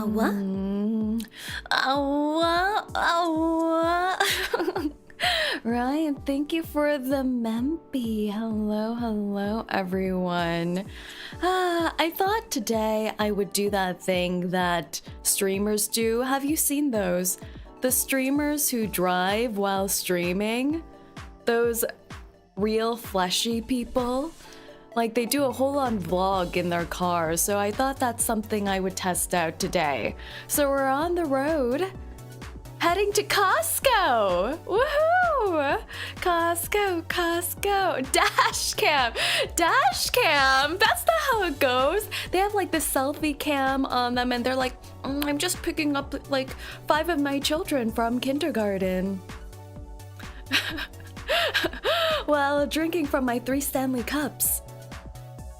What? Ryan, thank you for the memby. Hello, everyone. I thought today I would do that thing that streamers do. Have you seen those? The streamers who drive while streaming? Those real fleshy people? Like, they do a whole-on vlog in their cars, so I thought that's something I would test out today. So we're on the road, heading to Costco! Woohoo! Costco! Dash cam! That's not how it goes! They have like the selfie cam on them and they're like, I'm just picking up like 5 of my children from kindergarten. While drinking from my 3 Stanley cups.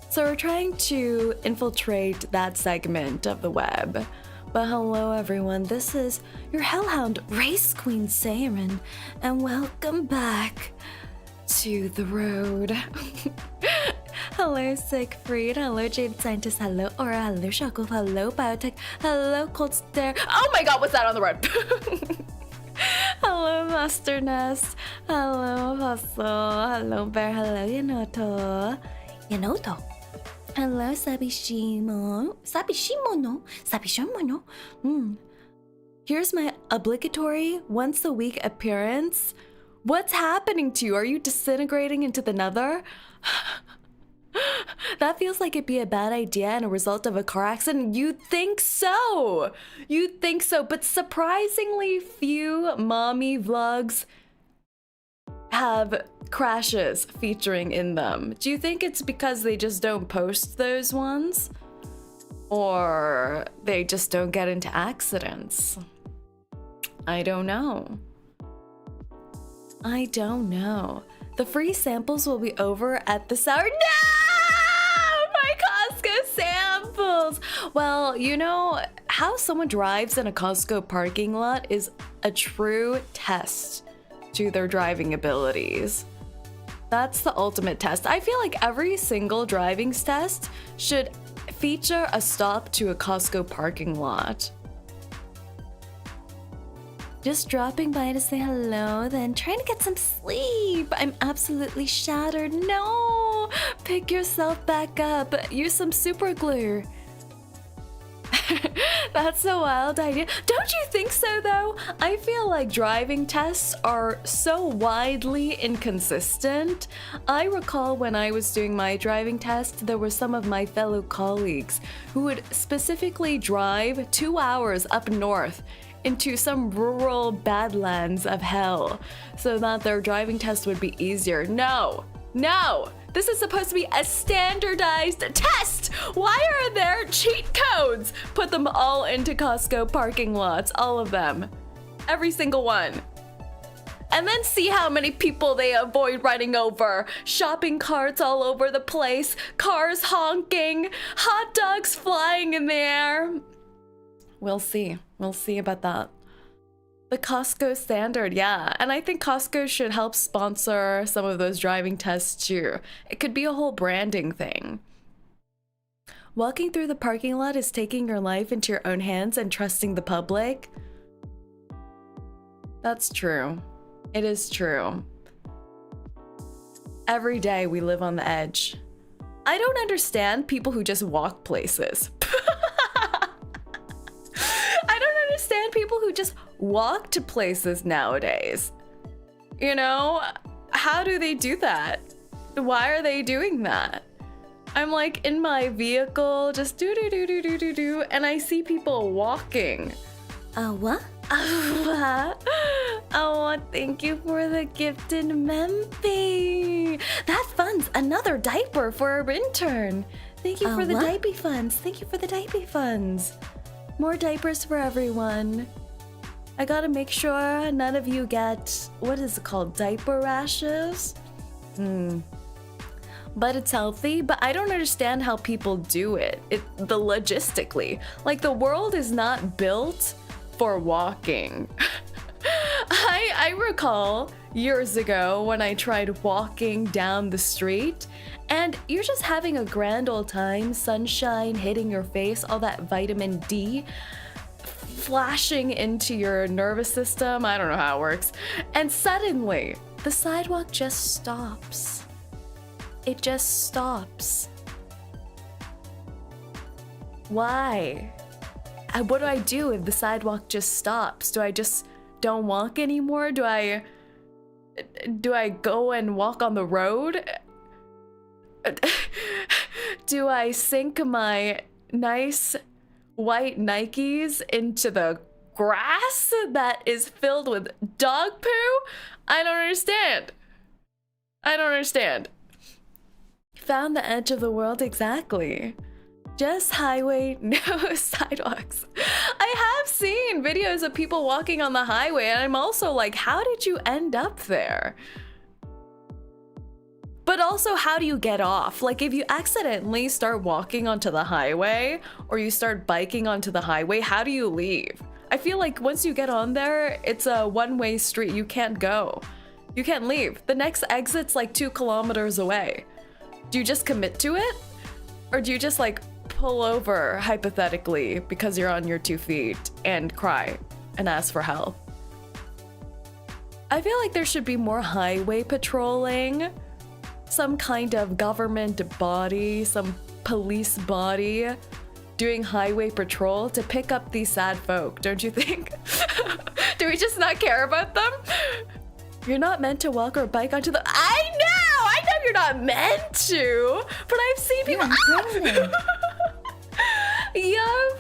So we're trying to infiltrate that segment of the web. But hello everyone, this is your Hellhound Race Queen Saerin, and welcome back to the road. Hello Siegfried, hello Jade Scientist, hello Aura, hello Shackle, hello Biotech, hello Cold Stare. Oh my god, what's that on the road? Hello Master Nest, hello Hustle, hello Bear, hello Yanoto. Hello, Sabishimo no. Here's my obligatory once-a-week appearance. What's happening to you? Are you disintegrating into the nether? That feels like it'd be a bad idea and a result of a car accident. You'd think so, but surprisingly few mommy vlogs have crashes featuring in them. Do you think it's because they just don't post those ones? Or they just don't get into accidents? I don't know. The free samples will be over at the Saerin. No! My Costco samples! Well, you know, how someone drives in a Costco parking lot is a true test to their driving abilities. That's the ultimate test. I feel like every single driving test should feature a stop to a Costco parking lot. Just dropping by to say hello, then trying to get some sleep. I'm absolutely shattered. No! Pick yourself back up. Use some super glue. That's a wild idea. Don't you think so, though? I feel like driving tests are so widely inconsistent. I recall when I was doing my driving test, there were some of my fellow colleagues who would specifically drive 2 hours up north into some rural badlands of hell so that their driving test would be easier. No! This is supposed to be a standardized test! Why are there cheat codes? Put them all into Costco parking lots, all of them. Every single one. And then see how many people they avoid running over. Shopping carts all over the place, cars honking, hot dogs flying in the air. We'll see about that. The Costco standard, yeah. And I think Costco should help sponsor some of those driving tests too. It could be a whole branding thing. Walking through the parking lot is taking your life into your own hands and trusting the public. That's true. It is true. Every day we live on the edge. I don't understand people who just walk places. I don't understand people who just walk to places nowadays. You know, how do they do that? Why are they doing that? I'm like in my vehicle, just do, and I see people walking. What? Oh, thank you for the gifted memby. That funds another diaper for our intern. Thank you for the diaper funds. More diapers for everyone. I gotta make sure none of you get, what is it called, diaper rashes? But it's healthy, but I don't understand how people do it. The logistically. Like, the world is not built for walking. I recall years ago when I tried walking down the street, and you're just having a grand old time, sunshine hitting your face, all that vitamin D. flashing into your nervous system. I don't know how it works. And suddenly, the sidewalk just stops. It just stops. Why? What do I do if the sidewalk just stops? Do I just don't walk anymore? Do I go and walk on the road? Do I sink my nice white Nikes into the grass that is filled with dog poo? I don't understand. I don't understand. Found the edge of the world exactly. Just highway, no sidewalks. I have seen videos of people walking on the highway, and I'm also like, how did you end up there? But also, how do you get off? Like, if you accidentally start walking onto the highway or you start biking onto the highway, how do you leave? I feel like once you get on there, it's a one-way street. You can't go. You can't leave. The next exit's like 2 kilometers away. Do you just commit to it? Or do you just like pull over, hypothetically, because you're on your 2 feet and cry and ask for help? I feel like there should be more highway patrolling. Some kind of government body, some police body doing highway patrol to pick up these sad folk, don't you think? Do we just not care about them? You're not meant to walk or bike onto the— I know you're not meant to, but I've seen people— You're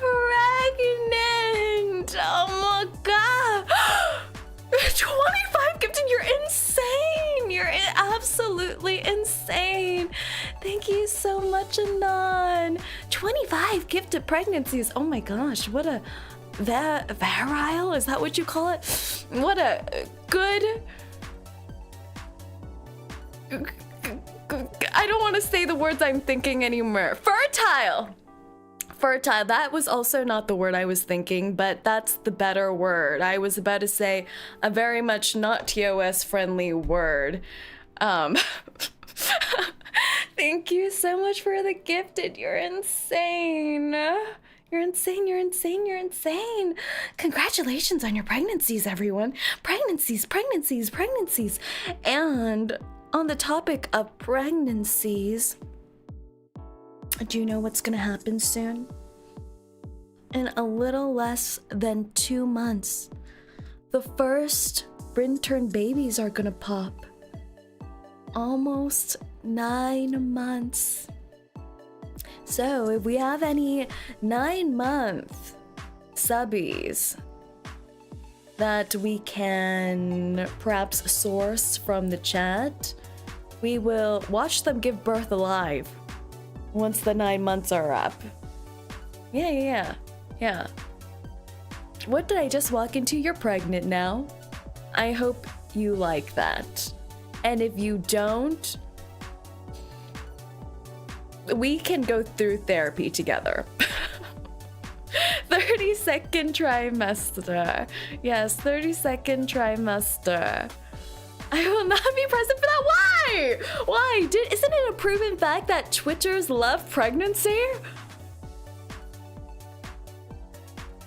pregnant! Oh my god! 25 gifted, you're insane! You're absolutely insane! Thank you so much, Anon! 25 gifted pregnancies! Oh my gosh, what a— virile? Is that what you call it? What a good— I don't want to say the words I'm thinking anymore. Fertile! Fertile, that was also not the word I was thinking, but that's the better word. I was about to say a very much not TOS friendly word. Thank you so much for the gifted. You're insane. You're insane, you're insane, you're insane. Congratulations on your pregnancies, everyone. Pregnancies, pregnancies, pregnancies. And on the topic of pregnancies, do you know what's gonna happen soon? In a little less than 2 months, the first Brinturn babies are gonna pop. Almost 9 months. So if we have any 9-month subbies that we can perhaps source from the chat, we will watch them give birth alive once the 9 months are up. Yeah. What did I just walk into? You're pregnant now. I hope you like that. And if you don't, we can go through therapy together. 32nd trimester. Yes, 32nd trimester. I will not be present for that. Why? Why? Isn't it a proven fact that Twitters love pregnancy?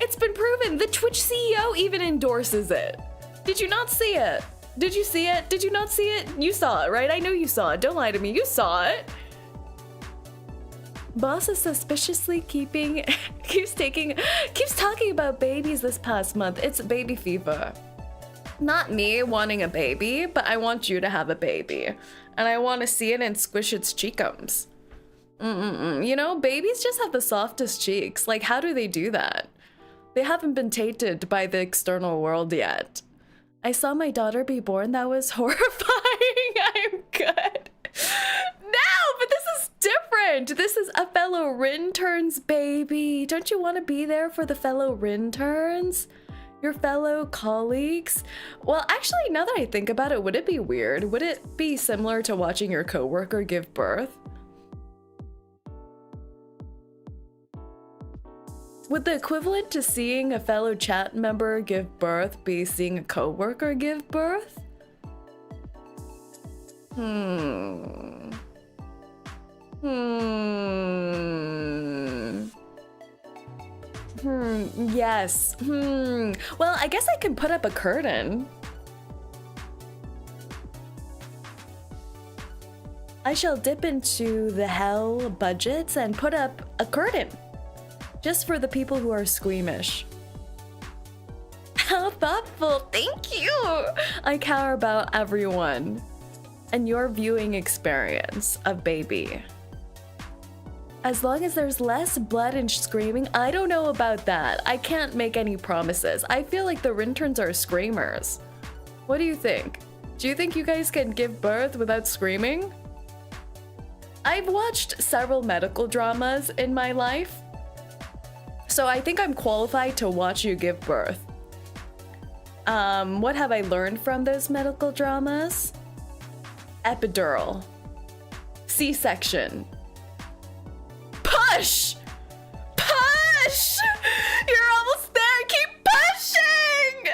It's been proven. The Twitch CEO even endorses it. Did you not see it? Did you see it? Did you not see it? You saw it, right? I know you saw it. Don't lie to me. You saw it. Boss is suspiciously keeps talking about babies this past month. It's baby fever. Not me wanting a baby, but I want you to have a baby. And I want to see it and squish its cheekums. You know, babies just have the softest cheeks. Like, how do they do that? They haven't been tainted by the external world yet. I saw my daughter be born. That was horrifying. I'm good. No, but this is different. This is a fellow Rinturns baby. Don't you want to be there for the fellow Rinturns? Your fellow colleagues? Well, actually, now that I think about it, would it be weird? Would it be similar to watching your coworker give birth? Would the equivalent to seeing a fellow chat member give birth be seeing a coworker give birth? Yes. Well, I guess I can put up a curtain. I shall dip into the hell budgets and put up a curtain. Just for the people who are squeamish. How thoughtful, thank you! I care about everyone and your viewing experience of baby. As long as there's less blood and screaming, I don't know about that. I can't make any promises. I feel like the Rinterns are screamers. What do you think? Do you think you guys can give birth without screaming? I've watched several medical dramas in my life, so I think I'm qualified to watch you give birth. What have I learned from those medical dramas? Epidural. C-section. Push! Push! You're almost there! Keep pushing!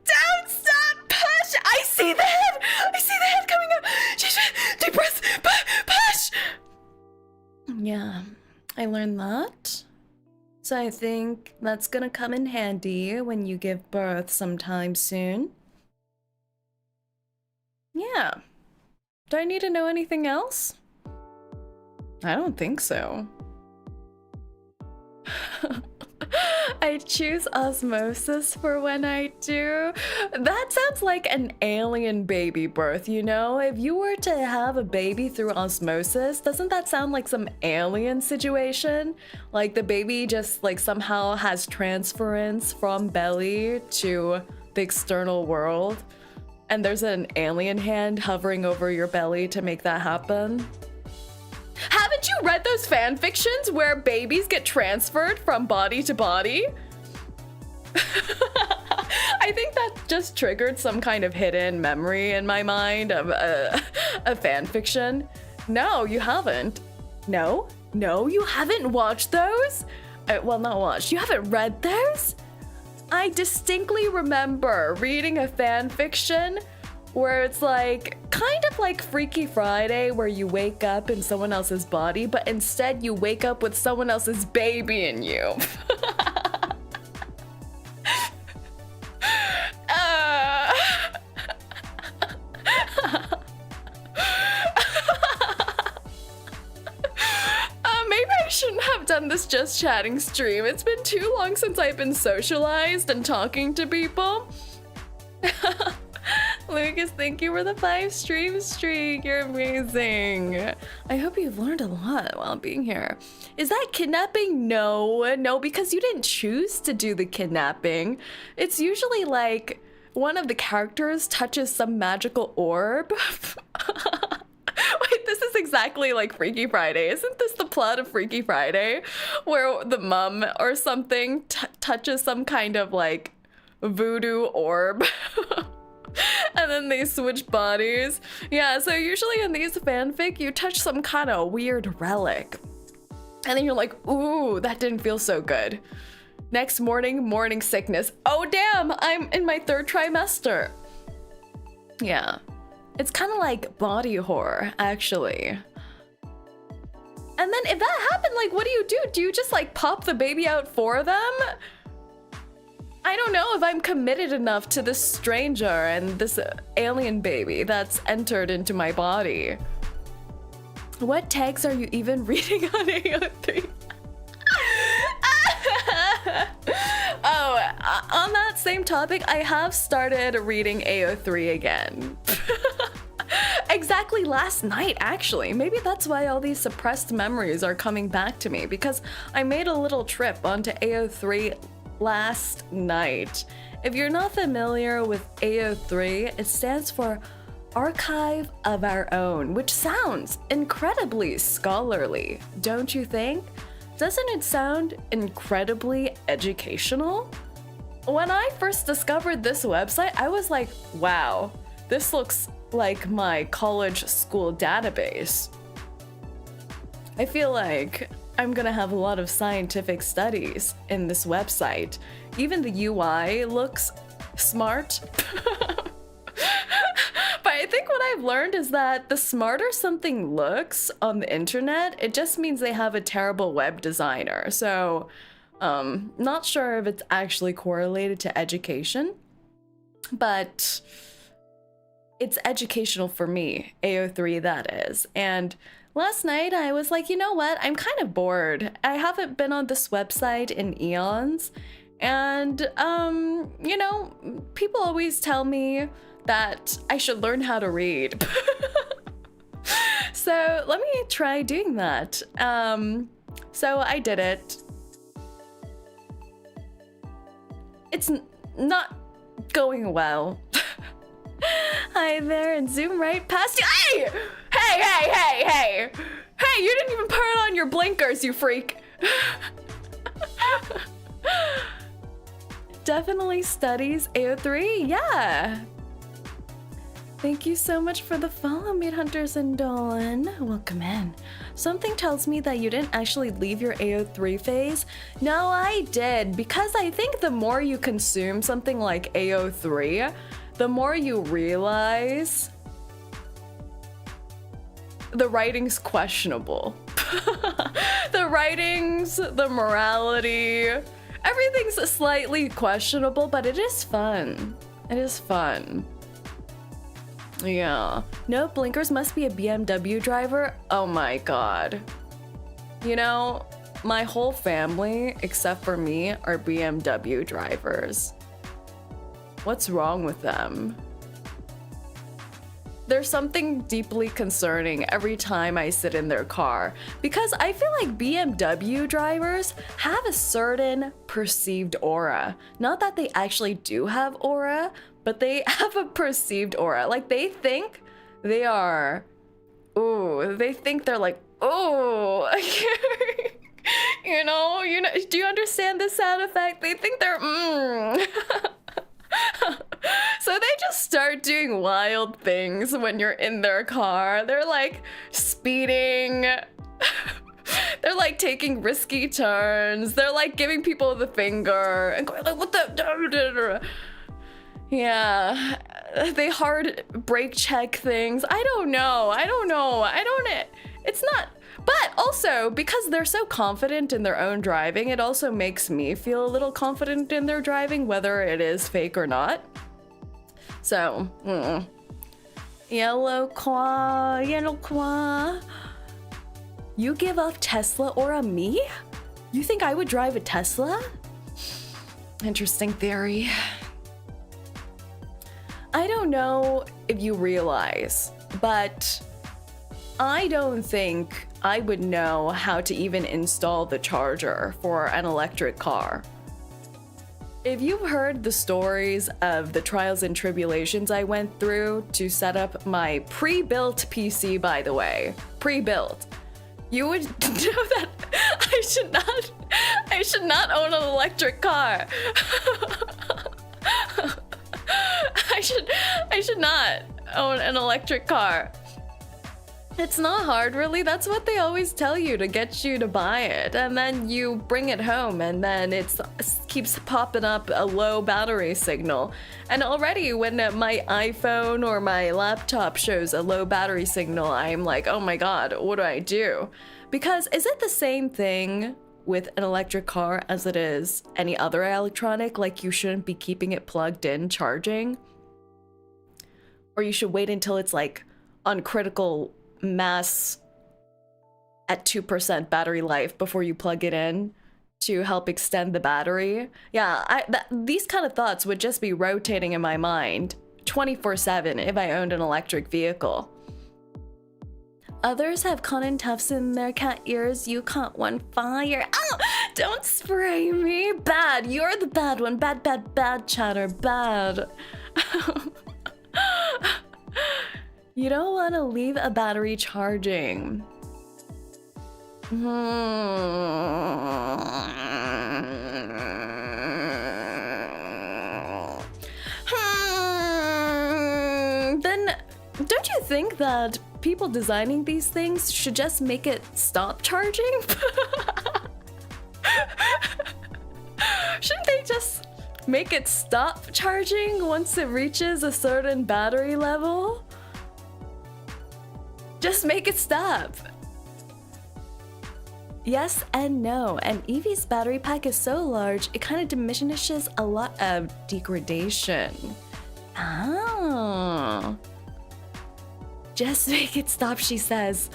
Don't stop! Push! I see the head! I see the head coming up! Deep breath! Push! Yeah, I learned that. So I think that's gonna come in handy when you give birth sometime soon. Yeah. Do I need to know anything else? I don't think so. I choose osmosis for when I do. That sounds like an alien baby birth, you know? If you were to have a baby through osmosis, doesn't that sound like some alien situation? Like the baby just like somehow has transference from belly to the external world, and there's an alien hand hovering over your belly to make that happen? Haven't you read those fan fictions where babies get transferred from body to body? I think that just triggered some kind of hidden memory in my mind of a fan fiction. No, you haven't. No, you haven't watched those? Well, not watched. You haven't read those? I distinctly remember reading a fan fiction where it's like kind of like Freaky Friday, where you wake up in someone else's body, but instead you wake up with someone else's baby in you. Maybe I shouldn't have done this just chatting stream. It's been too long since I've been socialized and talking to people. Lucas, thank you for the 5 stream streak. You're amazing. I hope you've learned a lot while being here. Is that kidnapping? No, because you didn't choose to do the kidnapping. It's usually like one of the characters touches some magical orb. Wait, this is exactly like Freaky Friday. Isn't this the plot of Freaky Friday? Where the mum or something touches some kind of like voodoo orb. And then they switch bodies. Yeah, so usually in these fanfic, you touch some kind of weird relic. And then you're like, ooh, that didn't feel so good. Next morning, morning sickness. Oh damn, I'm in my 3rd trimester. Yeah, it's kind of like body horror, actually. And then if that happened, like, what do? Do you just like pop the baby out for them? I don't know if I'm committed enough to this stranger and this alien baby that's entered into my body. What tags are you even reading on AO3? Oh, on that same topic, I have started reading AO3 again. Exactly last night, actually. Maybe that's why all these suppressed memories are coming back to me, because I made a little trip onto AO3 last night. If you're not familiar with AO3, it stands for Archive of Our Own, which sounds incredibly scholarly, don't you think? Doesn't it sound incredibly educational? When I first discovered this website, I was like, wow, this looks like my college school database. I feel like I'm gonna have a lot of scientific studies in this website. Even the UI looks smart. But I think what I've learned is that the smarter something looks on the internet, it just means they have a terrible web designer. So Not sure if it's actually correlated to education, but it's educational for me, AO3 that is. And last night I was like, you know what? I'm kind of bored. I haven't been on this website in eons. And, you know, people always tell me that I should learn how to read. So let me try doing that. So I did it. It's not going well. Hi there, and zoom right past you. Hey! Hey! Hey, you didn't even put on your blinkers, you freak. Definitely studies AO3, yeah. Thank you so much for the follow, Meat Hunters and Dolan. Welcome in. Something tells me that you didn't actually leave your AO3 phase. No, I did, because I think the more you consume something like AO3, the more you realize the writing's questionable. The writings, the morality, everything's slightly questionable, but it is fun. It is fun. Yeah. No, blinkers must be a BMW driver. Oh my god. You know, my whole family, except for me, are BMW drivers. What's wrong with them? There's something deeply concerning every time I sit in their car, because I feel like BMW drivers have a certain perceived aura. Not that they actually do have aura, but they have a perceived aura. Like, they think they are, ooh, they think they're like, ooh. you know, do you understand this sound effect? They think they're, So they just start doing wild things when you're in their car. They're like speeding. They're like taking risky turns. They're like giving people the finger and going like, what the? Yeah, they hard brake check things. I don't know. It's not. But also, because they're so confident in their own driving, it also makes me feel a little confident in their driving, whether it is fake or not. So, 𝐂𝐡𝐚𝐭. You give off Tesla aura me? You think I would drive a Tesla? Interesting theory. I don't know if you realize, but I don't think I would know how to even install the charger for an electric car. If you've heard the stories of the trials and tribulations I went through to set up my pre-built PC, by the way, pre-built, you would know that I should not own an electric car. I should not own an electric car. It's not hard, really. That's what they always tell you, to get you to buy it. And then you bring it home and then it keeps popping up a low battery signal. And already when my iPhone or my laptop shows a low battery signal, I'm like, oh my god, what do I do? Because is it the same thing with an electric car as it is any other electronic? Like, you shouldn't be keeping it plugged in charging? Or you should wait until it's like on critical mass at 2% battery life before you plug it in to help extend the battery. Yeah, these kind of thoughts would just be rotating in my mind 24/7 if I owned an electric vehicle. Others have cotton tufts in their cat ears. You caught one fire. Oh, don't spray me. Bad. You're the bad one. Bad, bad, bad, chatter. Bad. You don't want to leave a battery charging. Then don't you think that people designing these things should just make it stop charging? Shouldn't they just make it stop charging once it reaches a certain battery level? Just make it stop. Yes and no. And Eevee's battery pack is so large, it kind of diminishes a lot of degradation. Oh. Just make it stop, she says.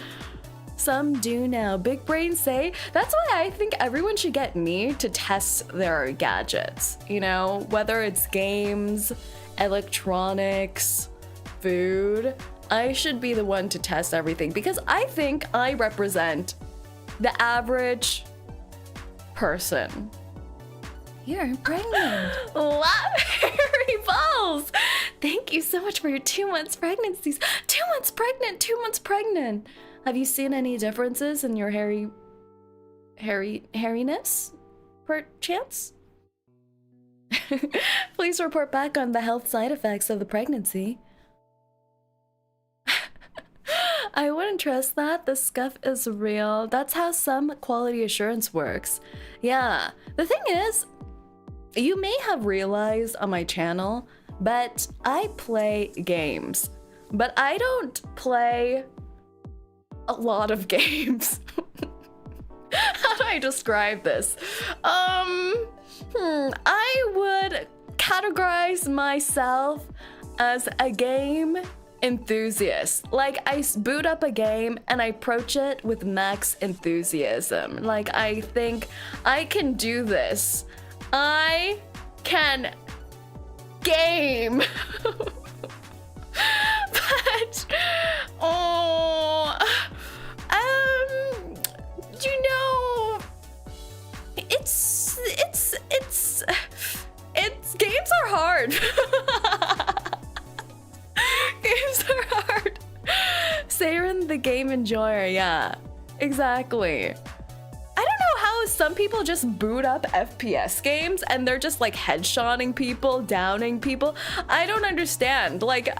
Some do now. Big brains say. That's why I think everyone should get me to test their gadgets. You know, whether it's games, electronics, food. I should be the one to test everything because I think I represent the average person. You're pregnant. Wow, Harry Balls! Thank you so much for your 2 months pregnancies. 2 months pregnant, 2 months pregnant. Have you seen any differences in your hairiness, perchance? Please report back on the health side effects of the pregnancy. I wouldn't trust that. The scuff is real. That's how some quality assurance works. Yeah, the thing is, you may have realized on my channel, but I play games. But I don't play a lot of games. How do I describe this? I would categorize myself as a game enthusiast. Like, I boot up a game and I approach it with max enthusiasm. Like, I think I can do this. I can game. But you know, it's games are hard. Games are hard. Saerin the game enjoyer, yeah, exactly. I don't know how some people just boot up FPS games and they're just like headshotting people, downing people. I don't understand. Like,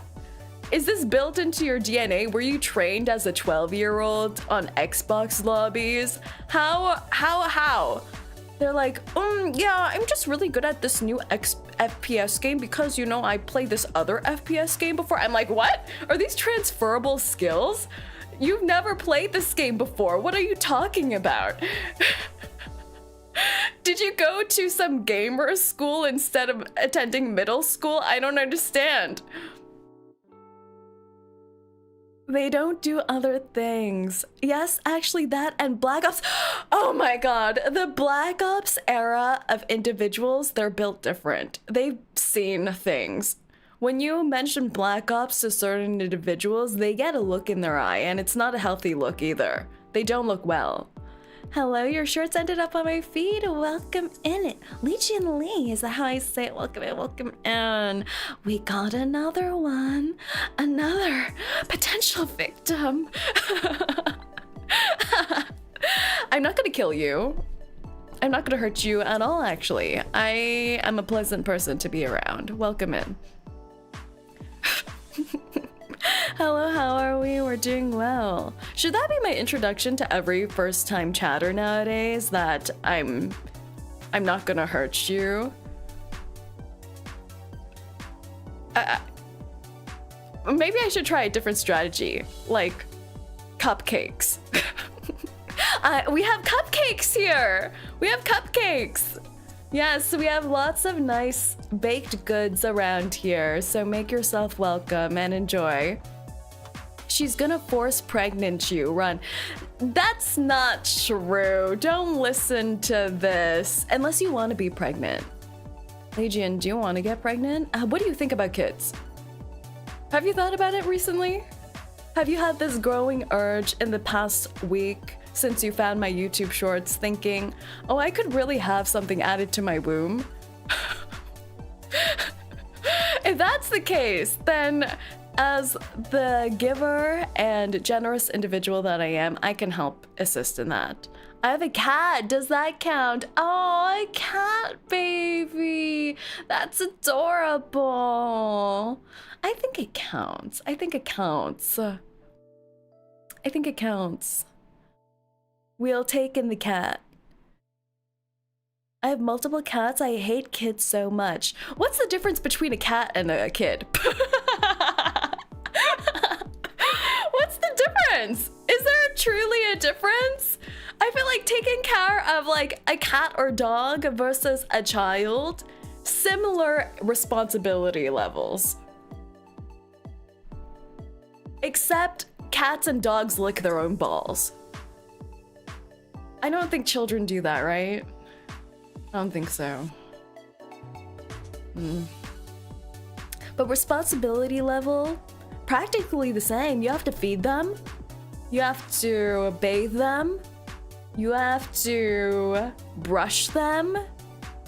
is this built into your DNA? Were you trained as a 12-year-old on Xbox lobbies? How? They're like, yeah, I'm just really good at this new FPS game because, you know, I played this other FPS game before. I'm like, what? Are these transferable skills? You've never played this game before. What are you talking about? Did you go to some gamer school instead of attending middle school? I don't understand. They don't do other things. Yes, actually that and Black Ops. Oh my god, the Black Ops era of individuals, they're built different. They've seen things. When you mention Black Ops to certain individuals, they get a look in their eye, and it's not a healthy look either. They don't look well. Hello, your shorts ended up on my feed. Welcome in it. Legion Lee is how I say it. Welcome in, welcome in. We got another one. Another potential victim. I'm not gonna kill you. I'm not gonna hurt you at all, actually. I am a pleasant person to be around. Welcome in. Hello, how are we? We're doing well. Should that be my introduction to every first-time chatter nowadays? That I'm not gonna hurt you? Maybe I should try a different strategy, like cupcakes. We have cupcakes here! We have cupcakes! Yes, we have lots of nice baked goods around here, so make yourself welcome and enjoy. She's gonna force pregnant you, run. That's not true. Don't listen to this, unless you want to be pregnant. Legion, do you want to get pregnant? What do you think about kids? Have you thought about it recently? Have you had this growing urge in the past week since you found my YouTube shorts thinking, oh, I could really have something added to my womb? If that's the case, then as the giver and generous individual that I am, I can help assist in that. I have a cat. Does that count? Oh, a cat baby. That's adorable. I think it counts. I think it counts. I think it counts. We'll take in the cat. I have multiple cats. I hate kids so much. What's the difference between a cat and a kid? What's the difference? Is there truly a difference? I feel like taking care of like a cat or dog versus a child, similar responsibility levels. Except cats and dogs lick their own balls. I don't think children do that, right? I don't think so. But responsibility level, practically the same. You have to feed them. You have to bathe them. You have to brush them.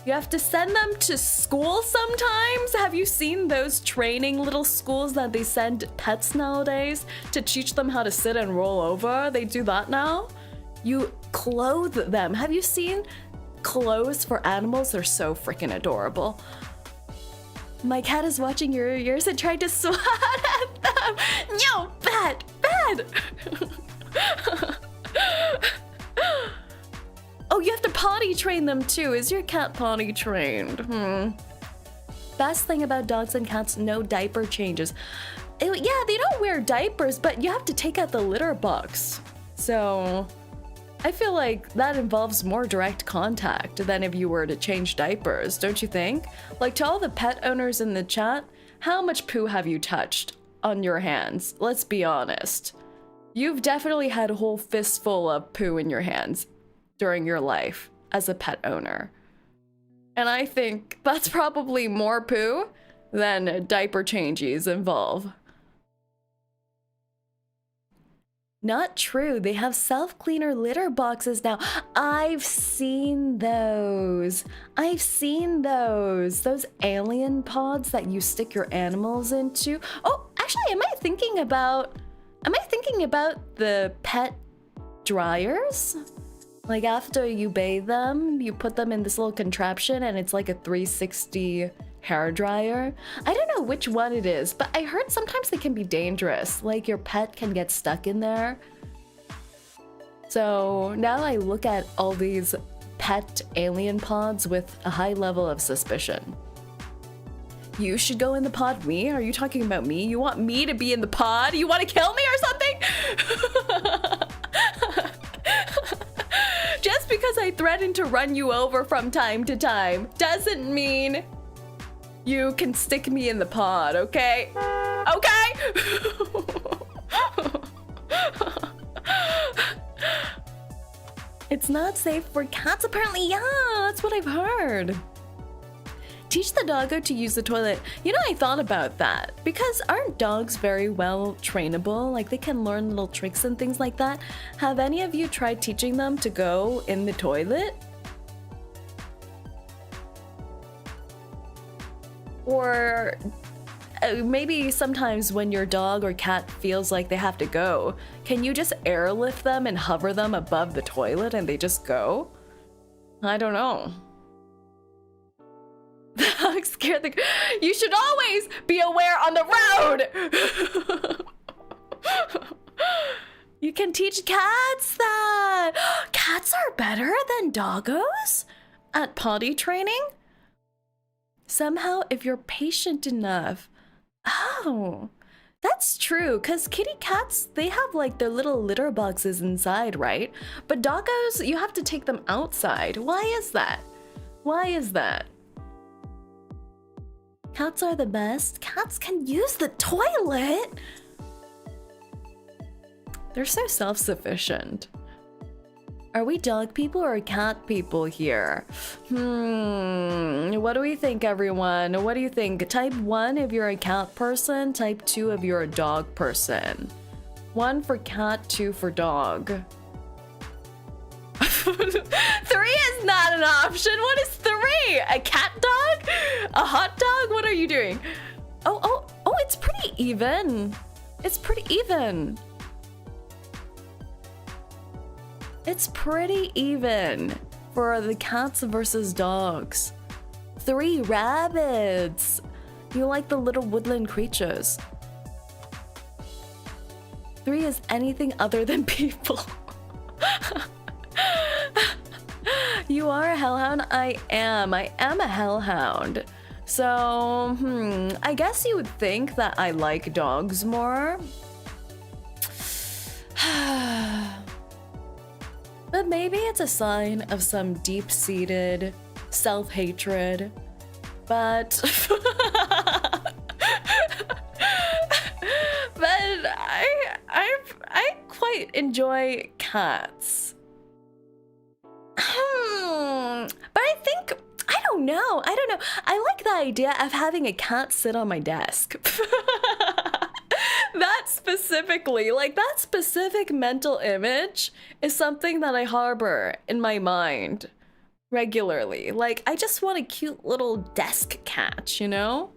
You have to send them to school sometimes. Have you seen those training little schools that they send pets nowadays to teach them how to sit and roll over? They do that now. You clothe them. Have you seen clothes for animals? They're so freaking adorable. My cat is watching your ears and trying to swat at them. No, bad, bad. Oh, you have to potty train them too. Is your cat potty trained? Best thing about dogs and cats, no diaper changes. Yeah, they don't wear diapers, but you have to take out the litter box. So I feel like that involves more direct contact than if you were to change diapers, don't you think? Like, to all the pet owners in the chat, how much poo have you touched on your hands? Let's be honest. You've definitely had a whole fistful of poo in your hands during your life as a pet owner. And I think that's probably more poo than diaper changes involve. Not true. They have self-cleaner litter boxes now. I've seen those. I've seen those. Those alien pods that you stick your animals into. Oh, actually, am I thinking about the pet dryers? Like, after you bathe them, you put them in this little contraption and it's like a 360 hair dryer. I don't know which one it is, but I heard sometimes they can be dangerous. Like, your pet can get stuck in there. So now I look at all these pet alien pods with a high level of suspicion. You should go in the pod. Me? Are you talking about me? You want me to be in the pod? You want to kill me or something? Just because I threaten to run you over from time to time doesn't mean you can stick me in the pod, okay? Okay? It's not safe for cats, apparently. Yeah, that's what I've heard. Teach the doggo to use the toilet. You know, I thought about that because aren't dogs very well trainable? Like, they can learn little tricks and things like that. Have any of you tried teaching them to go in the toilet? Or maybe sometimes when your dog or cat feels like they have to go, can you just airlift them and hover them above the toilet and they just go? I don't know. I'm scared. You should always be aware on the road. You can teach cats that. Cats are better than doggos at potty training? Somehow, if you're patient enough. Oh, that's true, because kitty cats, they have like their little litter boxes inside, right? But doggos, you have to take them outside. Why is that? Why is that? Cats are the best. Cats can use the toilet. They're so self-sufficient. Are we dog people or cat people here? What do we think, everyone? What do you think? Type 1 if you're a cat person, type 2 if you're a dog person. 1 for cat, 2 for dog. 3 is not an option. What is 3? A cat dog? A hot dog? What are you doing? Oh, it's pretty even. It's pretty even. It's pretty even for the cats versus dogs. 3 rabbits. You like the little woodland creatures. 3 is anything other than people. You are a hellhound? I am a hellhound. So, I guess you would think that I like dogs more. But maybe it's a sign of some deep-seated self-hatred, but I quite enjoy cats. But I don't know. I like the idea of having a cat sit on my desk. That specific mental image is something that I harbor in my mind regularly. Like, I just want a cute little desk cat, you know?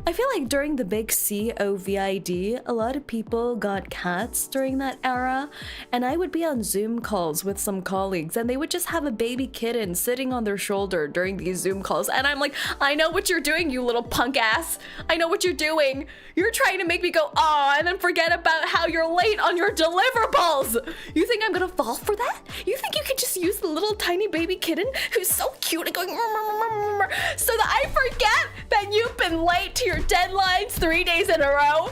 I feel like during the big COVID, a lot of people got cats during that era, and I would be on Zoom calls with some colleagues, and they would just have a baby kitten sitting on their shoulder during these Zoom calls, and I'm like, I know what you're doing, you little punk ass. I know what you're doing. You're trying to make me go, aw, and then forget about how you're late on your deliverables. You think I'm gonna fall for that? You think you could just use the little tiny baby kitten who's so cute and going so that I forget that you've been late to your deadlines 3 days in a row?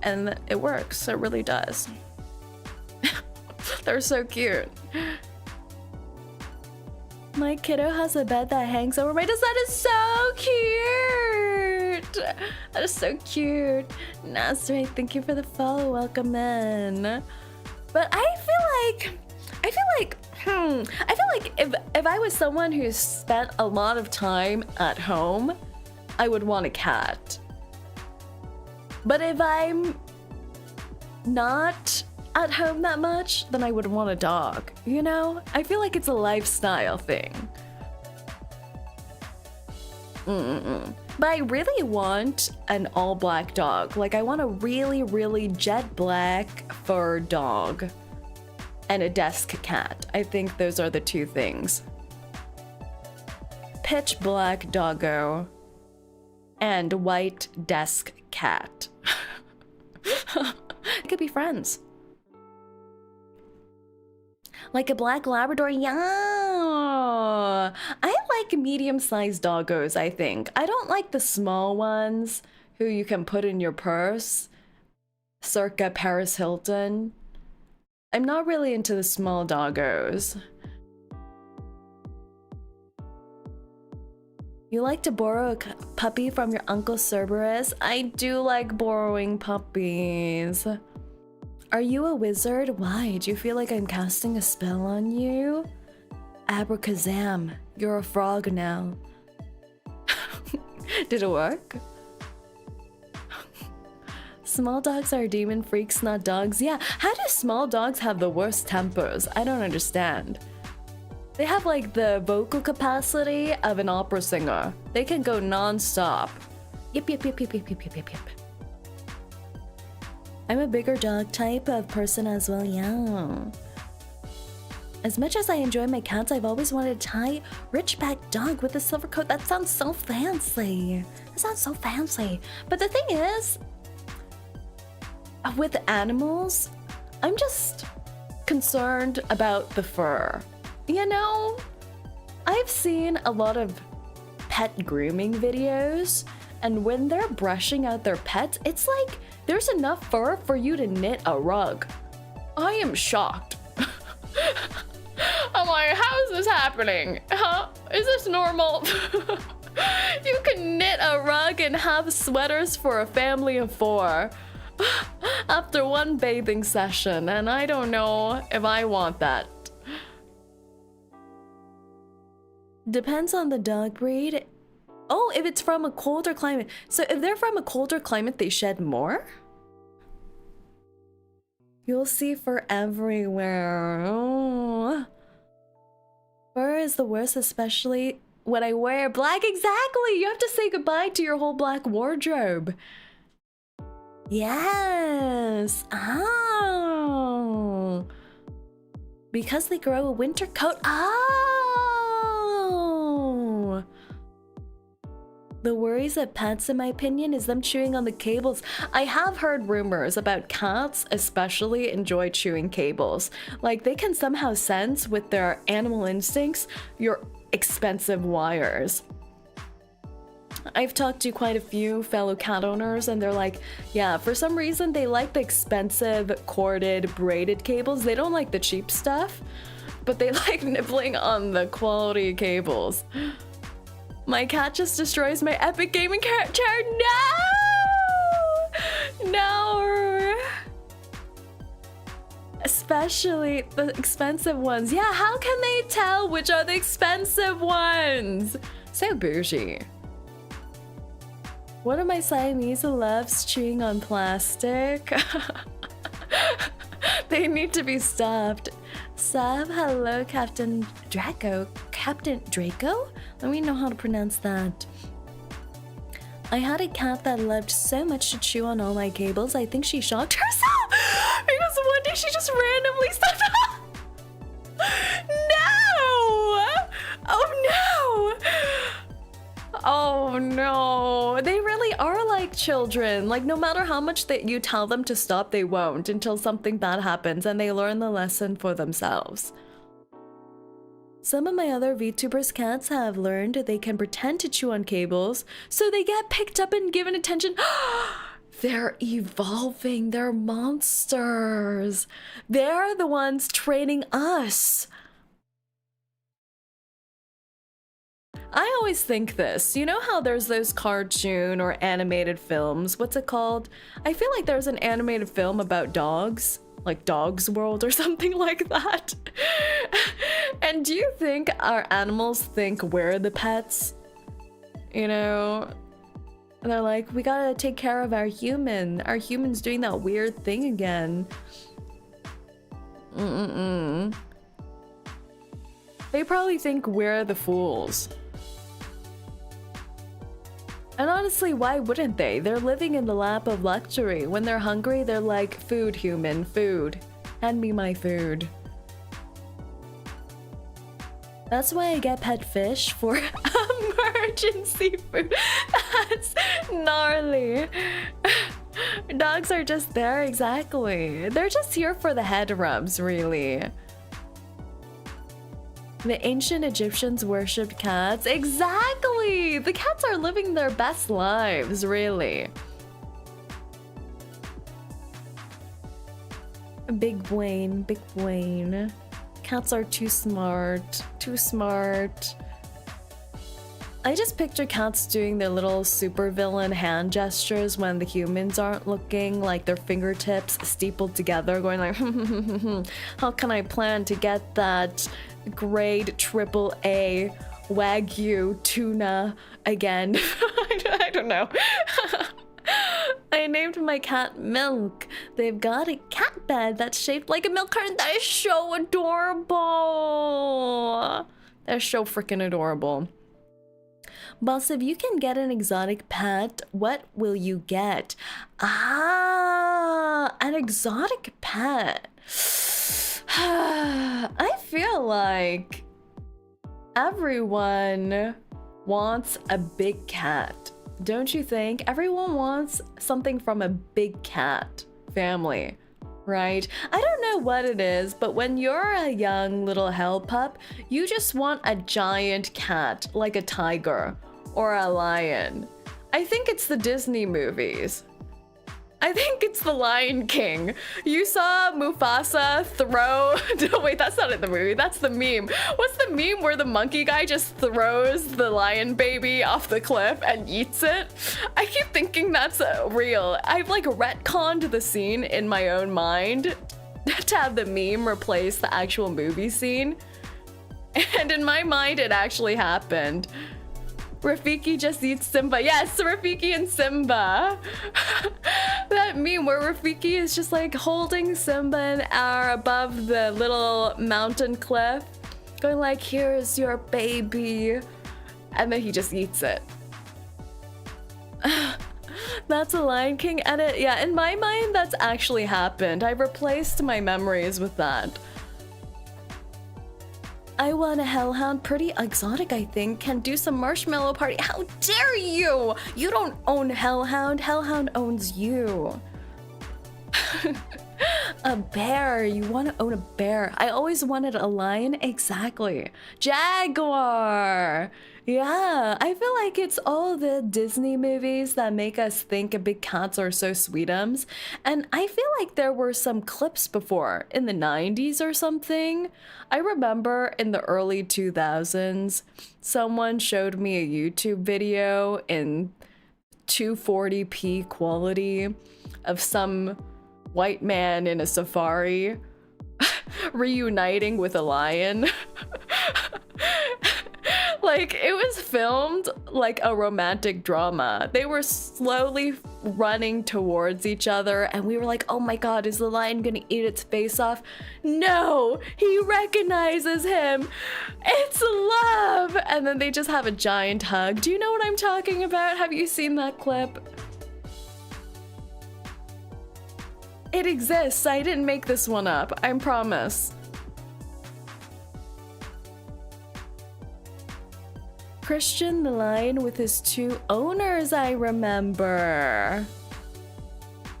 And it works. It really does. They're so cute. My kiddo has a bed that hangs over my desk. That is so cute. That is so cute. Nasri, thank you for the follow. Welcome in. But I feel like if I was someone who spent a lot of time at home, I would want a cat. But if I'm not at home that much, then I would want a dog, you know? I feel like it's a lifestyle thing. But I really want an all-black dog. Like, I want a really, really jet black fur dog and a desk cat. I think those are the two things. Pitch black doggo and white desk cat. Could be friends. Like a black Labrador, yeah. I like medium-sized doggos, I think. I don't like the small ones who you can put in your purse, circa Paris Hilton. I'm not really into the small doggos. You like to borrow a puppy from your Uncle Cerberus? I do like borrowing puppies. Are you a wizard? Why? Do you feel like I'm casting a spell on you? Abracazam, you're a frog now. Did it work? Small dogs are demon freaks, not dogs. Yeah, how do small dogs have the worst tempers? I don't understand. They have like the vocal capacity of an opera singer. They can go non-stop. Yip, yip, yip, yip, yip, yip, yip, yip, yip. I'm a bigger dog type of person as well, yeah. As much as I enjoy my cats, I've always wanted a tight, rich-back dog with a silver coat. That sounds so fancy. That sounds so fancy. But the thing is, with animals, I'm just concerned about the fur. You know, I've seen a lot of pet grooming videos, and when they're brushing out their pets, it's like there's enough fur for you to knit a rug. I am shocked. I'm like, how is this happening? Huh? Is this normal? You can knit a rug and have sweaters for a family of 4 after one bathing session, and I don't know if I want that. Depends on the dog breed. Oh, if it's from a colder climate. So if they're from a colder climate, they shed more? You'll see fur everywhere. Oh. Fur is the worst, especially when I wear black. Exactly! You have to say goodbye to your whole black wardrobe. Yes! Oh! Because they grow a winter coat. Oh! The worries of pets, in my opinion, is them chewing on the cables. I have heard rumors about cats especially enjoy chewing cables. Like, they can somehow sense with their animal instincts your expensive wires. I've talked to quite a few fellow cat owners, and they're like, yeah, for some reason they like the expensive corded braided cables. They don't like the cheap stuff. but they like nibbling on the quality cables. My cat just destroys my epic gaming chair. No! No! Especially the expensive ones. Yeah, how can they tell which are the expensive ones? So bougie. One of my Siamese loves chewing on plastic. They need to be stopped. Sab, hello, Captain Draco. Captain Draco? Let me know how to pronounce that. I had a cat that loved so much to chew on all my cables, I think she shocked herself! Because one day she just randomly stepped up! No! Oh no! Oh no, they really are like children. Like no matter how much that you tell them to stop, they won't until something bad happens and they learn the lesson for themselves. Some of my other VTubers cats have learned they can pretend to chew on cables, so they get picked up and given attention. They're evolving, they're monsters. They're the ones training us. I always think this, you know how there's those cartoon or animated films, what's it called? I feel like there's an animated film about dogs, like Dog's World or something like that. And do you think our animals think we're the pets? You know, and they're like, we gotta take care of our human. Our human's doing that weird thing again. They probably think we're the fools. And honestly, why wouldn't they? They're living in the lap of luxury. When they're hungry, they're like, food, human, food. Hand me my food. That's why I get pet fish for emergency food. That's gnarly. Dogs are just there, exactly. They're just here for the head rubs, really. The ancient Egyptians worshipped cats. Exactly! The cats are living their best lives, really. Big brain, big brain. Cats are too smart, too smart. I just picture cats doing their little supervillain hand gestures when the humans aren't looking, like their fingertips steepled together, going like, how can I plan to get that grade AAA Wagyu tuna again? I don't know. I named my cat Milk. They've got a cat bed that's shaped like a milk carton. That is so adorable. That's so freaking adorable. Boss, if you can get an exotic pet, what will you get? Ah, an exotic pet. I feel like everyone wants a big cat. Don't you think? Everyone wants something from a big cat family, right? I don't know what it is, but when you're a young little hell pup, you just want a giant cat, like a tiger or a lion. I think it's the Disney movies. I think it's the Lion King. You saw Mufasa throw... No, wait, that's not in the movie. That's the meme. What's the meme where the monkey guy just throws the lion baby off the cliff and eats it? I keep thinking that's real. I've like retconned the scene in my own mind to have the meme replace the actual movie scene. And in my mind, it actually happened. Rafiki just eats Simba. Yes, Rafiki and Simba. That meme where Rafiki is just like holding Simba in air above the little mountain cliff, going like, here's your baby. And then he just eats it. That's a Lion King edit. Yeah, in my mind, that's actually happened. I replaced my memories with that. I want a hellhound, pretty exotic, I think. Can do some marshmallow party. How dare you? You don't own hellhound. Hellhound owns you. A bear. You want to own a bear. I always wanted a lion. Exactly. Jaguar. Yeah, I feel like it's all the Disney movies that make us think big cats are so sweetums. And I feel like there were some clips before in the 90s or something. I remember in the early 2000s, someone showed me a YouTube video in 240p quality of some white man in a safari reuniting with a lion. Like, it was filmed like a romantic drama. They were slowly running towards each other, and we were like, oh my god, is the lion gonna eat its face off? No, he recognizes him. It's love. And then they just have a giant hug. Do you know what I'm talking about? Have you seen that clip? It exists. I didn't make this one up. I promise. Christian the lion with his 2 owners, I remember.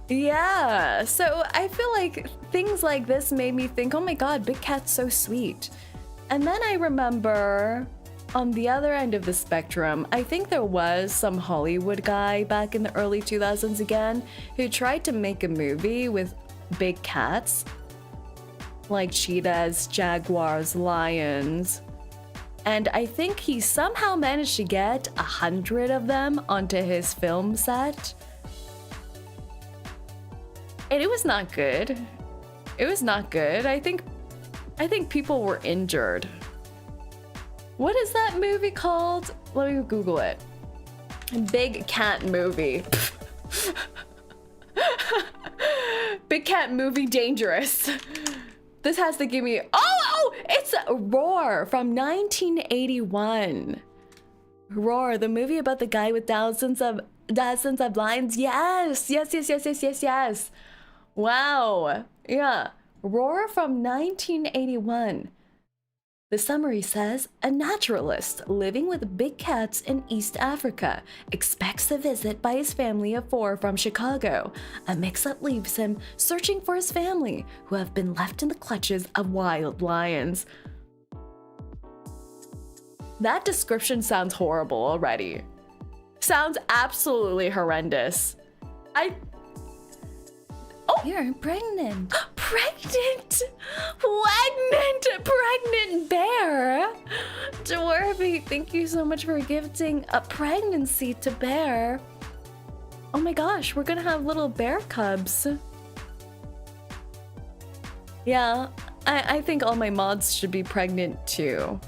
Yeah, so I feel like things like this made me think, oh my god, Big Cat's so sweet. And then I remember on the other end of the spectrum, I think there was some Hollywood guy back in the early 2000s again who tried to make a movie with big cats, like cheetahs, jaguars, lions. And I think he somehow managed to get 100 of them onto his film set. And it was not good. It was not good. I think people were injured. What is that movie called? Let me Google it. Big cat movie. Big cat movie dangerous. This has to give me, oh, it's Roar from 1981. Roar, the movie about the guy with dozens of lines. Yes. Wow. Yeah. Roar from 1981. The summary says, a naturalist living with big cats in East Africa expects a visit by his family of 4 from Chicago. A mix-up leaves him searching for his family, who have been left in the clutches of wild lions. That description sounds horrible already. Sounds absolutely horrendous. Oh, you're pregnant. Pregnant bear. Dwarfy, thank you so much for gifting a pregnancy to Bear. Oh my gosh, we're gonna have little bear cubs. Yeah, I think all my mods should be pregnant too.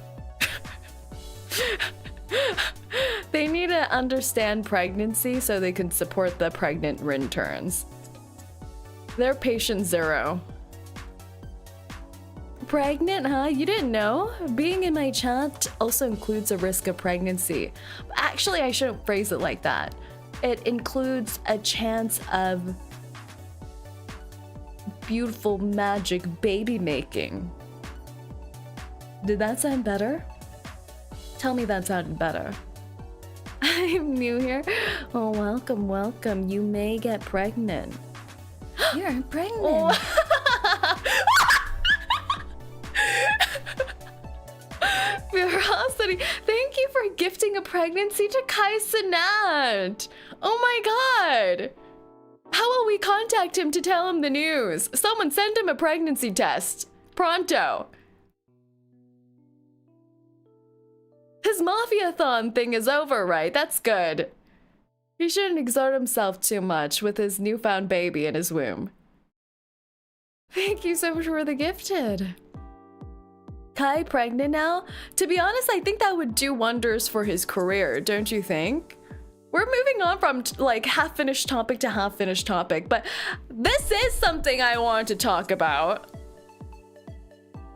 They need to understand pregnancy so they can support the pregnant interns. They're patient 0. Pregnant, huh? You didn't know? Being in my chat also includes a risk of pregnancy. Actually, I shouldn't phrase it like that. It includes a chance of beautiful magic baby making. Did that sound better? Tell me that sounded better. I'm new here. Oh, welcome. You may get pregnant. You're pregnant. Oh. Ferocity, thank you for gifting a pregnancy to 𝐂𝐴𝐚𝐿. Oh my god. How will we contact him to tell him the news? Someone send him a pregnancy test. Pronto. His mafia-thon thing is over, right? That's good. He shouldn't exert himself too much with his newfound baby in his womb. Thank you so much for the gifted. Kai pregnant now? To be honest, I think that would do wonders for his career, don't you think? We're moving on from like half-finished topic to half-finished topic, but this is something I want to talk about.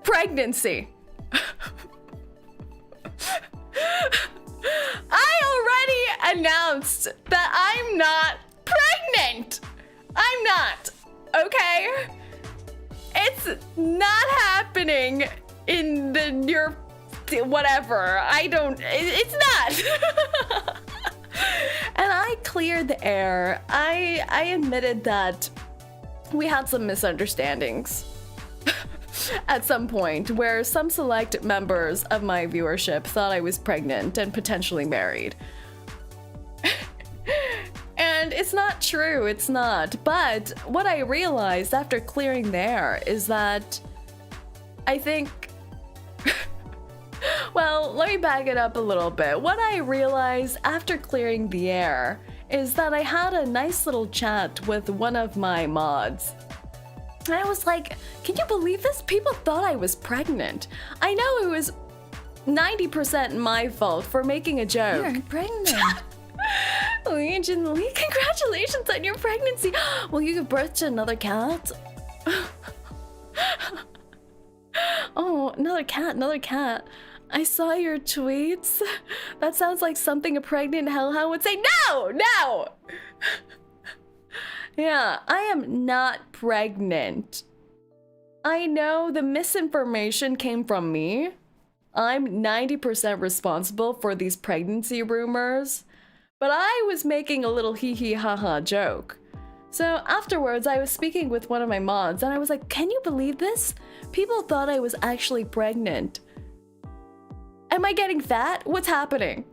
Pregnancy. I already announced that I'm not pregnant. I'm not, okay? It's not happening in the near whatever. It's not. And I cleared the air. I admitted that we had some misunderstandings at some point where some select members of my viewership thought I was pregnant and potentially married. And it's not true, it's not. But what I realized after clearing the air is that I think, well, let me back it up a little bit. What I realized after clearing the air is that I had a nice little chat with one of my mods. And I was like, can you believe this? People thought I was pregnant. I know it was 90% my fault for making a joke. You're pregnant. Legion Lee, congratulations on your pregnancy. Will you give birth to another cat? Oh, another cat. I saw your tweets. That sounds like something a pregnant hellhound would say. No! Yeah, I am not pregnant. I know the misinformation came from me. I'm 90% responsible for these pregnancy rumors. But I was making a little hee hee ha ha joke. So afterwards, I was speaking with one of my mods and I was like, can you believe this? People thought I was actually pregnant. Am I getting fat? What's happening?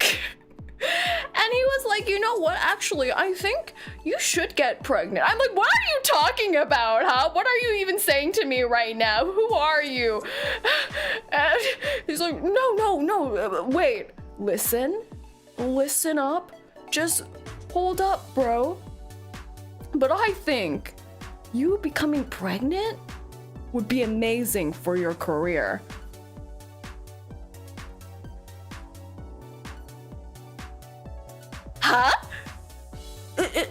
And he was like, you know what? Actually, I think you should get pregnant. I'm like, what are you talking about, huh? What are you even saying to me right now? Who are you? And he's like, no, wait, listen up. Just hold up, bro. But I think you becoming pregnant would be amazing for your career. Huh?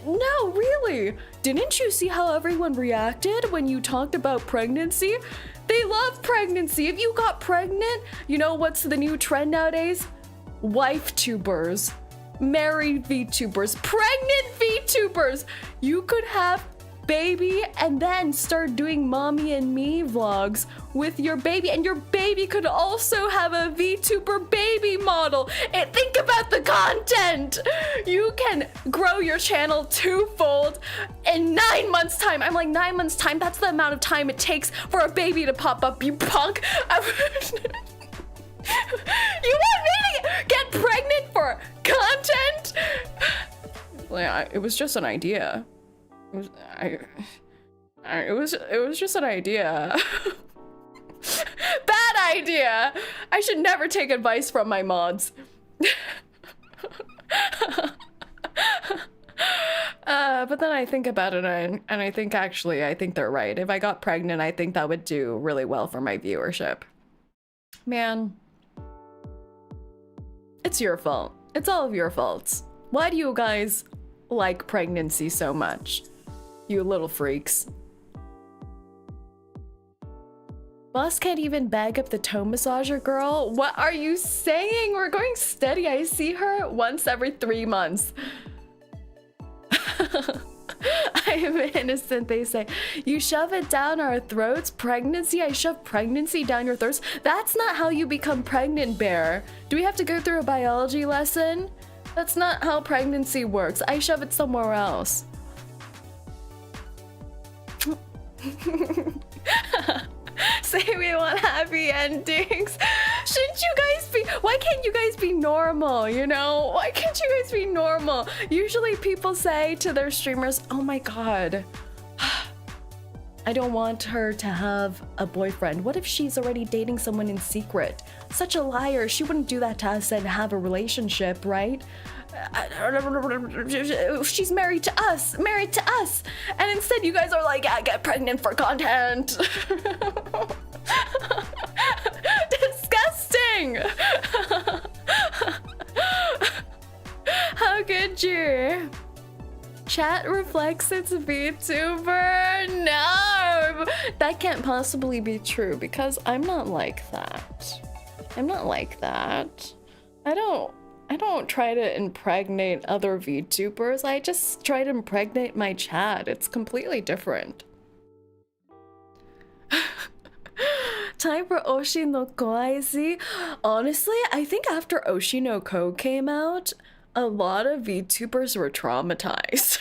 No, really. Didn't you see how everyone reacted when you talked about pregnancy? They love pregnancy. If you got pregnant, you know what's the new trend nowadays? Wife-tubers. Married VTubers, pregnant VTubers. You could have baby and then start doing mommy and me vlogs with your baby, and your baby could also have a VTuber baby model. And think about the content. You can grow your channel twofold in 9 months time. I'm like, 9 months time, that's the amount of time it takes for a baby to pop up, you punk. You want me to get pregnant for content? Yeah, it was just an idea. It was just an idea. Bad idea. I should never take advice from my mods. But then I think about it and I think actually, I think they're right. If I got pregnant, I think that would do really well for my viewership. Man. It's your fault. It's all of your faults. Why do you guys like pregnancy so much? You little freaks. Boss can't even bag up the toe massager girl? What are you saying? We're going steady. I see her once every 3 months. I am innocent, they say. You shove it down our throats? Pregnancy? I shove pregnancy down your throats? That's not how you become pregnant, Bear. Do we have to go through a biology lesson? That's not how pregnancy works. I shove it somewhere else. Say we want happy endings. Shouldn't you guys be, why can't you guys be normal, you know? Why can't you guys be normal? Usually people say to their streamers, oh my god, I don't want her to have a boyfriend. What if she's already dating someone in secret? Such a liar. She wouldn't do that to us and have a relationship, right? She's married to us. And instead you guys are like, yeah, get pregnant for content. Disgusting. How could you? Chat reflects its VTuber? No! That can't possibly be true because I'm not like that. I'm not like that. I don't try to impregnate other VTubers. I just try to impregnate my chat. It's completely different. Time for Oshi no Kawaii. Honestly, I think after Oshi no Ko came out, a lot of VTubers were traumatized.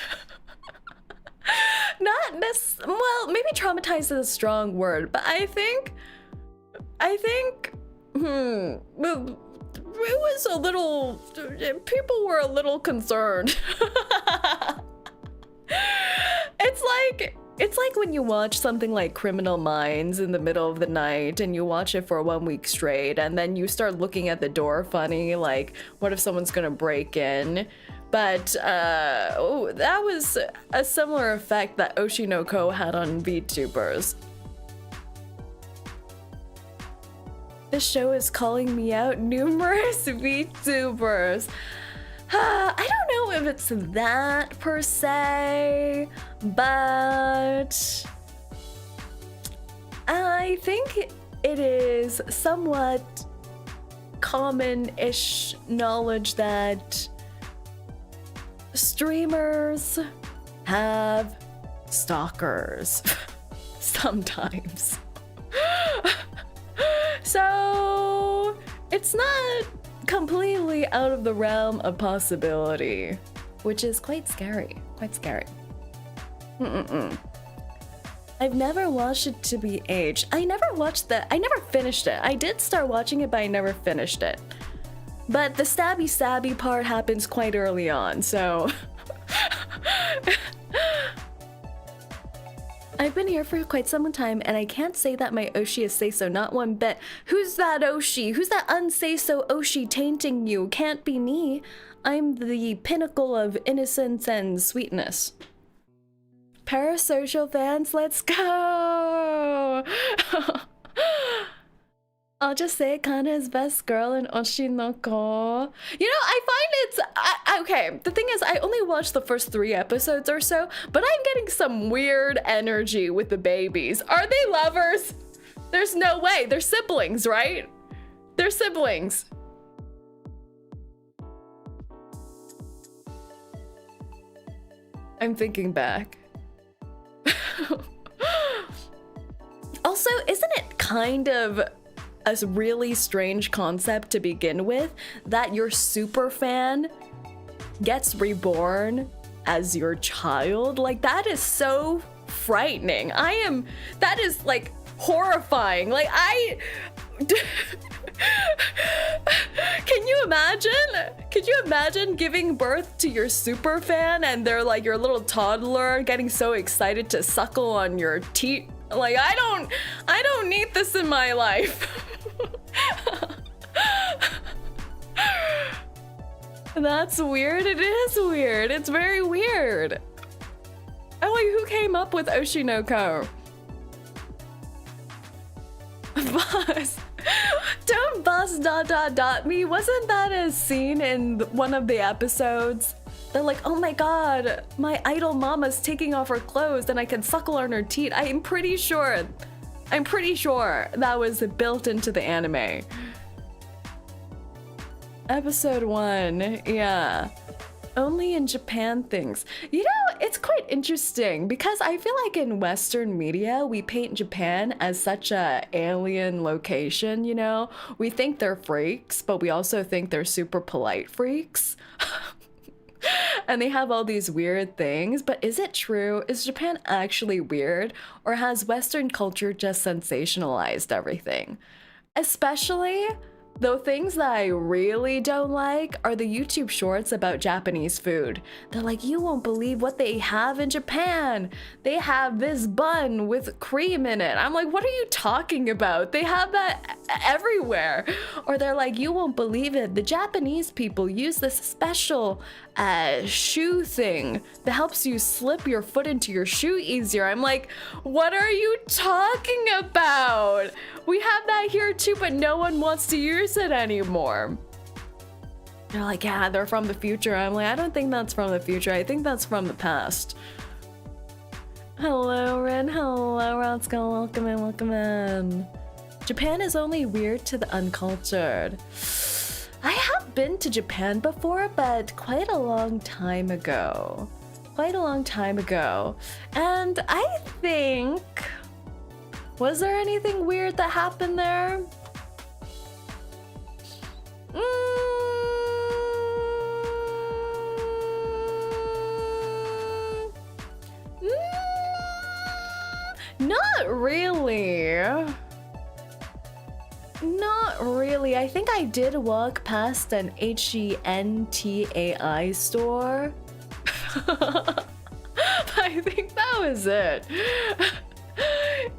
Not well, maybe traumatized is a strong word, but I think, it was a little, people were a little concerned. It's like when you watch something like Criminal Minds in the middle of the night and you watch it for 1 week straight and then you start looking at the door funny, like, what if someone's gonna break in? But that was a similar effect that 𝐂𝐡𝐚𝐭 had on VTubers. This show is calling me out numerous VTubers. I don't know if it's that per se, but I think it is somewhat common-ish knowledge that streamers have stalkers sometimes. So it's not completely out of the realm of possibility, which is quite scary. I've never watched it to be aged. I never finished it. I did start watching it, but I never finished it. But the stabby part happens quite early on, so I've been here for quite some time, and I can't say that my Oshi is say-so, not one bit. Who's that Oshi? Who's that unsay-so Oshi tainting you? Can't be me. I'm the pinnacle of innocence and sweetness. Parasocial fans, let's go! I'll just say Kana is best girl in Oshi no Ko. You know, I find it's... okay, the thing is, I only watched the first 3 episodes or so, but I'm getting some weird energy with the babies. Are they lovers? There's no way. They're siblings, right? They're siblings. I'm thinking back. Also, isn't it kind of a really strange concept to begin with that your super fan gets reborn as your child? Like, that is so frightening. That is like horrifying. Like, can you imagine? Could you imagine giving birth to your super fan and they're like your little toddler getting so excited to suckle on your teat? Like, I don't need this in my life. That's weird. It is weird. It's very weird. I'm like, who came up with Oshi no Ko? Boss. Don't boss ... me. Wasn't that a scene in one of the episodes? They're like, oh my god, my idol mama's taking off her clothes and I can suckle on her teat. I'm pretty sure that was built into the anime. Episode 1, yeah. Only in Japan things. You know, it's quite interesting because I feel like in Western media, we paint Japan as such a alien location, you know? We think they're freaks, but we also think they're super polite freaks. And they have all these weird things, but is it true? Is Japan actually weird? Or has Western culture just sensationalized everything? Especially, though, things that I really don't like are the YouTube shorts about Japanese food. They're like, you won't believe what they have in Japan. They have this bun with cream in it. I'm like, what are you talking about? They have that everywhere. Or they're like, you won't believe it. The Japanese people use this special shoe thing that helps you slip your foot into your shoe easier. I'm like, what are you talking about? We have that here too, but no one wants to use it anymore. They're like, yeah, they're from the future. I'm like, I don't think that's from the future. I think that's from the past. Hello, Ren. Hello, Rodsko. Welcome in, welcome in. Japan is only weird to the uncultured. I have been to Japan before, but quite a long time ago. And I think... was there anything weird that happened there? Not really. Not really. I think I did walk past an HENTAI store. I think that was it.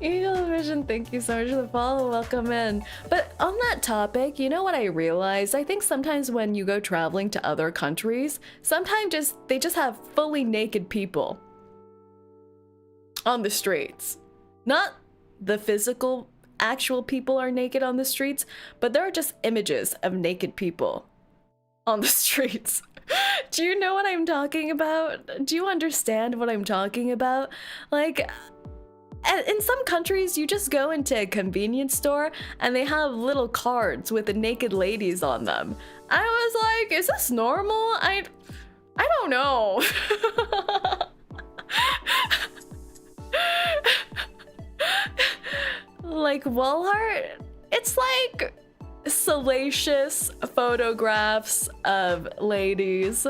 Eagle Vision, thank you so much for the follow. Welcome in. But on that topic, you know what I realized? I think sometimes when you go traveling to other countries, sometimes they just have fully naked people on the streets. Not the physical, actual people are naked on the streets, but there are just images of naked people on the streets. Do you know what I'm talking about? Do you understand what I'm talking about? Like, in some countries, you just go into a convenience store and they have little cards with the naked ladies on them. I was like, is this normal? I don't know. Like Walmart, it's like salacious photographs of ladies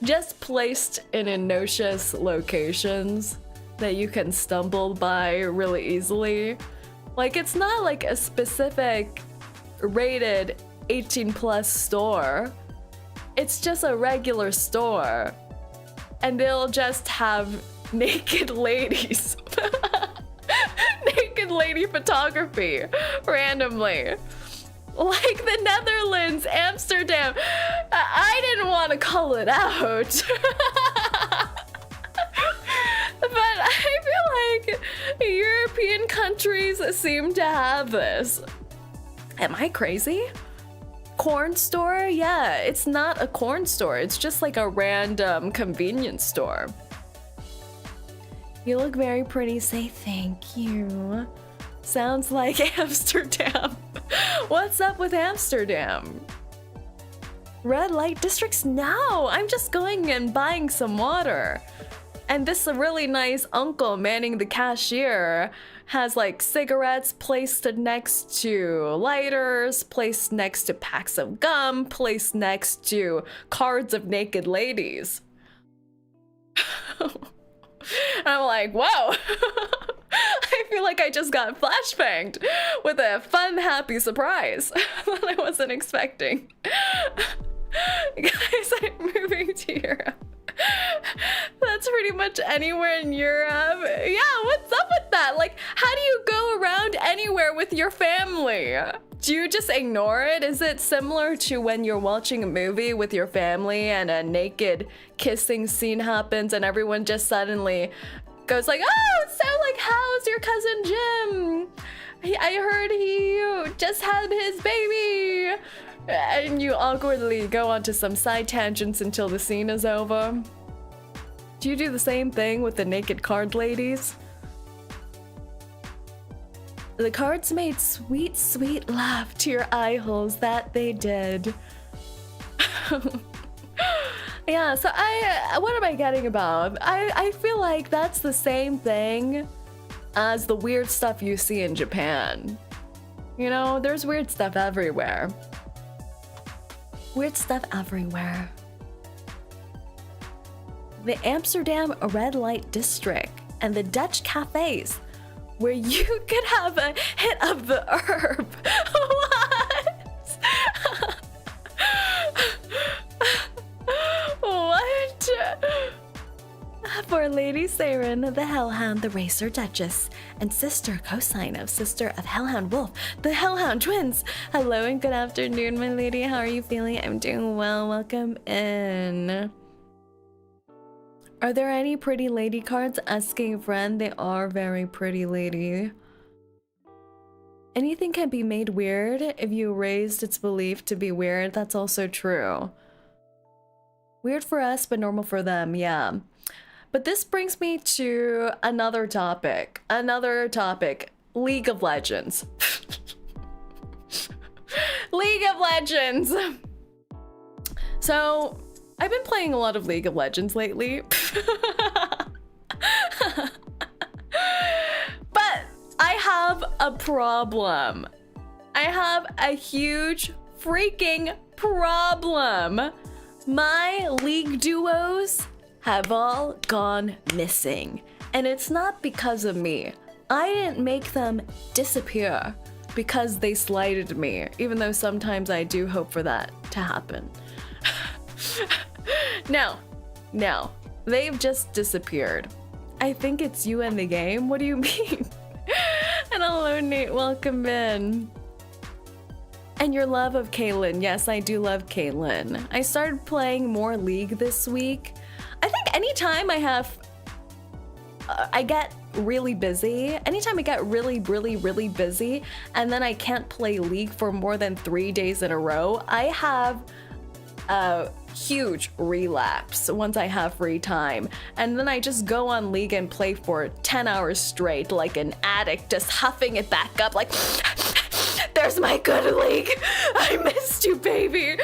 just placed in innocuous locations that you can stumble by really easily. Like, it's not like a specific rated 18+ store. It's just a regular store. And they'll just have naked ladies. Naked lady photography randomly. Like the Netherlands, Amsterdam. I didn't want to call it out. But I feel like European countries seem to have this. Am I crazy? Corn store? Yeah, it's not a corn store. It's just like a random convenience store. You look very pretty. Say thank you. Sounds like Amsterdam. What's up with Amsterdam? Red light districts? No, I'm just going and buying some water. And this really nice uncle manning the cashier has like cigarettes placed next to lighters, placed next to packs of gum, placed next to cards of naked ladies. And I'm like, whoa. I feel like I just got flashbanged with a fun, happy surprise that I wasn't expecting. Guys, I'm moving to Europe. That's pretty much anywhere in Europe. Yeah, what's up with that? Like, how do you go around anywhere with your family? Do you just ignore it? Is it similar to when you're watching a movie with your family and a naked kissing scene happens and everyone just suddenly goes like, oh, so like, how's your cousin Jim? I heard he just had his baby. And you awkwardly go onto some side tangents until the scene is over. Do you do the same thing with the naked card ladies? The cards made sweet, sweet love to your eye holes, that they did. Yeah, so what am I getting about? I feel like that's the same thing as the weird stuff you see in Japan. You know, there's weird stuff everywhere. Weird stuff everywhere. The Amsterdam red light district and the Dutch cafes where you could have a hit of the herb. What? What? For Lady Saerin, the Hellhound, the Racer Duchess, and Sister Cosine of Sister of Hellhound Wolf, the Hellhound Twins. Hello and good afternoon, my lady. How are you feeling? I'm doing well. Welcome in. Are there any pretty lady cards? Asking a friend. They are very pretty, lady. Anything can be made weird if you raised its belief to be weird. That's also true. Weird for us, but normal for them. Yeah. But this brings me to another topic. League of Legends. League of Legends. So, I've been playing a lot of League of Legends lately. But I have a problem. I have a huge freaking problem. My League duos have all gone missing. And it's not because of me. I didn't make them disappear because they slighted me, even though sometimes I do hope for that to happen. No, they've just disappeared. I think it's you in the game. What do you mean? And hello, Nate, welcome in. And your love of 𝐂𝐿. Yes, I do love 𝐂𝐿. I started playing more League this week. I think anytime I get really busy, anytime I get really busy, and then I can't play League for more than 3 days in a row, I have a huge relapse once I have free time. And then I just go on League and play for 10 hours straight like an addict, just huffing it back up like, there's my good League. I missed you, baby.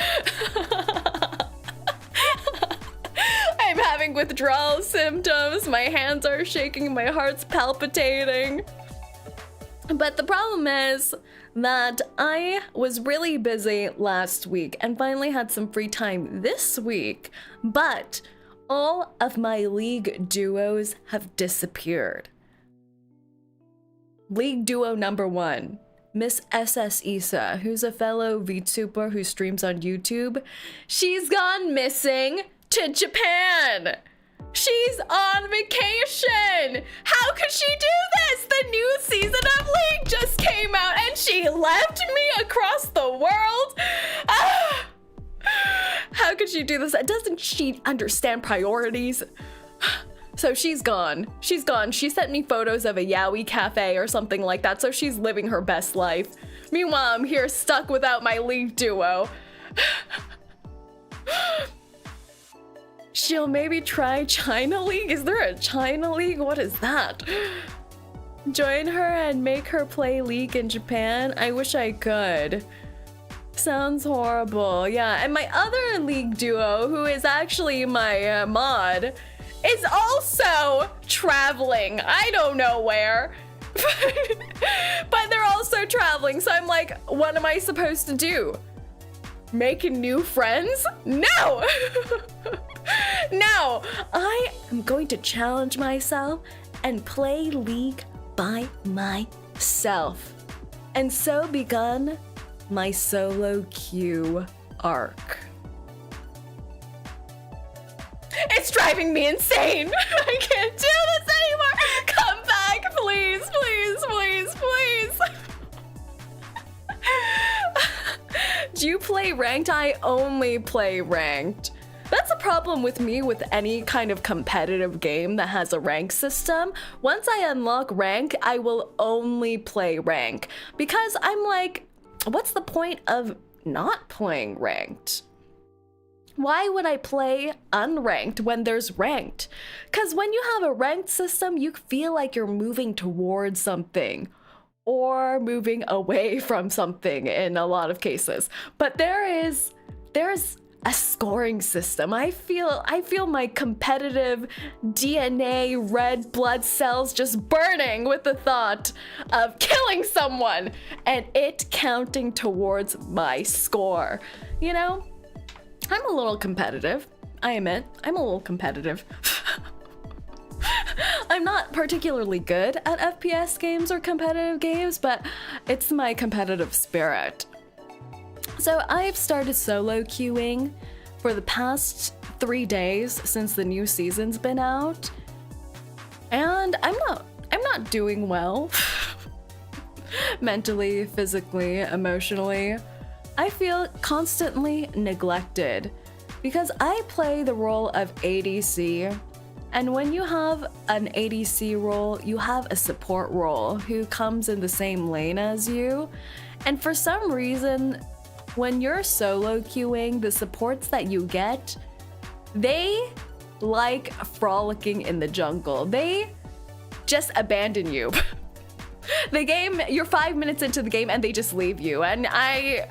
I'm having withdrawal symptoms. My hands are shaking, my heart's palpitating. But the problem is that I was really busy last week and finally had some free time this week, but all of my League duos have disappeared. League duo number 1, Miss SS Issa, who's a fellow VTuber who streams on YouTube. She's gone missing to Japan. She's on vacation. How could she do this? The new season of League just came out and she left me across the world. How could she do this? Doesn't she understand priorities? So she's gone. She's gone. She sent me photos of a yaoi cafe or something like that, so she's living her best life. Meanwhile, I'm here stuck without my League duo. She'll maybe try China League? Is there a China League? What is that? Join her and make her play League in Japan? I wish I could. Sounds horrible. Yeah, and my other League duo, who is actually my mod, is also traveling. I don't know where. But they're also traveling, so I'm like, what am I supposed to do? Make new friends? No! No! I am going to challenge myself and play League by myself. And so begun my solo queue arc. It's driving me insane! I can't do this anymore! Come back, please, please, please, please! Do you play ranked? I only play ranked. That's a problem with me with any kind of competitive game that has a rank system. Once I unlock rank, I will only play rank. Because I'm like, what's the point of not playing ranked? Why would I play unranked when there's ranked? Because when you have a ranked system, you feel like you're moving towards something or moving away from something in a lot of cases. But there's a scoring system. I feel my competitive DNA red blood cells just burning with the thought of killing someone and it counting towards my score. You know, I'm a little competitive. I admit, I'm a little competitive. I'm not particularly good at FPS games or competitive games, but it's my competitive spirit. So I've started solo queuing for the past 3 days since the new season's been out, and I'm not doing well. Mentally, physically, emotionally. I feel constantly neglected because I play the role of ADC, and when you have an ADC role, you have a support role who comes in the same lane as you, and for some reason, when you're solo queuing, the supports that you get, they like frolicking in the jungle. They just abandon you. The game, you're 5 minutes into the game and they just leave you. And I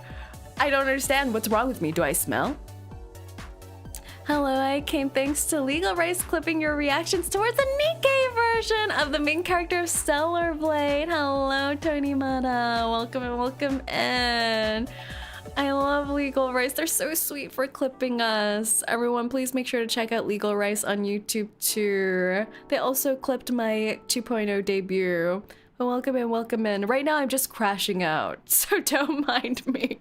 don't understand what's wrong with me. Do I smell? Hello, 𝐂𝐚. Thanks to Legal Rice clipping your reactions towards the Nikkei version of the main character of Stellar Blade. Hello, Tony Mata. Welcome and welcome in. I love Legal Rice. They're so sweet for clipping us. Everyone, please make sure to check out Legal Rice on YouTube too. They also clipped my 2.0 debut. But welcome in, welcome in. Right now I'm just crashing out, so don't mind me.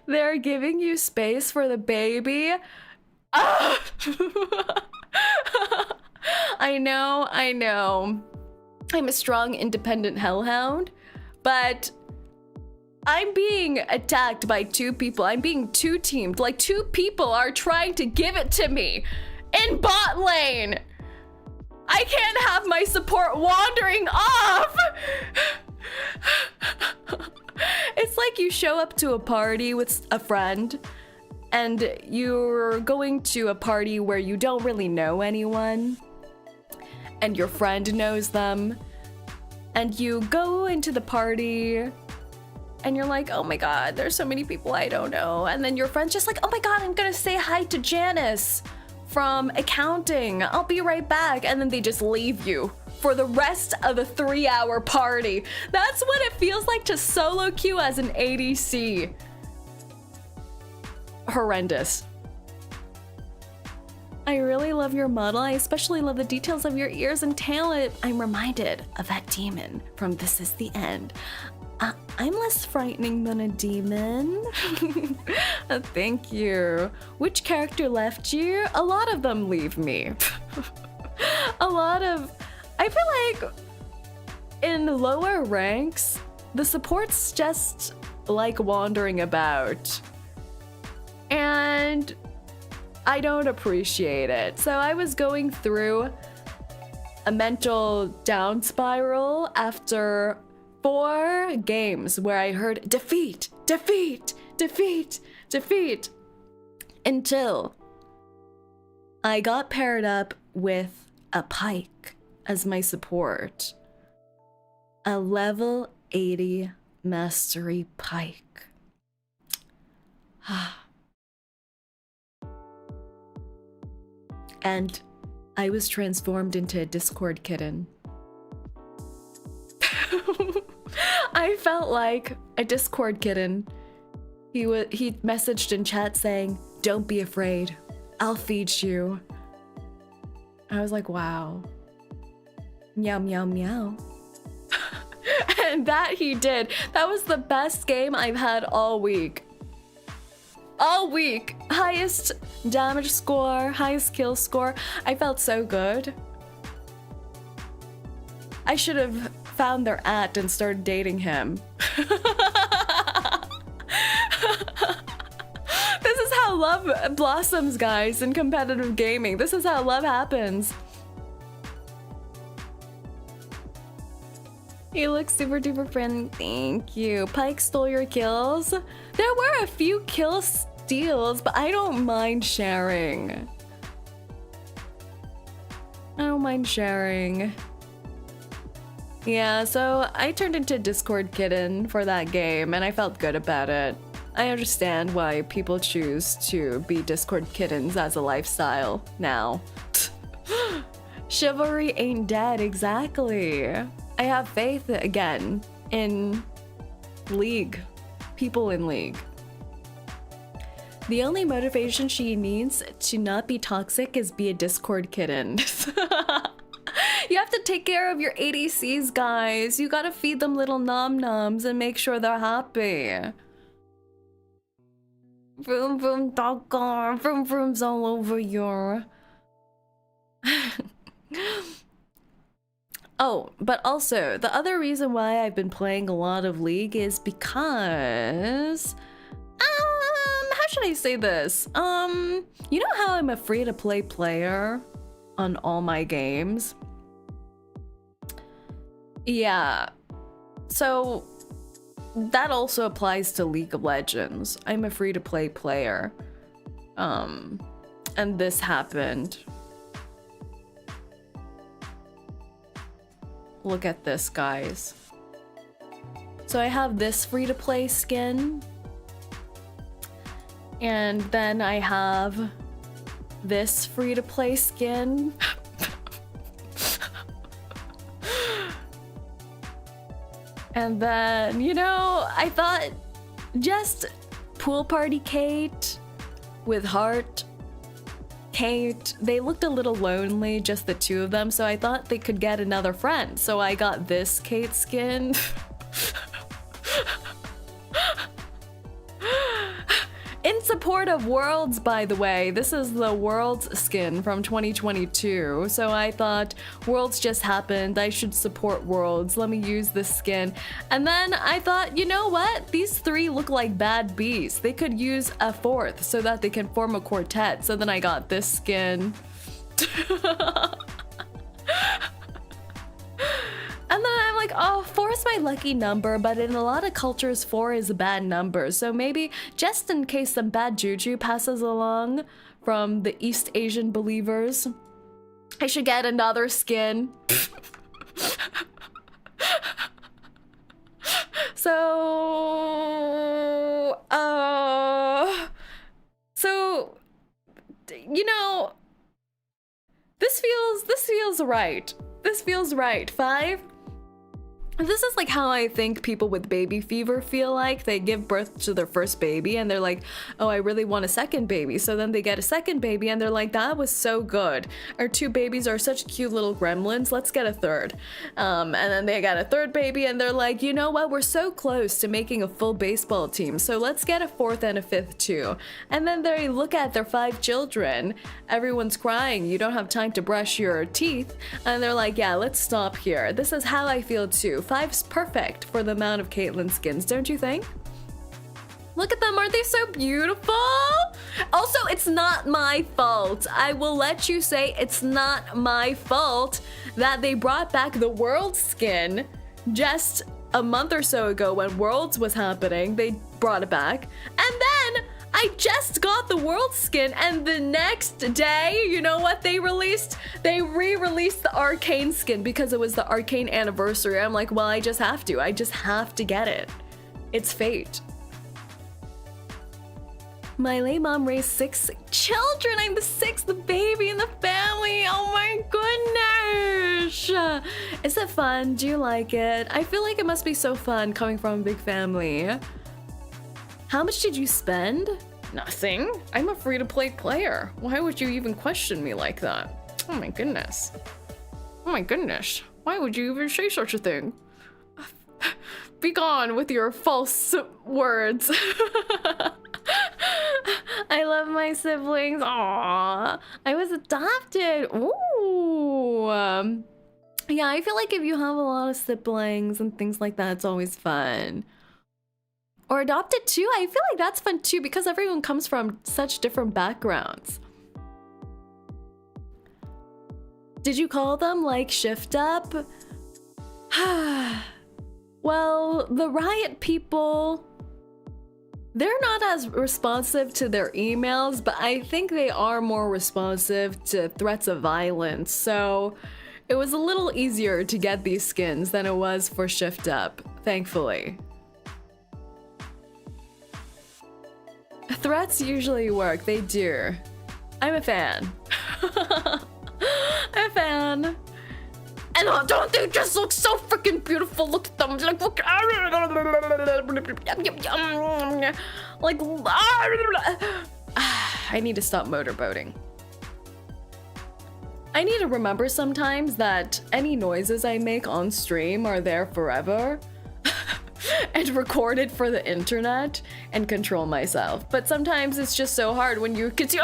They're giving you space for the baby. Ah! I know. I'm a strong, independent hellhound, but I'm being attacked by two people. I'm being two-teamed. Like, two people are trying to give it to me in bot lane. I can't have my support wandering off. It's like you show up to a party with a friend and you're going to a party where you don't really know anyone and your friend knows them, and you go into the party and you're like, oh my god, there's so many people I don't know, and then your friend's just like, oh my god, I'm gonna say hi to Janice from accounting, I'll be right back, and then they just leave you for the rest of the 3-hour party. That's what it feels like to solo queue as an ADC. Horrendous. I really love your model. I especially love the details of your ears and tail. I'm reminded of that demon from This Is the End. I'm less frightening than a demon. Thank you. Which character left you? A lot of them leave me. I feel like in lower ranks, the supports just like wandering about. And I don't appreciate it. So I was going through a mental down spiral after 4 games where I heard defeat, defeat, defeat, defeat, until I got paired up with a Pyke as my support. A level 80 mastery Pyke. And I was transformed into a Discord kitten. I felt like a Discord kitten. He messaged in chat saying, "Don't be afraid, I'll feed you." I was like, wow. Meow, meow, meow. And that he did. That was the best game I've had all week. All week. Highest damage score, highest kill score. I felt so good. I should have found their @ and started dating him. This is how love blossoms, guys, in competitive gaming. This is how love happens. You look super duper friendly. Thank you. Pyke stole your kills. There were a few kill steals, but I don't mind sharing. I don't mind sharing. Yeah, so I turned into Discord kitten for that game, and I felt good about it. I understand why people choose to be Discord kittens as a lifestyle now. Chivalry ain't dead, exactly. I have faith again in League, people in League. The only motivation she needs to not be toxic is be a Discord kitten. You have to take care of your ADCs, guys. You gotta feed them little nom-noms and make sure they're happy. Vroom vroom dogger, vroom vroom's all over your... Oh, but also, the other reason why I've been playing a lot of League is because... how should I say this? You know how I'm a free-to-play player on all my games? Yeah, so that also applies to League of Legends. I'm a free-to-play player. And this happened. Look at this, guys. So I have this free-to-play skin. And then I have this free-to-play skin. And then, you know, I thought just pool party Kate with heart Kate, they looked a little lonely, just the two of them, so I thought they could get another friend. So I got this Kate skin. In support of Worlds, by the way. This is the Worlds skin from 2022. So I thought Worlds just happened. I should support Worlds. Let me use this skin. And then I thought, you know what? These three look like bad bees. They could use a fourth so that they can form a quartet. So then I got this skin. And then I'm like, oh, 4 is my lucky number, but in a lot of cultures, 4 is a bad number. So maybe just in case some bad juju passes along from the East Asian believers, I should get another skin. So, you know, this feels right. This feels right. 5. This is like how I think people with baby fever feel like. They give birth to their first baby and they're like, oh, I really want a second baby. So then they get a second baby and they're like, that was so good. Our 2 babies are such cute little gremlins. Let's get a third. And then they got a third baby and they're like, you know what? We're so close to making a full baseball team. So let's get a 4th and a 5th too. And then they look at their 5 children. Everyone's crying. You don't have time to brush your teeth. And they're like, yeah, let's stop here. This is how I feel too. 5's perfect for the amount of Caitlyn skins, don't you think? Look at them, aren't they so beautiful? Also, it's not my fault. I will let you say it's not my fault that they brought back the World skin just a month or so ago when Worlds was happening. They brought it back. And then I just got the World skin and the next day, you know what they released? They re-released the Arcane skin because it was the Arcane anniversary. I'm like, well, I just have to get it. It's fate. My late mom raised 6 children. I'm the 6th baby in the family. Oh my goodness. Is it fun? Do you like it? I feel like it must be so fun coming from a big family. How much did you spend? Nothing. I'm a free-to-play player. Why would you even question me like that? Oh my goodness. Oh my goodness. Why would you even say such a thing? Be gone with your false words. I love my siblings. Aww. I was adopted. Ooh. Yeah, I feel like if you have a lot of siblings and things like that, it's always fun. Or adopted too. I feel like that's fun too because everyone comes from such different backgrounds. Did you call them like shift up? Well, the Riot people, they're not as responsive to their emails, but I think they are more responsive to threats of violence. So it was a little easier to get these skins than it was for shift up, thankfully. Threats usually work, they do. I'm a fan. I'm a fan. And don't they just look so freaking beautiful? Look at them, like look. Like, I need to stop motorboating. I need to remember sometimes that any noises I make on stream are there forever. And recorded for the internet and control myself. But sometimes it's just so hard when you can see,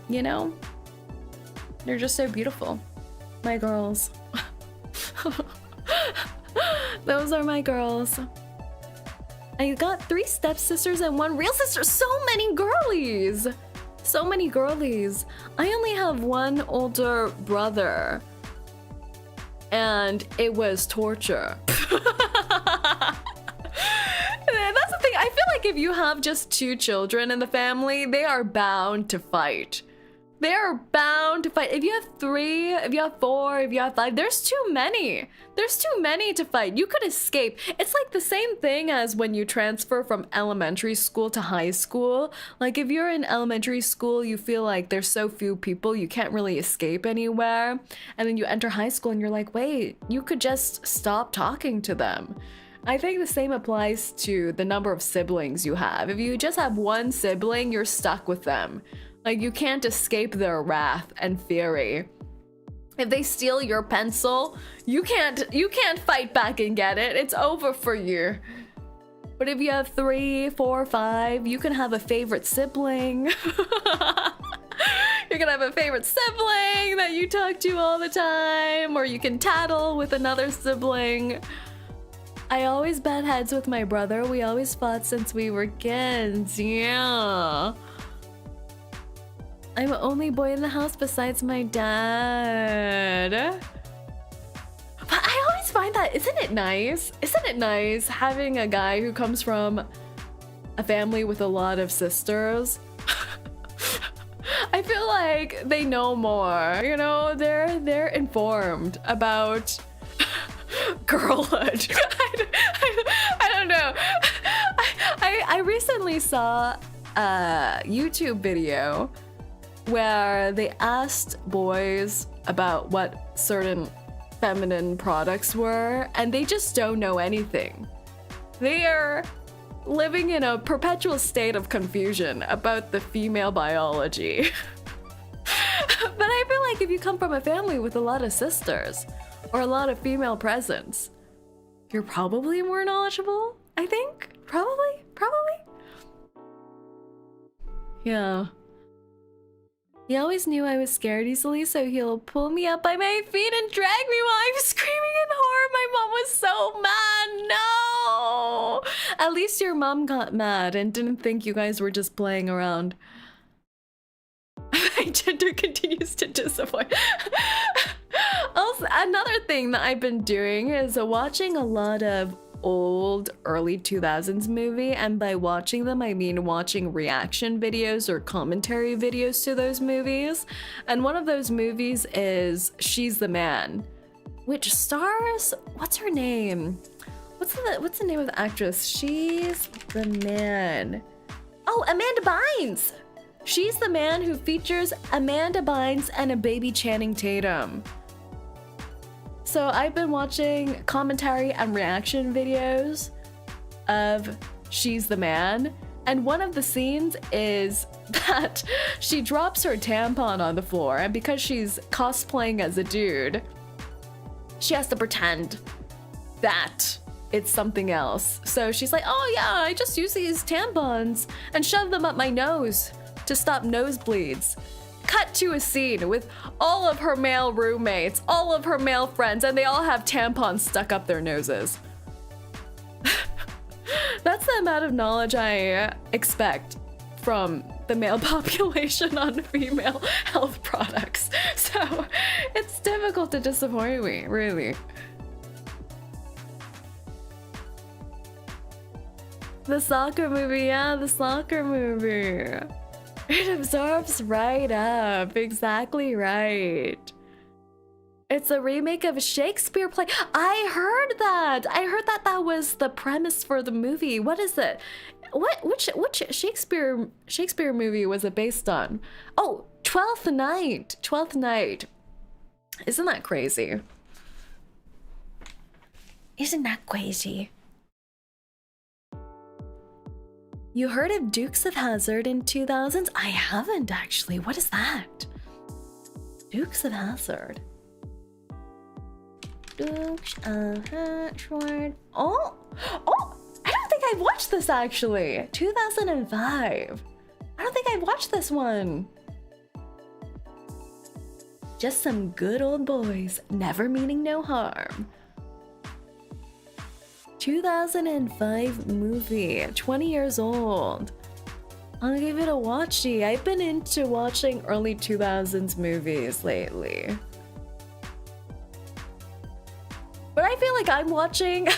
you know, they're just so beautiful. My girls. Those are my girls. I got 3 stepsisters and 1 real sister. So many girlies. So many girlies. I only have 1 older brother. And it was torture. That's the thing. I feel like if you have just 2 children in the family, they are bound to fight. They're bound to fight. If you have 3, if you have 4, if you have 5, there's too many. There's too many to fight. You could escape. It's like the same thing as when you transfer from elementary school to high school. Like if you're in elementary school, you feel like there's so few people, you can't really escape anywhere. And then you enter high school and you're like, wait, you could just stop talking to them. I think the same applies to the number of siblings you have. If you just have one sibling, you're stuck with them. Like you can't escape their wrath and fury. If they steal your pencil, you can't fight back and get it. It's over for you. But if you have 3, 4, 5, you can have a favorite sibling. You're gonna have a favorite sibling that you talk to all the time, or you can tattle with another sibling. I always butt heads with my brother. We always fought since we were kids. Yeah. I'm the only boy in the house besides my dad. But I always find that, isn't it nice? Isn't it nice having a guy who comes from a family with a lot of sisters? I feel like they know more, you know? They're informed about girlhood. I don't know. I recently saw a YouTube video where they asked boys about what certain feminine products were, and they just don't know anything. They are living in a perpetual state of confusion about the female biology. But I feel like if you come from a family with a lot of sisters or a lot of female presence, you're probably more knowledgeable, I think. Probably. Yeah. He always knew I was scared easily, so he'll pull me up by my feet and drag me while I'm screaming in horror. My mom was so mad. No! At least your mom got mad and didn't think you guys were just playing around. My gender continues to disappoint. Also, another thing that I've been doing is watching a lot of old early 2000s movie, and by watching them I mean watching reaction videos or commentary videos to those movies. And one of those movies is She's the Man, which stars, what's her name? What's the name of the actress? She's the Man. Oh, Amanda Bynes. She's the Man, who features Amanda Bynes and a baby Channing Tatum. So I've been watching commentary and reaction videos of She's the Man, and one of the scenes is that she drops her tampon on the floor, and because she's cosplaying as a dude, she has to pretend that it's something else. So she's like, oh yeah, I just use these tampons and shove them up my nose to stop nosebleeds. Cut to a scene with all of her male roommates, all of her male friends, and they all have tampons stuck up their noses. That's the amount of knowledge I expect from the male population on female health products. So it's difficult to disappoint me, really. The soccer movie, yeah, the soccer movie. It absorbs right up, exactly right. It's a remake of a Shakespeare play. I heard that that was the premise for the movie. What is it? Which Shakespeare movie was it based on? Oh, Twelfth Night. Twelfth Night. Isn't that crazy? Isn't that crazy? You heard of Dukes of Hazzard in 2000s? I haven't actually. What is that? Dukes of Hazzard. Dukes of Hazzard. Oh, I don't think I've watched this actually. 2005. I don't think I've watched this one. Just some good old boys, never meaning no harm. 2005 movie, 20 years old. I'll give it a watchy. I've been into watching early 2000s movies lately. But I feel like I'm watching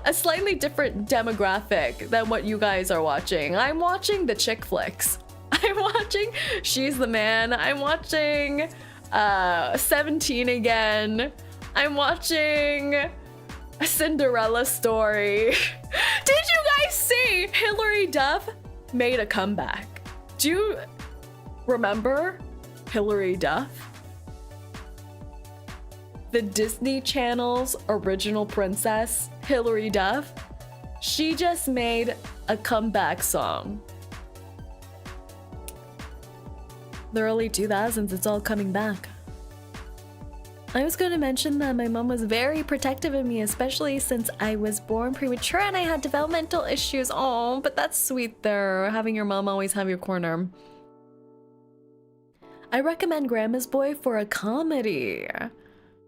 a slightly different demographic than what you guys are watching. I'm watching the chick flicks. I'm watching She's the Man. I'm watching 17 again. I'm watching A Cinderella Story. Did you guys see Hilary Duff made a comeback? Do you remember Hilary Duff? The Disney Channel's original princess, Hilary Duff. She just made a comeback song. The early 2000s, it's all coming back. I was going to mention that my mom was very protective of me, especially since I was born premature and I had developmental issues. Oh, but that's sweet there, having your mom always have your corner. I recommend Grandma's Boy for a comedy.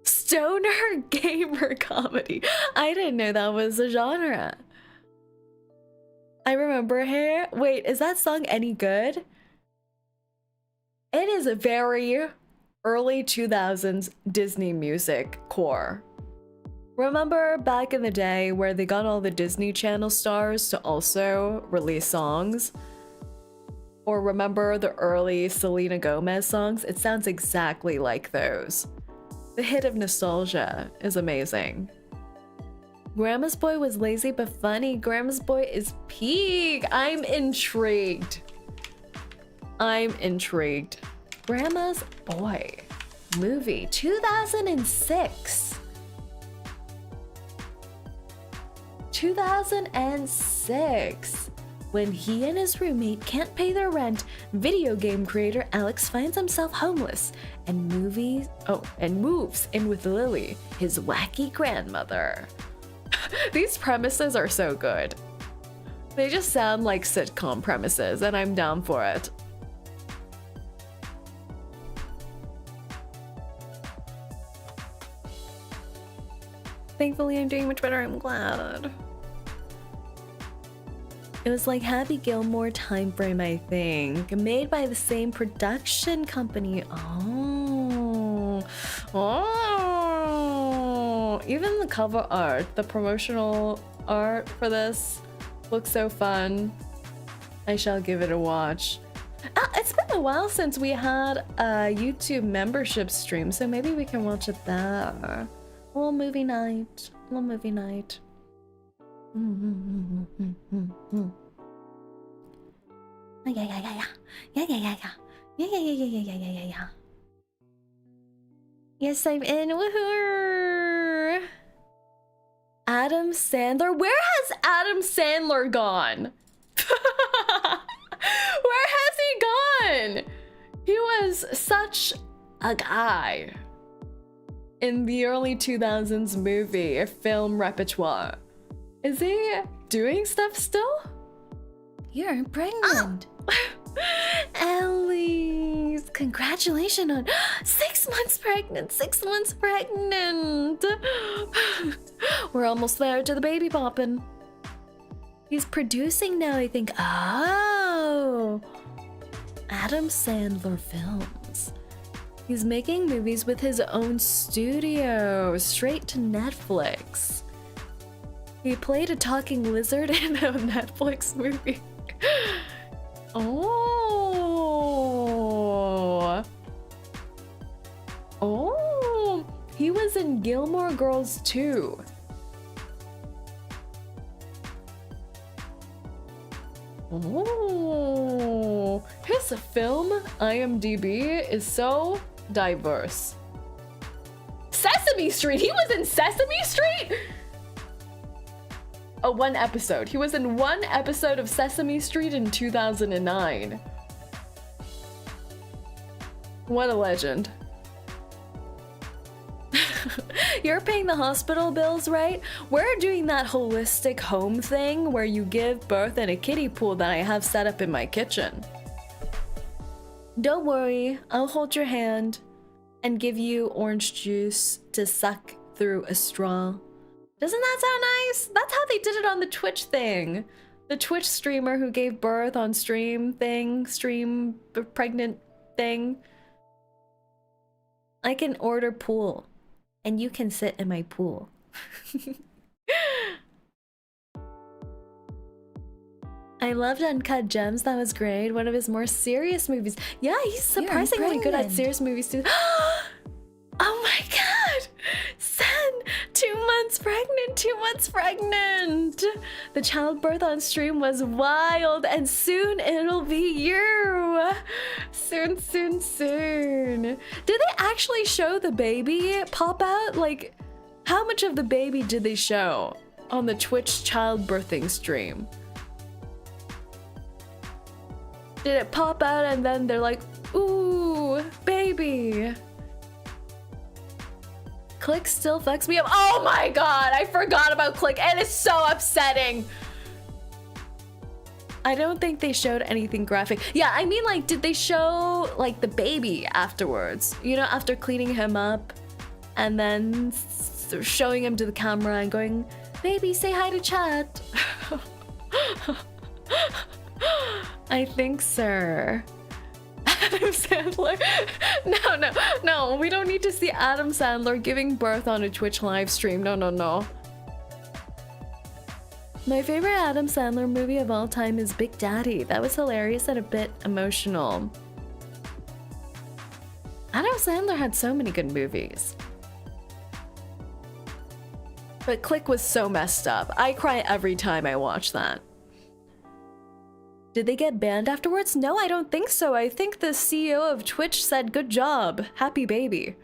Stoner gamer comedy. I didn't know that was a genre. I remember her. Wait, is that song any good? It is a very early 2000s Disney music core. Remember back in the day where they got all the Disney Channel stars to also release songs? Or remember the early Selena Gomez songs? It sounds exactly like those. The hit of nostalgia is amazing. Grandma's Boy was lazy but funny. Grandma's Boy is peak. I'm intrigued. I'm intrigued. Grandma's Boy movie, 2006. 2006. When he and his roommate can't pay their rent, video game creator Alex finds himself homeless and moves in with Lily, his wacky grandmother. These premises are so good. They just sound like sitcom premises, and I'm down for it. Thankfully, I'm doing much better. I'm glad. It was like Happy Gilmore time frame, I think. Made by the same production company. Oh. Even the cover art, the promotional art for this looks so fun. I shall give it a watch. It's been a while since we had a YouTube membership stream, so maybe we can watch it there. A little movie night. A little movie night. Yeah. Yes, I'm in. Woohoo! Adam Sandler. Where has Adam Sandler gone? Where has he gone? He was such a guy in the early 2000s movie film repertoire. Is he doing stuff still? You're pregnant. Ellie's, congratulations on 6 months pregnant. 6 months pregnant. We're almost there to the baby popping. He's producing now, I think. Oh, Adam Sandler Films. He's making movies with his own studio, straight to Netflix. He played a talking lizard in a Netflix movie. Oh, he was in Gilmore Girls too. Oh, his film IMDb is so diverse. Sesame Street, he was in Sesame Street? Oh, one episode. He was in one episode of Sesame Street in 2009. What a legend. You're paying the hospital bills, right? We're doing that holistic home thing where you give birth in a kiddie pool that I have set up in my kitchen. Don't worry, I'll hold your hand and give you orange juice to suck through a straw. Doesn't that sound nice? That's how they did it on the Twitch thing. The Twitch streamer who gave birth on stream pregnant thing. I can order pool, and you can sit in my pool. I loved Uncut Gems. That was great. One of his more serious movies. Yeah, he's surprisingly good at serious movies too. Oh my god! Sen, 2 months pregnant, 2 months pregnant! The childbirth on stream was wild, and soon it'll be you! Soon, soon, soon. Did they actually show the baby pop out? Like, how much of the baby did they show on the Twitch childbirthing stream? Did it pop out and then they're like, ooh, baby? Click still fucks me up. Oh my god, I forgot about Click. It is so upsetting. I don't think they showed anything graphic. Yeah, I mean, like, did they show like the baby afterwards? You know, after cleaning him up and then showing him to the camera and going, baby, say hi to chat. I think, sir. Adam Sandler. No, we don't need to see Adam Sandler giving birth on a Twitch live stream. No. My favorite Adam Sandler movie of all time is Big Daddy. That was hilarious and a bit emotional. Adam Sandler had so many good movies. But Click was so messed up. I cry every time I watch that. Did they get banned afterwards? No, I don't think so. I think the CEO of Twitch said, good job, happy baby.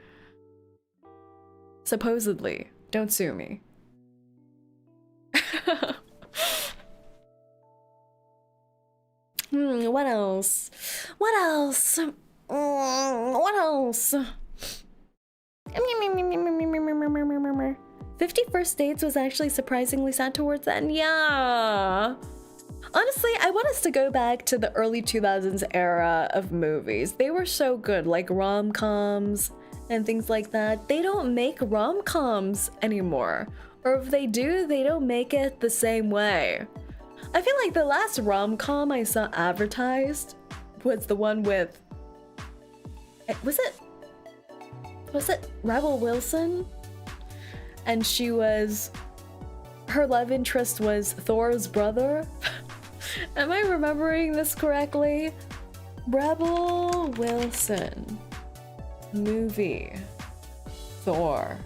Supposedly. Don't sue me. What else? What else? What else? 50 First Dates was actually surprisingly sad towards the end. Yeah. Honestly, I want us to go back to the early 2000s era of movies. They were so good, like rom-coms and things like that. They don't make rom-coms anymore. Or if they do, they don't make it the same way. I feel like the last rom-com I saw advertised was the one with... Was it Rebel Wilson? And she was... Her love interest was Thor's brother? Am I remembering this correctly? Rebel Wilson. Movie. Thor.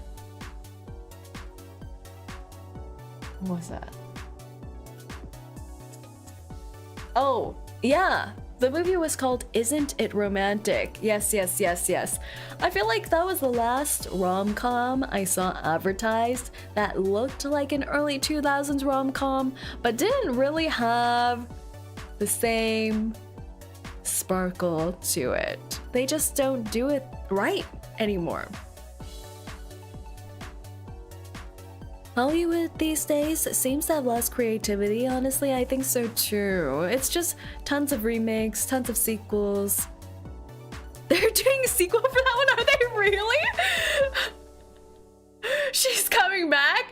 What was that? Oh, yeah. The movie was called Isn't It Romantic? Yes. I feel like that was the last rom-com I saw advertised that looked like an early 2000s rom-com, but didn't really have the same sparkle to it. They just don't do it right anymore. Hollywood these days seems to have lost creativity. Honestly, I think so too. It's just tons of remakes, tons of sequels. They're doing a sequel for that one? Are they really? She's coming back?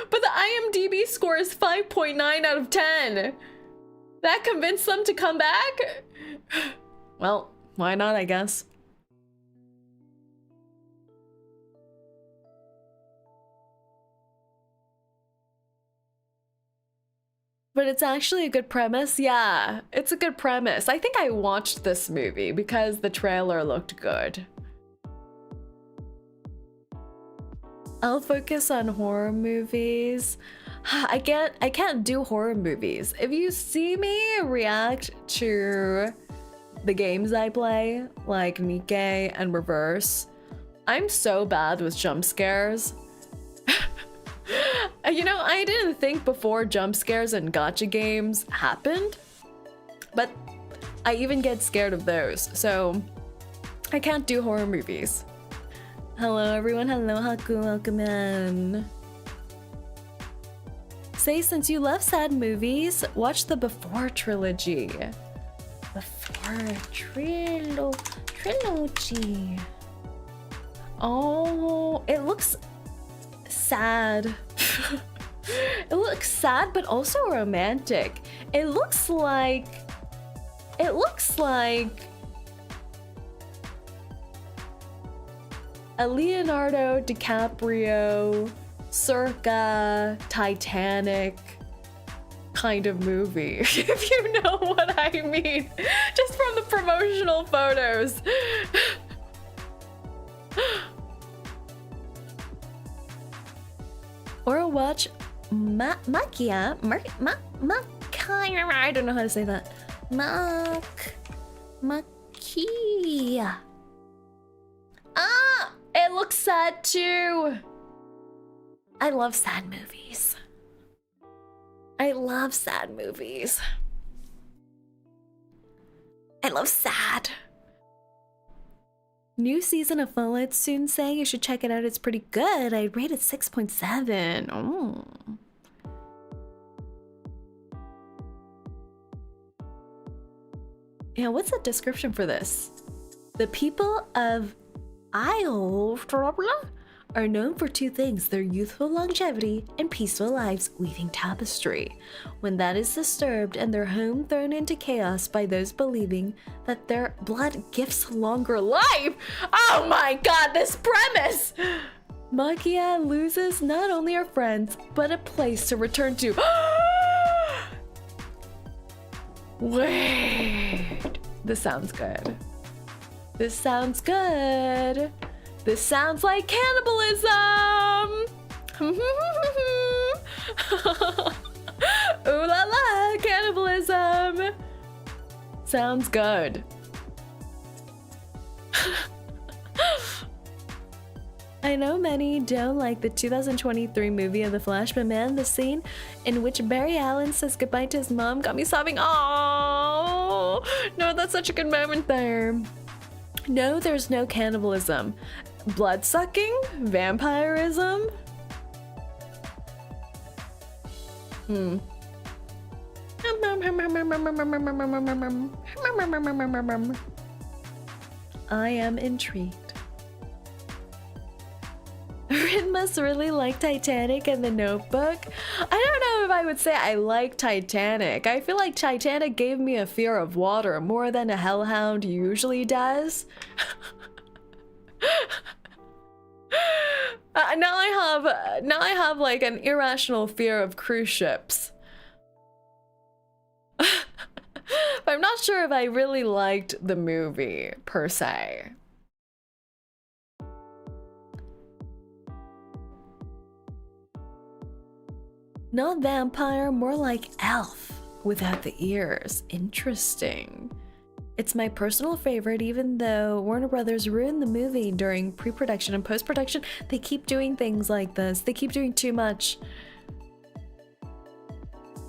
But the IMDb score is 5.9 out of 10. That convinced them to come back? Well, why not, I guess. But it's actually a good premise. Yeah, it's a good premise. I think I watched this movie because the trailer looked good. I'll focus on horror movies. I can't do horror movies. If you see me react to the games I play, like 𝐒𝐿𝐴 and Reverse, I'm so bad with jump scares. You know, I didn't think before jump scares and gacha games happened, but I even get scared of those, so I can't do horror movies. Hello everyone, hello Haku, welcome in. Say, since you love sad movies, watch the Before trilogy. Before trilogy. Oh, it looks sad. It looks sad, but also romantic. It looks like a Leonardo DiCaprio circa Titanic kind of movie, if you know what I mean. Just from the promotional photos. Or watch Makia. I don't know how to say that. Makia. Ah, it looks sad too. I love sad movies. I love sad movies. I love sad. New season of Fallout soon saying you should check it out. It's pretty good. I'd rate it 6.7. Oh. Yeah, what's the description for this? The people of 𝐒𝐡𝐚𝐭 are known for two things: their youthful longevity and peaceful lives weaving tapestry. When that is disturbed and their home thrown into chaos by those believing that their blood gives longer life. Oh my god, this premise! Makia loses not only her friends, but a place to return to. Wait, this sounds good. This sounds good. This sounds like cannibalism! Ooh la la, cannibalism! Sounds good. I know many don't like the 2023 movie of The Flash, but man, the scene in which Barry Allen says goodbye to his mom got me sobbing. Oh no, that's such a good moment there. No, there's no cannibalism. Blood-sucking? Vampirism? I am intrigued. Rin must really like Titanic and The Notebook. I don't know if I would say I like Titanic. I feel like Titanic gave me a fear of water more than a hellhound usually does. Now I have like an irrational fear of cruise ships. But I'm not sure if I really liked the movie per se. Not vampire, more like elf without the ears. Interesting. It's my personal favorite, even though Warner Brothers ruined the movie during pre-production and post-production. They keep doing things like this. They keep doing too much.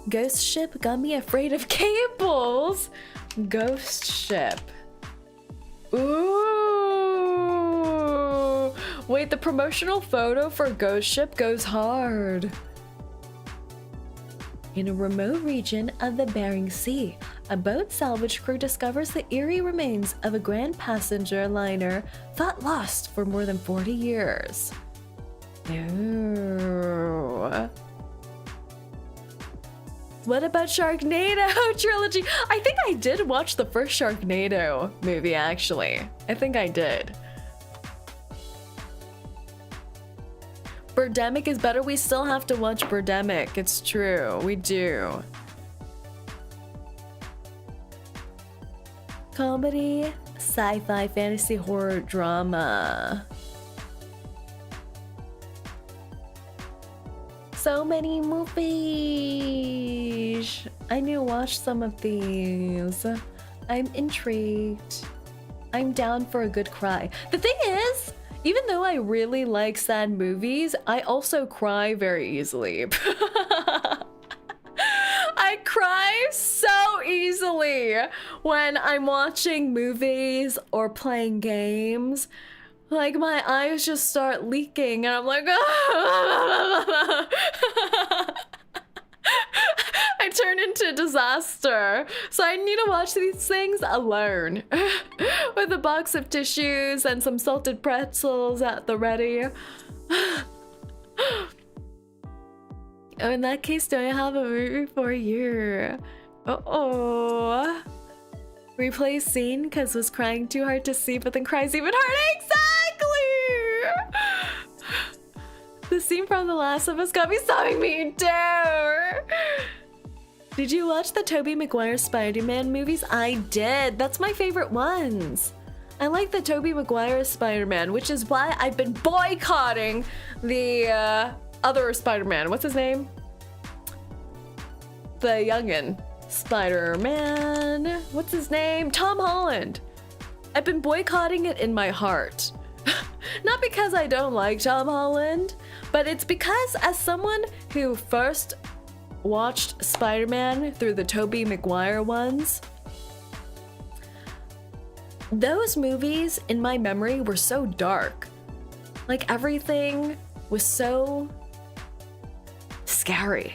Ghost ship got me afraid of cables. Ghost ship. Ooh. Wait, the promotional photo for Ghost ship goes hard. In a remote region of the Bering Sea, a boat salvage crew discovers the eerie remains of a grand passenger liner thought lost for more than 40 years. Ooh. What about Sharknado trilogy? I think I did watch the first Sharknado movie, actually. I think I did. Birdemic is better. We still have to watch Birdemic. It's true. We do. Comedy, sci-fi, fantasy, horror, drama. So many movies. I need to watch some of these. I'm intrigued. I'm down for a good cry. The thing is, even though I really like sad movies, I also cry very easily. I cry so easily when I'm watching movies or playing games. Like, my eyes just start leaking and I'm like, ah! I turn into a disaster. So I need to watch these things alone. With a box of tissues and some salted pretzels at the ready. Oh, in that case, do I have a movie for you? Uh-oh. Replay scene because was crying too hard to see, but then cries even harder. Exactly! The scene from The Last of Us got me sobbing me down. Did you watch the Tobey Maguire Spider-Man movies? I did. That's my favorite ones. I like the Tobey Maguire Spider-Man, which is why I've been boycotting the other Spider-Man. What's his name? The youngin' Spider-Man. What's his name? Tom Holland. I've been boycotting it in my heart. Not because I don't like Tom Holland, but it's because as someone who first watched Spider-Man through the Tobey Maguire ones, those movies in my memory were so dark. Like everything was so scary.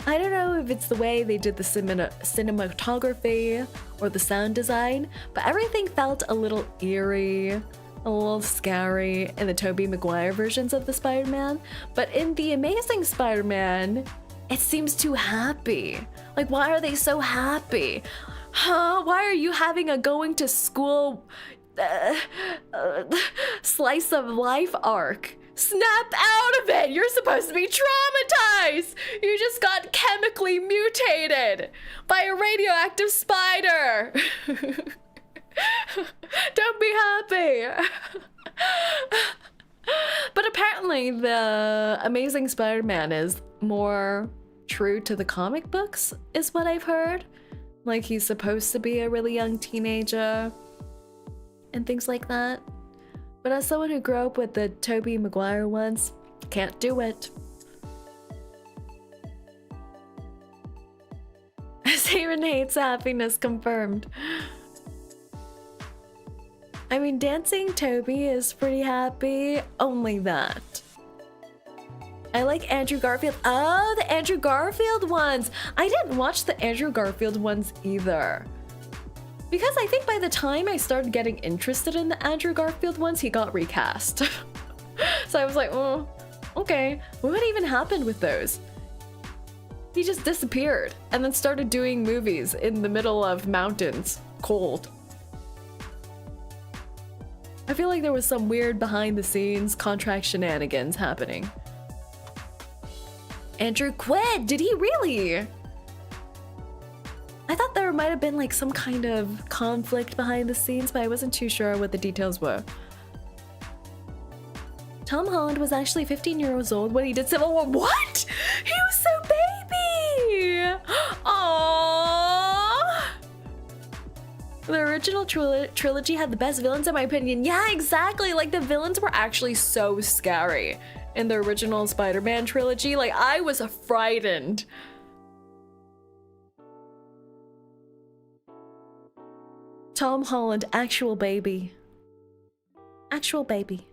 I don't know if it's the way they did the cinematography or the sound design, but everything felt a little eerie, a little scary in the Tobey Maguire versions of the Spider-Man. But in the Amazing Spider-Man, it seems too happy. Like, why are they so happy? Huh? Why are you having a going to school slice of life arc? Snap out of it! You're supposed to be traumatized! You just got chemically mutated by a radioactive spider! Don't be happy! But apparently the Amazing Spider-Man is more true to the comic books, is what I've heard. Like, he's supposed to be a really young teenager and things like that. But as someone who grew up with the Tobey Maguire ones, can't do it. Saerin hates happiness, confirmed. I mean, Dancing Toby is pretty happy, only that. I like Andrew Garfield. Oh, the Andrew Garfield ones. I didn't watch the Andrew Garfield ones either. Because I think by the time I started getting interested in the Andrew Garfield ones, he got recast. So I was like, oh, okay. What even happened with those? He just disappeared and then started doing movies in the middle of mountains, cold. I feel like there was some weird behind the scenes contract shenanigans happening. Andrew quit! Did he really? I thought there might have been like some kind of conflict behind the scenes, but I wasn't too sure what the details were. Tom Holland was actually 15 years old when he did Civil War. What? He was so baby! Aww! The original trilogy had the best villains in my opinion. Yeah, exactly! Like, the villains were actually so scary in the original Spider-Man trilogy. Like, I was frightened. Tom Holland, actual baby. Actual baby.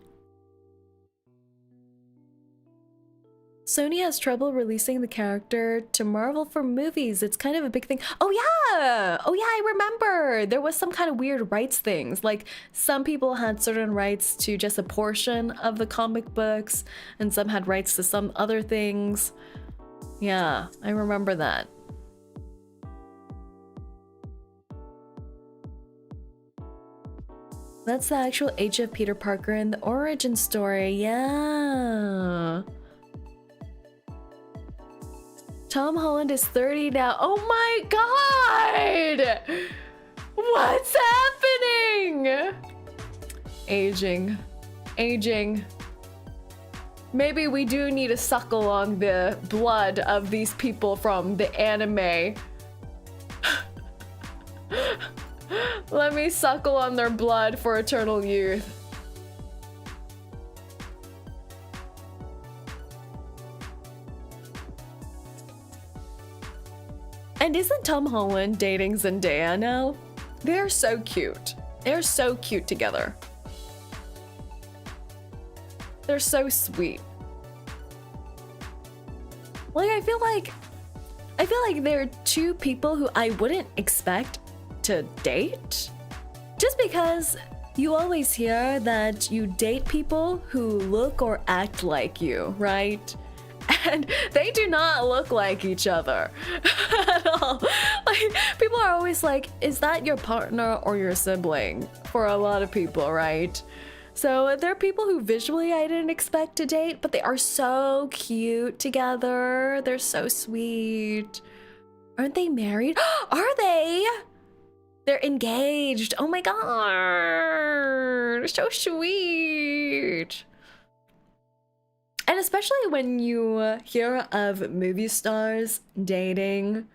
Sony has trouble releasing the character to Marvel for movies. It's kind of a big thing. Oh yeah! Oh yeah, I remember! There was some kind of weird rights things. Like, some people had certain rights to just a portion of the comic books, and some had rights to some other things. Yeah, I remember that. That's the actual age of Peter Parker in the origin story, yeah. Tom Holland is 30 now. Oh my god! What's happening? Aging. Aging. Maybe we do need to suckle on the blood of these people from the anime. Let me suckle on their blood for eternal youth. And isn't Tom Holland dating Zendaya now? They're so cute. They're so cute together. They're so sweet. Like, I feel like they're two people who I wouldn't expect to date, just because you always hear that you date people who look or act like you, right? And they do not look like each other at all. Like, people are always like, is that your partner or your sibling? For a lot of people, right? So there are people who visually I didn't expect to date, but they are so cute together. They're so sweet. Aren't they married? Are they? They're engaged. Oh my god. So sweet. And especially when you hear of movie stars dating,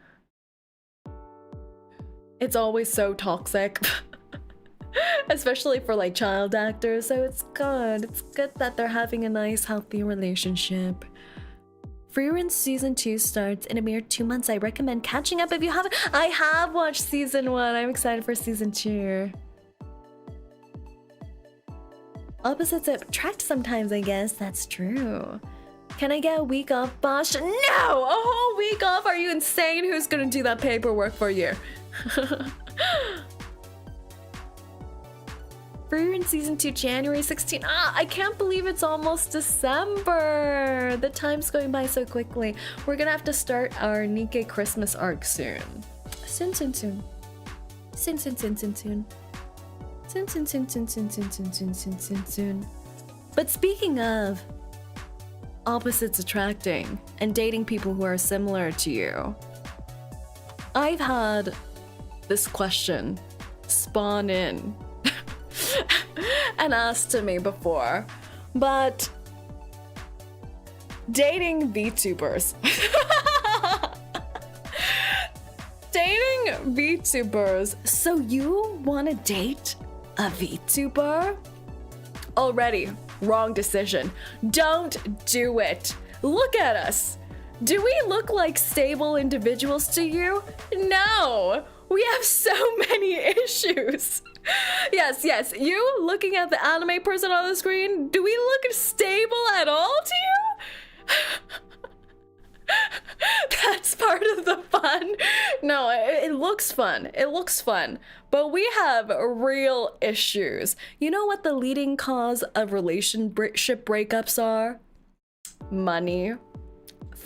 it's always so toxic. Especially for like child actors, so it's good. It's good that they're having a nice, healthy relationship. Refrain season 2 starts in a mere 2 months. I recommend catching up if you haven't. I have watched season 1. I'm excited for season 2. Opposites attract sometimes, I guess. That's true. Can I get a week off, Bosch? No! A whole week off? Are you insane? Who's gonna do that paperwork for you? Refrain season 2, January 16. I can't believe it's almost December. The time's going by so quickly. We're gonna have to start our 𝐒𝐴 Christmas arc soon. Soon. But speaking of opposites attracting and dating people who are similar to you, I've had this question spawn in and asked to me before, but dating VTubers. Dating VTubers. So you want to date a VTuber? Already, wrong decision. Don't do it. Look at us. Do we look like stable individuals to you? No. We have so many issues. Yes, you looking at the anime person on the screen, do we look stable at all to you? That's part of the fun. No, it looks fun. It looks fun. But we have real issues. You know what the leading cause of relationship breakups are? Money.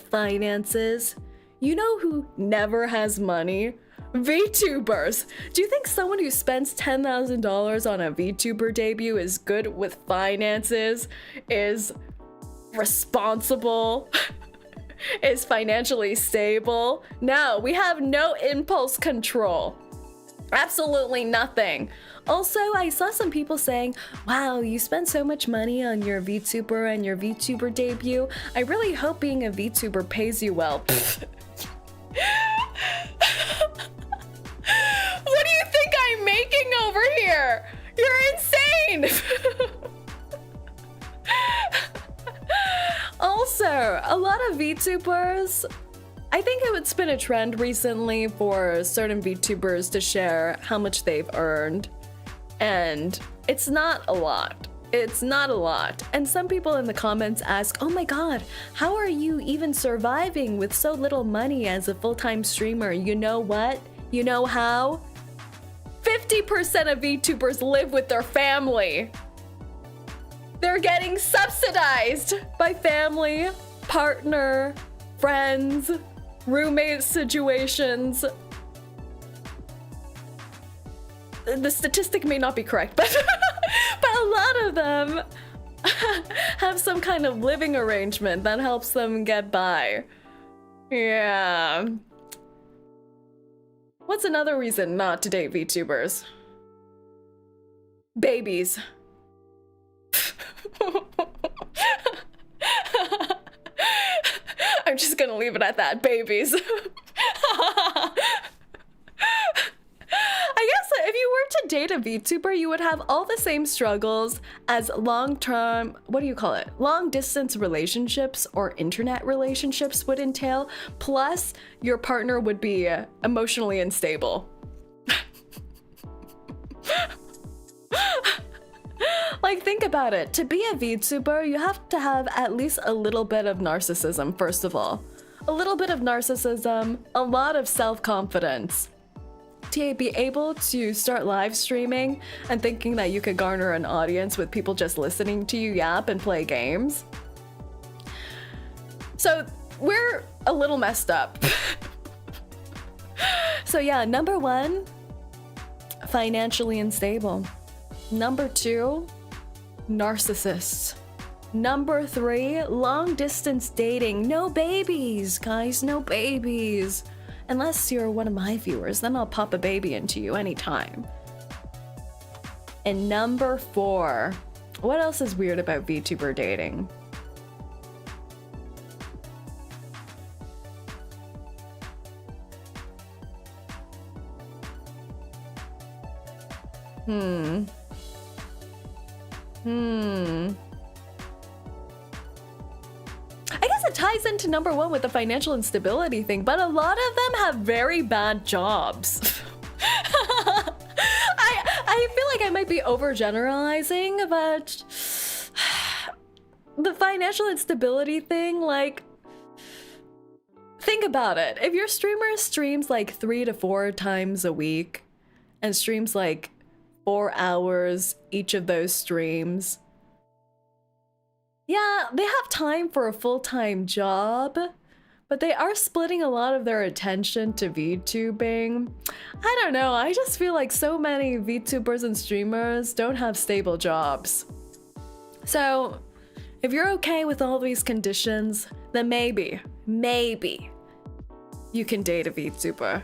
Finances. You know who never has money? VTubers. Do you think someone who spends $10,000 on a VTuber debut is good with finances, is responsible, is financially stable? No, we have no impulse control. Absolutely nothing. Also, I saw some people saying, wow, you spend so much money on your VTuber and your VTuber debut. I really hope being a VTuber pays you well. What do you think I'm making over here? You're insane! Also, a lot of VTubers, I think it's been a trend recently for certain VTubers to share how much they've earned. And it's not a lot. It's not a lot. And some people in the comments ask, oh my god, how are you even surviving with so little money as a full-time streamer? You know what? You know how? 50% of VTubers live with their family. They're getting subsidized by family, partner, friends, roommate situations. The statistic may not be correct, but a lot of them have some kind of living arrangement that helps them get by. Yeah. What's another reason not to date VTubers? Babies. I'm just gonna leave it at that. Babies. I guess if you were to date a VTuber, you would have all the same struggles as long-term, what do you call it? Long-distance relationships or internet relationships would entail, plus your partner would be emotionally unstable. Like, think about it. To be a VTuber, you have to have at least a little bit of narcissism, first of all. A little bit of narcissism, a lot of self-confidence. To be able to start live streaming and thinking that you could garner an audience with people just listening to you yap and play games. So we're a little messed up. So yeah, number 1, financially unstable. Number 2, narcissists. Number 3, long distance dating. No babies, guys, no babies. Unless you're one of my viewers, then I'll pop a baby into you anytime. And number 4. What else is weird about VTuber dating? I guess it ties into number 1 with the financial instability thing, but a lot of them have very bad jobs. I feel like I might be overgeneralizing, but the financial instability thing, like, think about it. If your streamer streams like 3 to 4 times a week and streams like 4 hours each of those streams, yeah, they have time for a full-time job, but they are splitting a lot of their attention to VTubing. I don't know, I just feel like so many VTubers and streamers don't have stable jobs. So if you're okay with all these conditions, then maybe you can date a VTuber.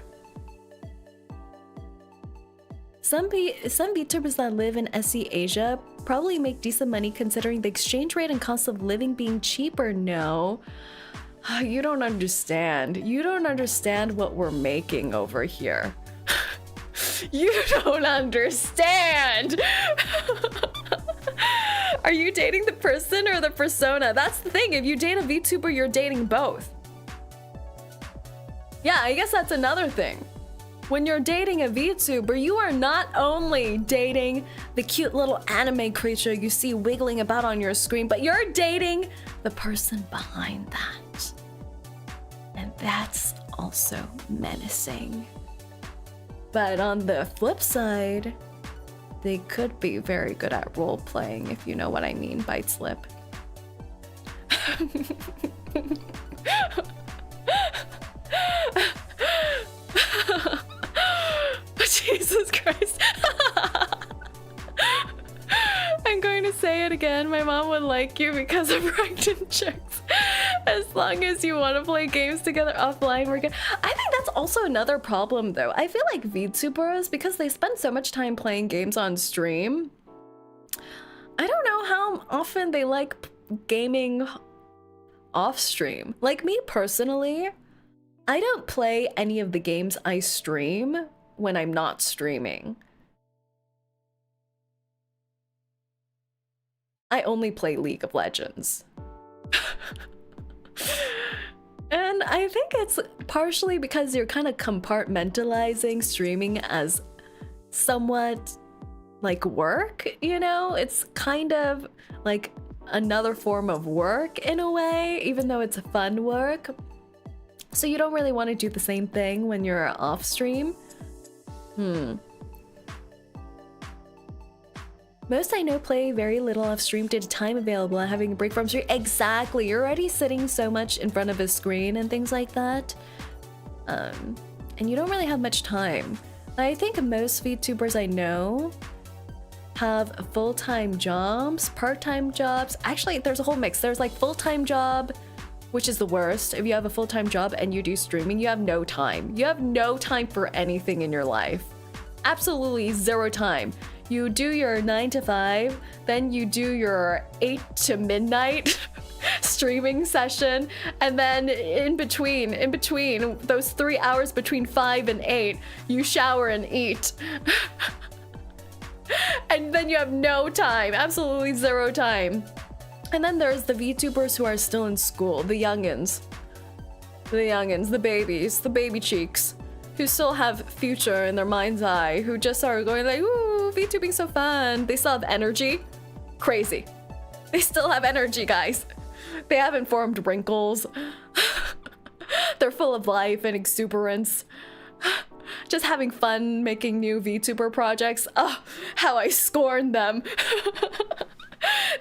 Some VTubers that live in SE Asia probably make decent money considering the exchange rate and cost of living being cheaper. No, you don't understand. You don't understand what we're making over here. You don't understand. Are you dating the person or the persona? That's the thing. If you date a VTuber, you're dating both. Yeah, I guess that's another thing. When you're dating a VTuber, you are not only dating the cute little anime creature you see wiggling about on your screen, but you're dating the person behind that. And that's also menacing. But on the flip side, they could be very good at role playing, if you know what I mean, bite slip. Jesus Christ. I'm going to say it again. My mom would like you because of pregnant chicks. As long as you want to play games together offline, we're good. I think that's also another problem though. I feel like VTubers, because they spend so much time playing games on stream, I don't know how often they like gaming off stream. Like me personally, I don't play any of the games I stream when I'm not streaming. I only play League of Legends. And I think it's partially because you're kind of compartmentalizing streaming as somewhat like work, you know? It's kind of like another form of work in a way, even though it's a fun work. So you don't really want to do the same thing when you're off stream. Most I know play very little off stream due to time available and having a break from stream. Exactly, you're already sitting so much in front of a screen and things like that. And you don't really have much time. I think most VTubers I know have full-time jobs, part-time jobs. Actually, there's a whole mix. There's like full-time job, which is the worst. If you have a full-time job and you do streaming, you have no time. You have no time for anything in your life. Absolutely zero time. You do your 9 to 5, then you do your 8 to midnight streaming session, and then in between those 3 hours between 5 and 8, you shower and eat. And then you have no time, absolutely zero time. And then there's the VTubers who are still in school, the youngins, the babies, the baby cheeks, who still have future in their mind's eye, who just are going like, ooh, VTubing's so fun. They still have energy. Crazy. They still have energy, guys. They haven't formed wrinkles. They're full of life and exuberance. Just having fun making new VTuber projects. Oh, how I scorn them.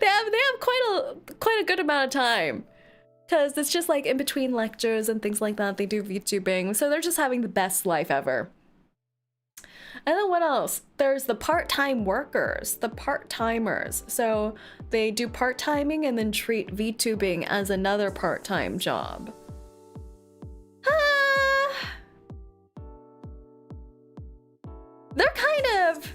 They have quite a good amount of time. Because it's just like in between lectures and things like that, they do VTubing. So they're just having the best life ever. And then what else? There's the part-time workers, the part-timers. So they do part-timing and then treat VTubing as another part-time job. they're kind of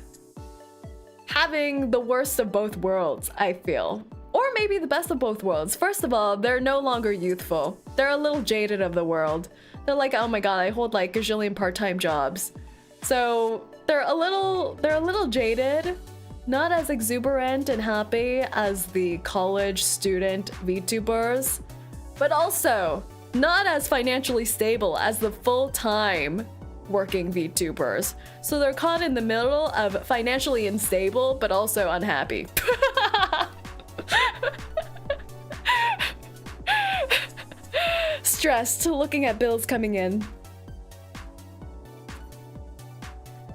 having the worst of both worlds, I feel. Or maybe the best of both worlds. First of all, they're no longer youthful. They're a little jaded of the world. They're like, oh my god, I hold like a gazillion part-time jobs. So they're a little jaded, not as exuberant and happy as the college student VTubers, but also not as financially stable as the full-time working VTubers. So they're caught in the middle of financially unstable, but also unhappy. Stressed, looking at bills coming in.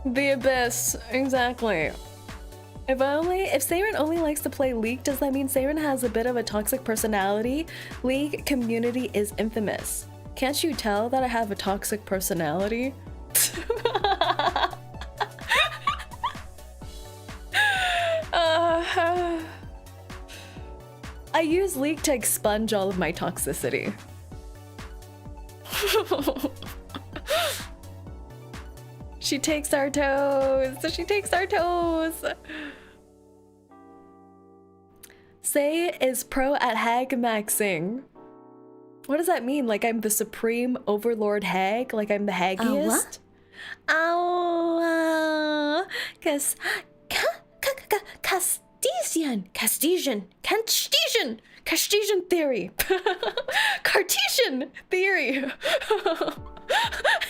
The abyss, exactly. If Saerin only likes to play League, does that mean Saerin has a bit of a toxic personality? League community is infamous. Can't you tell that I have a toxic personality? I use League to expunge all of my toxicity. She takes our toes. She takes our toes. Say is pro at hag maxing. What does that mean? Like I'm the supreme overlord hag? Like I'm the haggiest? Oh, Cartesian theory. Cartesian theory.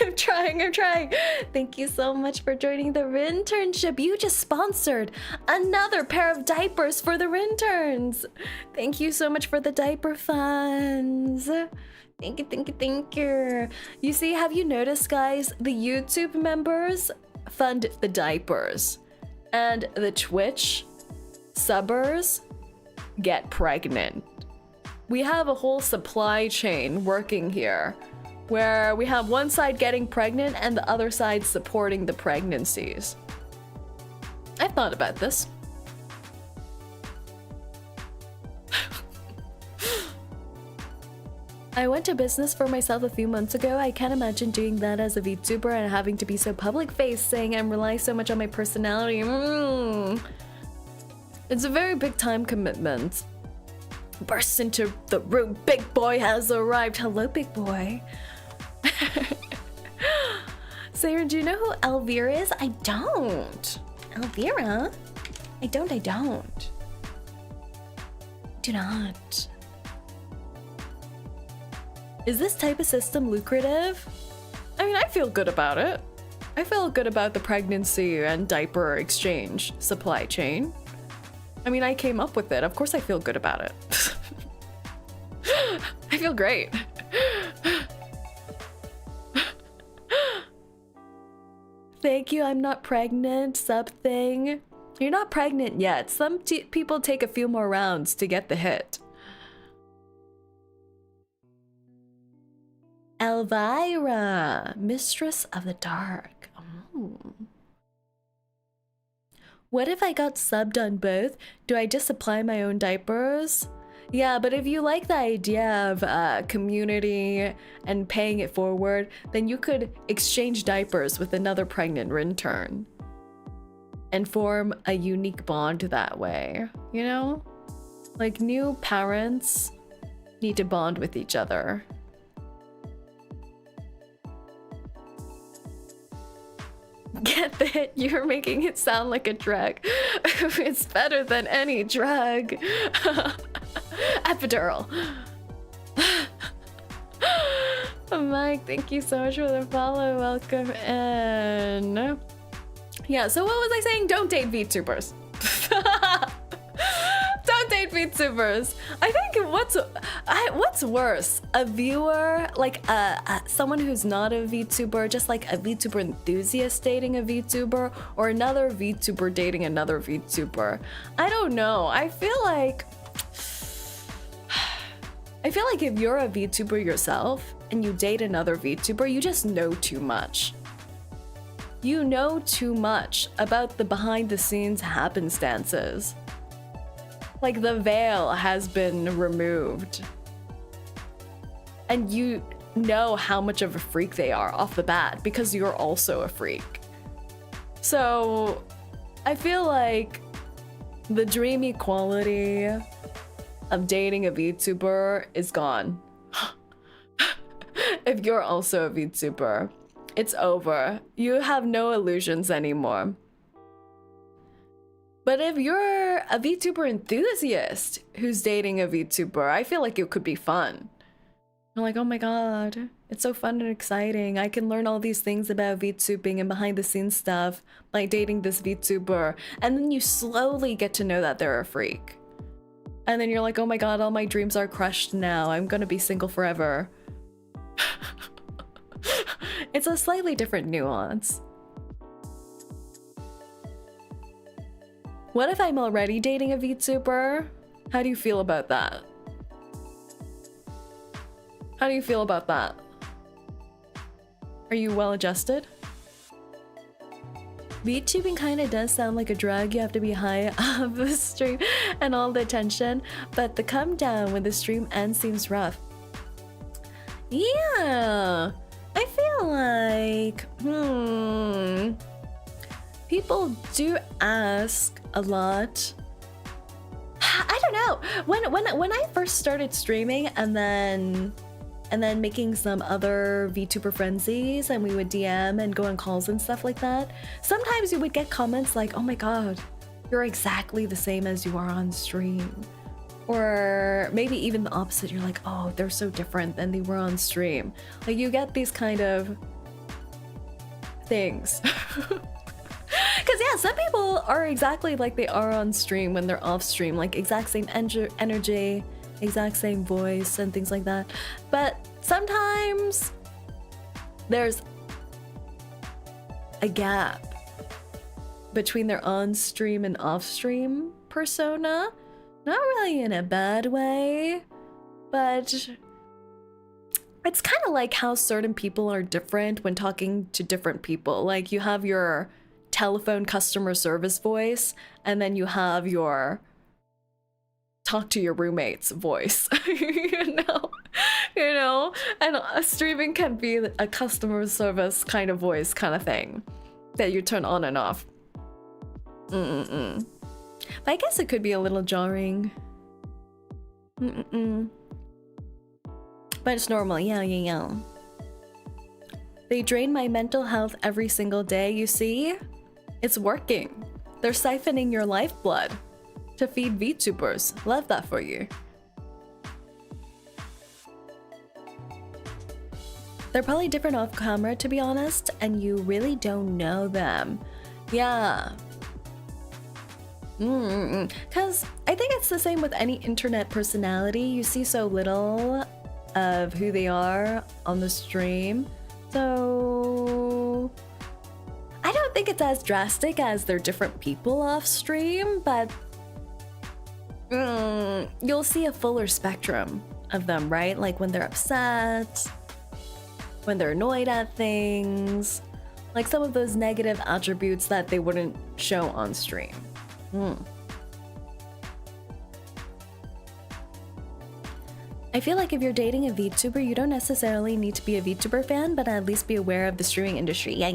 I'm trying. Thank you so much for joining the internship. You just sponsored another pair of diapers for the interns. Thank you so much for the diaper funds. Thank you. You see, have you noticed, guys? The YouTube members fund the diapers, and the Twitch subbers get pregnant. We have a whole supply chain working here, where we have one side getting pregnant and the other side supporting the pregnancies. I've thought about this. I went to business for myself a few months ago. I can't imagine doing that as a VTuber and having to be so public-facing and rely so much on my personality. It's a very big time commitment. Bursts into the room. Big boy has arrived. Hello, big boy. Saerin, do you know who Elvira is? I don't. Elvira? I don't. Do not. Is this type of system lucrative? I mean, I feel good about it. I feel good about the pregnancy and diaper exchange supply chain. I mean, I came up with it. Of course I feel good about it. I feel great. Thank you, I'm not pregnant, sub thing. You're not pregnant yet. Some people take a few more rounds to get the hit. Elvira, Mistress of the Dark. Oh. What if I got subbed on both? Do I just supply my own diapers? Yeah, but if you like the idea of community and paying it forward, then you could exchange diapers with another pregnant intern and form a unique bond that way, you know? Like, new parents need to bond with each other. Get the hit, you're making it sound like a drug. It's better than any drug. Epidural. Mike, thank you so much for the follow. Welcome in. Yeah, so what was I saying? Don't date VTubers. Don't date VTubers. I think what's worse, a viewer, like someone who's not a VTuber, just like a VTuber enthusiast dating a VTuber, or another VTuber dating another VTuber. I don't know. I feel like if you're a VTuber yourself and you date another VTuber, you just know too much. You know too much about the behind-the-scenes happenstances. Like, the veil has been removed. And you know how much of a freak they are off the bat because you're also a freak. So I feel like the dreamy quality of dating a VTuber is gone. If you're also a VTuber, it's over. You have no illusions anymore. But if you're a VTuber enthusiast who's dating a VTuber, I feel like it could be fun. You're like, oh my god, it's so fun and exciting. I can learn all these things about VTubing and behind the scenes stuff by dating this VTuber. And then you slowly get to know that they're a freak. And then you're like, oh my god, all my dreams are crushed now. I'm gonna be single forever. It's a slightly different nuance. What if I'm already dating a VTuber? How do you feel about that? How do you feel about that? Are you well adjusted? VTubing kind of does sound like a drug. You have to be high off the stream and all the attention, but the come down when the stream ends seems rough. Yeah, I feel like, people do ask a lot. I don't know. When I first started streaming and then making some other VTuber frenzies, and we would DM and go on calls and stuff like that, sometimes you would get comments like, oh my god, you're exactly the same as you are on stream. Or maybe even the opposite, you're like, oh, they're so different than they were on stream. Like, you get these kind of things. Because yeah, some people are exactly like they are on stream when they're off stream, like exact same energy, exact same voice and things like that. But sometimes there's a gap between their on-stream and off-stream persona. Not really in a bad way, but it's kind of like how certain people are different when talking to different people. Like, you have your telephone customer service voice, and then you have your talk to your roommate's voice. you know, and streaming can be a customer service kind of voice kind of thing that you turn on and off. But I guess it could be a little jarring. But it's normal. Yeah. They drain my mental health every single day. You see? It's working. They're siphoning your lifeblood to feed VTubers. Love that for you. They're probably different off camera, to be honest, and you really don't know them. Yeah. Because I think it's the same with any internet personality. You see so little of who they are on the stream. So I don't think it's as drastic as they're different people off stream, but you'll see a fuller spectrum of them, right? Like when they're upset, when they're annoyed at things, like some of those negative attributes that they wouldn't show on stream. I feel like if you're dating a VTuber, you don't necessarily need to be a VTuber fan, but at least be aware of the streaming industry. Yeah.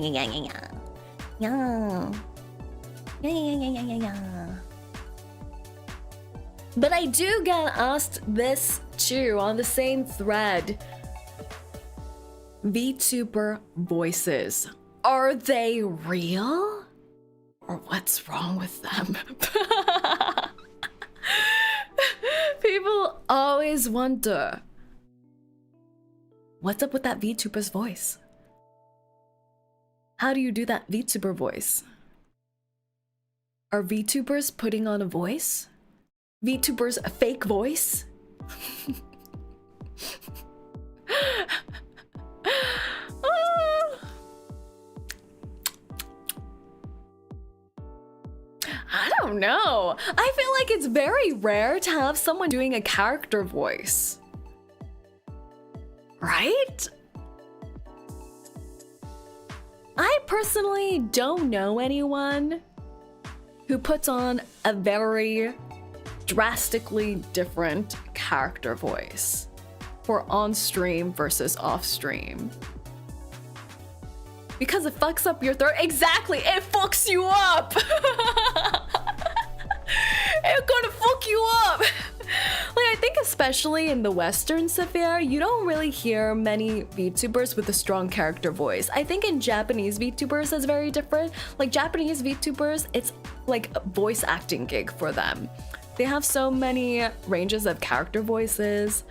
But I do get asked this too on the same thread. VTuber voices. Are they real? Or what's wrong with them? People always wonder, what's up with that VTuber's voice? How do you do that VTuber voice? Are VTubers putting on a voice? VTubers a fake voice? I don't know. I feel like it's very rare to have someone doing a character voice. Right? I personally don't know anyone who puts on a very drastically different character voice for on-stream versus off-stream. Because it fucks up your throat. Exactly, it fucks you up. It's gonna fuck you up. Like, I think especially in the Western sphere, you don't really hear many VTubers with a strong character voice. I think in Japanese VTubers it's very different. Like Japanese VTubers, it's like a voice acting gig for them. They have so many ranges of character voices.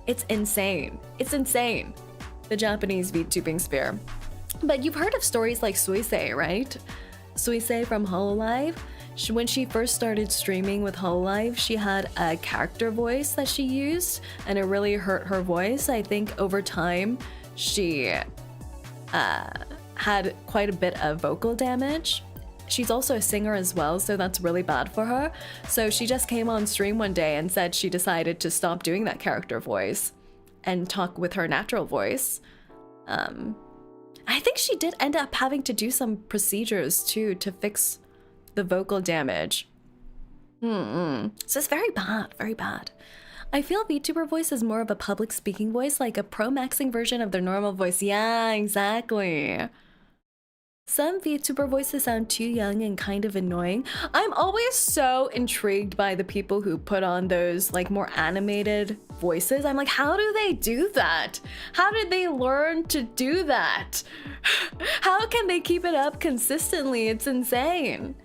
It's insane. It's insane, the Japanese VTubing sphere. But you've heard of stories like 𝐒𝐴𝐚𝐭, right? 𝐒𝐴𝐚𝐿 from Hololive. When she first started streaming with Hololive, she had a character voice that she used, and it really hurt her voice. I think over time, she had quite a bit of vocal damage. She's also a singer as well, so that's really bad for her. So she just came on stream one day and said she decided to stop doing that character voice and talk with her natural voice. I think she did end up having to do some procedures too to fix the vocal damage. So it's very bad, very bad. I feel VTuber voice is more of a public speaking voice, like a pro-maxing version of their normal voice. Yeah, exactly. Some VTuber voices sound too young and kind of annoying. I'm always so intrigued by the people who put on those like more animated voices. I'm like, how do they do that? How did they learn to do that? How can they keep it up consistently? It's insane.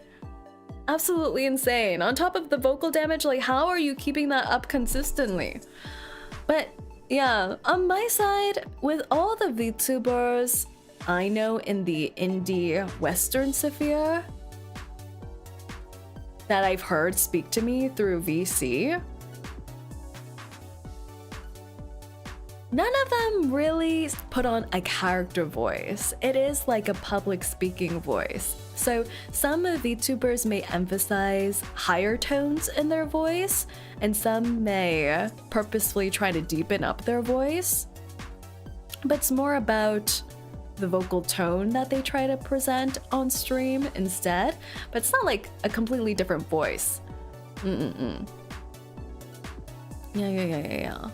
Absolutely insane. On top of the vocal damage, like how are you keeping that up consistently? But yeah, on my side, with all the VTubers I know in the indie Western sphere that I've heard speak to me through VC, none of them really put on a character voice. It is like a public speaking voice. So some VTubers may emphasize higher tones in their voice, and some may purposefully try to deepen up their voice. But it's more about the vocal tone that they try to present on stream instead. But it's not like a completely different voice. Yeah.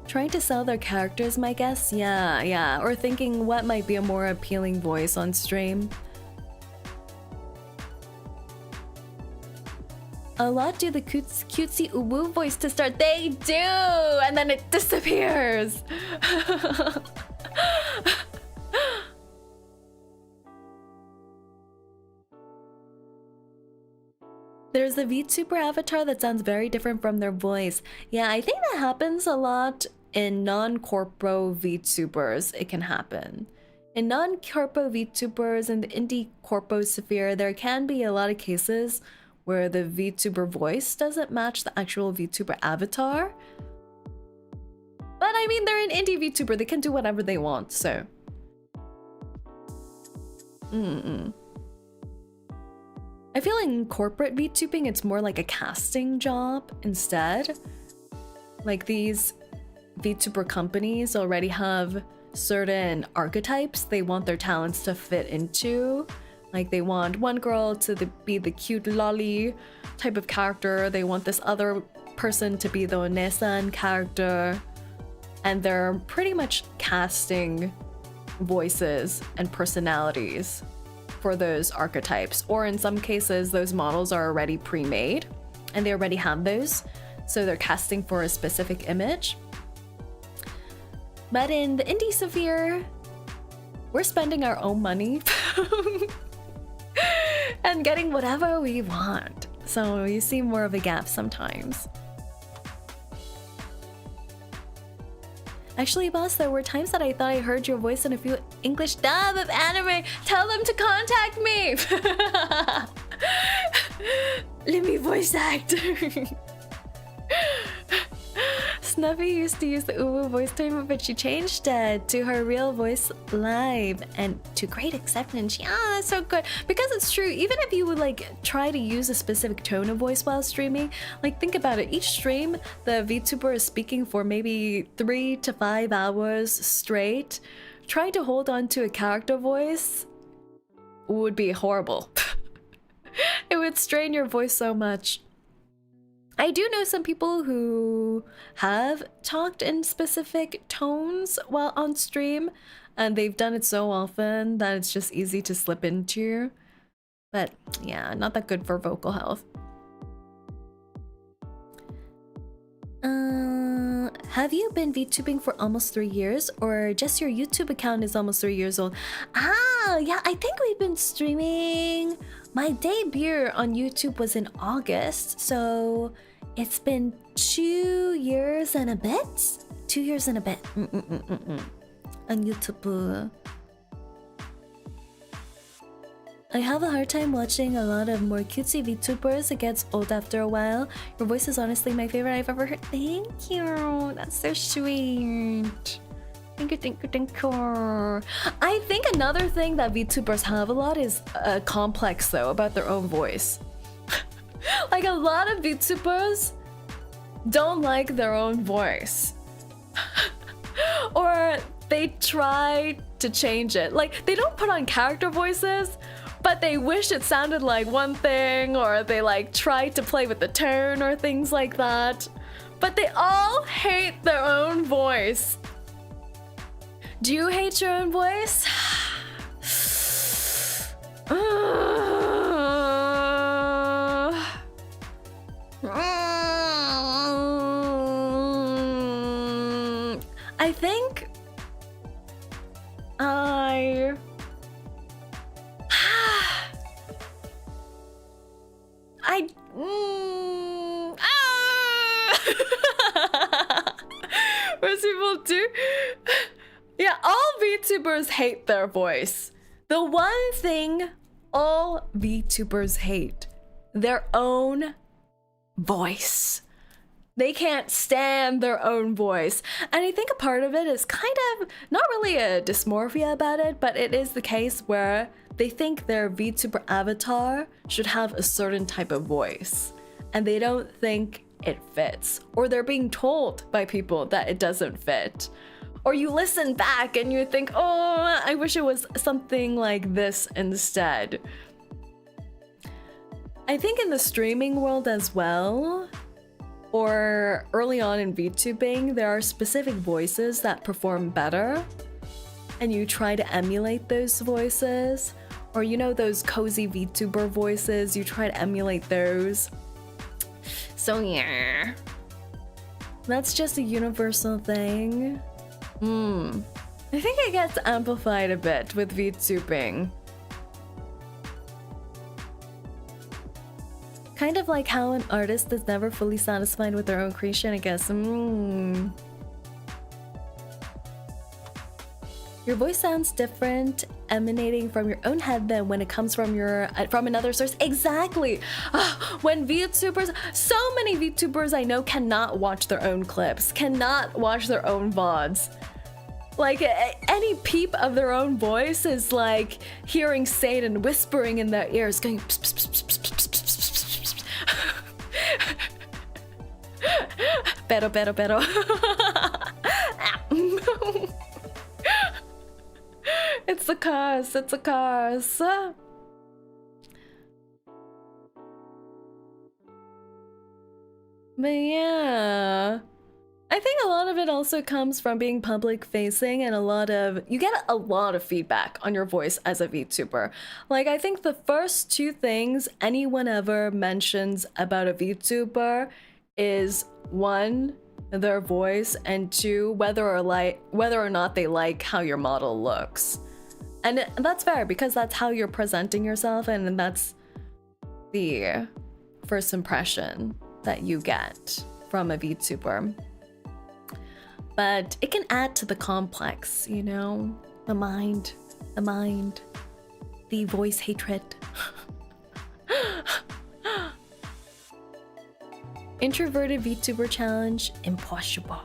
Trying to sell their characters, my guess? Yeah. Or thinking what might be a more appealing voice on stream. A lot do the 𝐂𝐡𝐚𝐭 voice to start. They do! And then it disappears! There's a VTuber avatar that sounds very different from their voice. Yeah, I think that happens a lot in non-corpo VTubers. It can happen. In non-corpo VTubers and the indie corpo sphere, there can be a lot of cases where the VTuber voice doesn't match the actual VTuber avatar. But I mean, they're an indie VTuber, they can do whatever they want, so. I feel like in corporate VTubing, it's more like a casting job instead. Like these VTuber companies already have certain archetypes they want their talents to fit into. Like they want one girl to be the cute lolly type of character. They want this other person to be the onesan character. And they're pretty much casting voices and personalities for those archetypes. Or in some cases, those models are already pre-made and they already have those. So they're casting for a specific image. But in the indie sphere, we're spending our own money and getting whatever we want. So you see more of a gap sometimes. Actually, boss, there were times that I thought I heard your voice in a few English dub of anime. Tell them to contact me! Let me voice act! Snuffy used to use the uwu voice timer, but she changed to her real voice live, and to great acceptance. Yeah, that's so good. Because it's true, even if you would like try to use a specific tone of voice while streaming, like think about it, each stream the VTuber is speaking for maybe 3 to 5 hours straight. Trying to hold on to a character voice would be horrible. It would strain your voice so much. I do know some people who have talked in specific tones while on stream, and they've done it so often that it's just easy to slip into. But yeah, not that good for vocal health. Have you been VTubing for almost 3 years, or just your YouTube account is almost 3 years old? Ah, yeah, I think we've been streaming. My debut on YouTube was in August, so it's been 2 years and a bit? 2 years and a bit. On YouTube. I have a hard time watching a lot of more cutesy VTubers. It gets old after a while. Your voice is honestly my favorite I've ever heard. Thank you. That's so sweet. Thank you, thank you, thank you. I think another thing that VTubers have a lot is a complex though about their own voice. Like a lot of VTubers don't like their own voice. Or they try to change it. Like they don't put on character voices, but they wish it sounded like one thing, or they like try to play with the tone or things like that. But they all hate their own voice. Do you hate your own voice? I think most people do. Yeah, all VTubers hate their voice. The one thing all VTubers hate, their own voice. They can't stand their own voice. And I think a part of it is kind of not really a dysmorphia about it, but it is the case where they think their VTuber avatar should have a certain type of voice, and they don't think it fits, or they're being told by people that it doesn't fit. Or you listen back and you think, oh, I wish it was something like this instead. I think in the streaming world as well, or early on in VTubing, there are specific voices that perform better, and you try to emulate those voices. Or you know those cozy VTuber voices, you try to emulate those. So yeah, that's just a universal thing. I think it gets amplified a bit with VTubing. Kind of like how an artist is never fully satisfied with their own creation, I guess. Your voice sounds different emanating from your own head than when it comes from another source. Exactly. When VTubers, so many VTubers I know cannot watch their own clips, cannot watch their own VODs. Like any peep of their own voice is like hearing Saerin whispering in their ears, going pss, pss, pss, pss, pss, pss, pss, pss, pss. Pero. It's the cars, it's the cars. But yeah, I think a lot of it also comes from being public facing, and you get a lot of feedback on your voice as a VTuber. Like I think the first two things anyone ever mentions about a VTuber is 1, their voice, and 2, whether or not they like how your model looks. And that's fair, because that's how you're presenting yourself, and that's the first impression that you get from a VTuber. But it can add to the complex, you know? The mind, the voice hatred. Introverted VTuber challenge, impossible.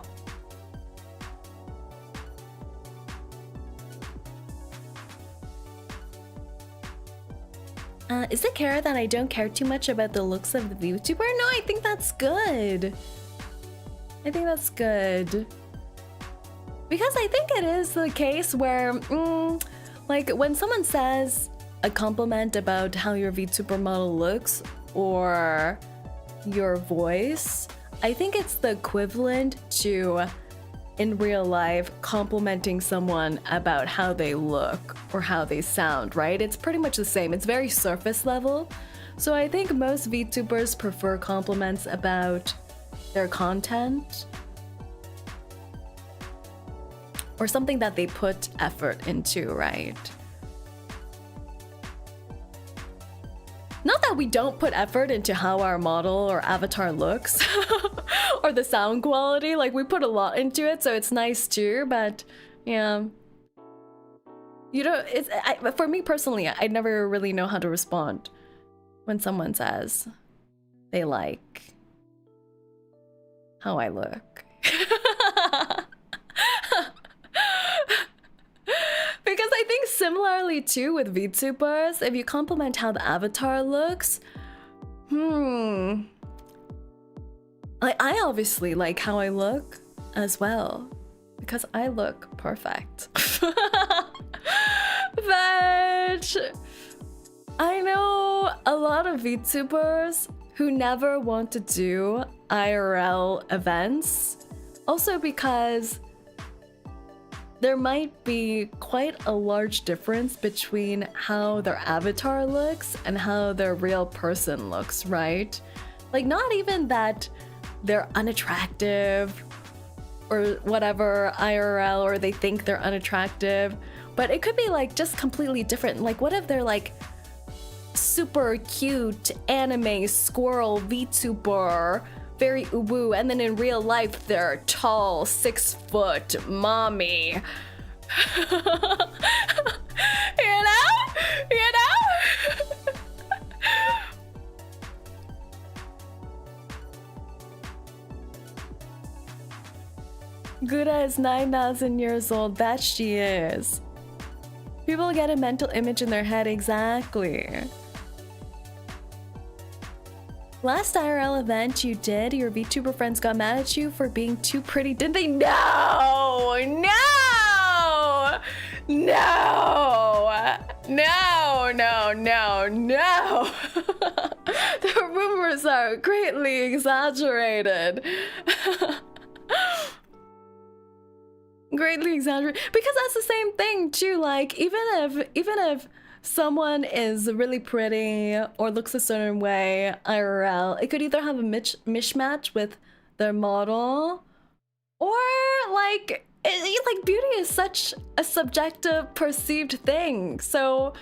Is it care that I don't care too much about the looks of the VTuber? No, I think that's good. I think that's good. Because I think it is the case where, like when someone says a compliment about how your VTuber model looks, or your voice. I think it's the equivalent to, in real life, complimenting someone about how they look or how they sound, right? It's pretty much the same. It's very surface level. So I think most VTubers prefer compliments about their content or something that they put effort into, right? Not that we don't put effort into how our model or avatar looks or the sound quality, like we put a lot into it, so it's nice too, but yeah. You know, for me personally, I never really know how to respond when someone says they like how I look. Because I think similarly too with VTubers, if you compliment how the avatar looks, like I obviously like how I look as well, because I look perfect. But I know a lot of VTubers who never want to do IRL events, also because there might be quite a large difference between how their avatar looks and how their real person looks, right? Like, not even that they're unattractive or whatever IRL, or they think they're unattractive, but it could be like just completely different. Like, what if they're like super cute anime squirrel VTuber, very uwu, and then in real life they're tall 6-foot mommy. You know? Gura is 9,000 years old. That she is. People get a mental image in their head, exactly. Last IRL event you did, your VTuber friends got mad at you for being too pretty, didn't they? No! No! No! No, no, no, no! The rumors are greatly exaggerated. Greatly exaggerated. Because that's the same thing too, like even if someone is really pretty or looks a certain way IRL, it could either have a mishmatch with their model, or like beauty is such a subjective perceived thing, so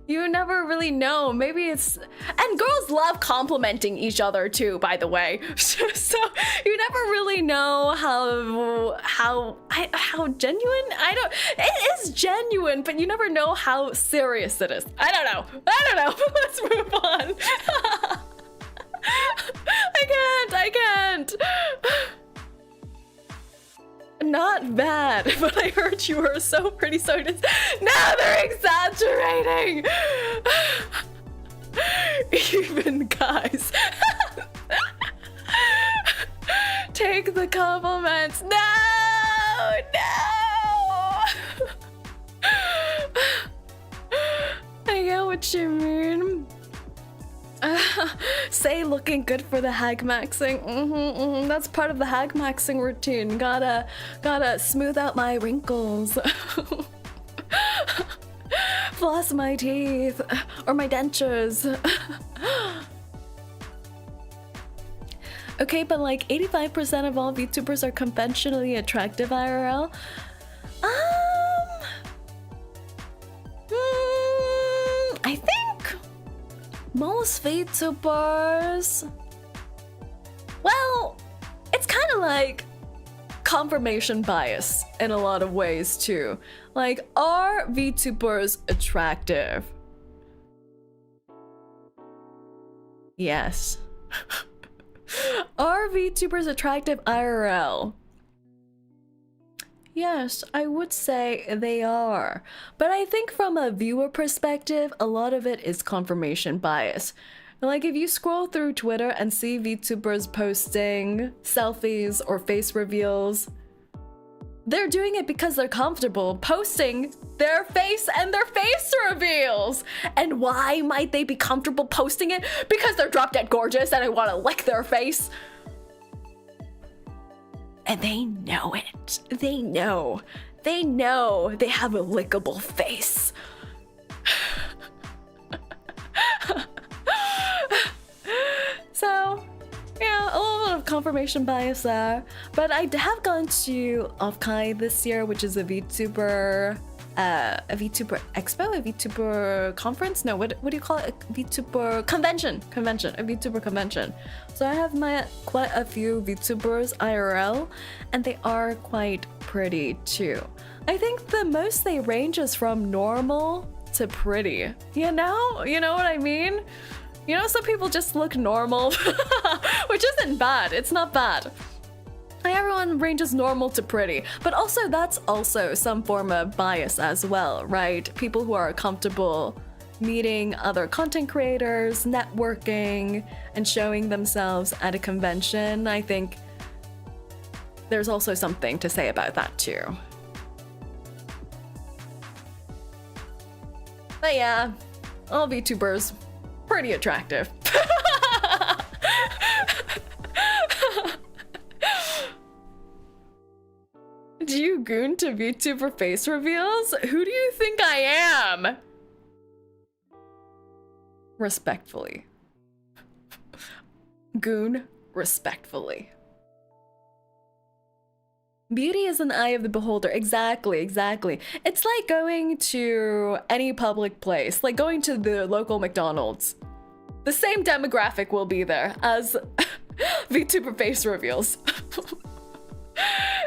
you never really know. Maybe it's, and girls love complimenting each other too, by the way. So you never really know how genuine. It is genuine, but you never know how serious it is. I don't know. Let's move on. I can't. Not bad, but I heard you were so pretty, so it is. Now they're exaggerating. Even guys. Take the compliments. No. I get what you mean. Say looking good for the hag maxing. That's part of the hag maxing routine. Gotta smooth out my wrinkles. Floss my teeth or my dentures. Okay, but like 85% of all VTubers are conventionally attractive IRL. I think most VTubers, well, it's kind of like confirmation bias in a lot of ways too. Like, are VTubers attractive? Yes. Are VTubers attractive IRL? Yes, I would say they are. But I think from a viewer perspective, a lot of it is confirmation bias. Like, if you scroll through Twitter and see VTubers posting selfies or face reveals, They're doing it because they're comfortable posting their face and their face reveals. And why might they be comfortable posting it? Because they're drop dead gorgeous and I want to lick their face. And they know it. They know. They know they have a lickable face. So, yeah, a little bit of confirmation bias there. But I have gone to 𝐂𝐿𝐴 this year, which is a VTuber expo, a VTuber conference? No, what do you call it? A VTuber convention, a VTuber convention. So I have met quite a few VTubers IRL, and they are quite pretty too. I think the most they range is from normal to pretty. You know what I mean? You know, some people just look normal, which isn't bad. It's not bad. Everyone ranges normal to pretty, but also that's also some form of bias as well, right? People who are comfortable meeting other content creators, networking, and showing themselves at a convention. I think there's also something to say about that too. But yeah, all VTubers, pretty attractive. Do you goon to VTuber face reveals? Who do you think I am? Respectfully. Goon, respectfully. Beauty is an eye of the beholder. Exactly. It's like going to any public place, like going to the local McDonald's. The same demographic will be there as VTuber face reveals.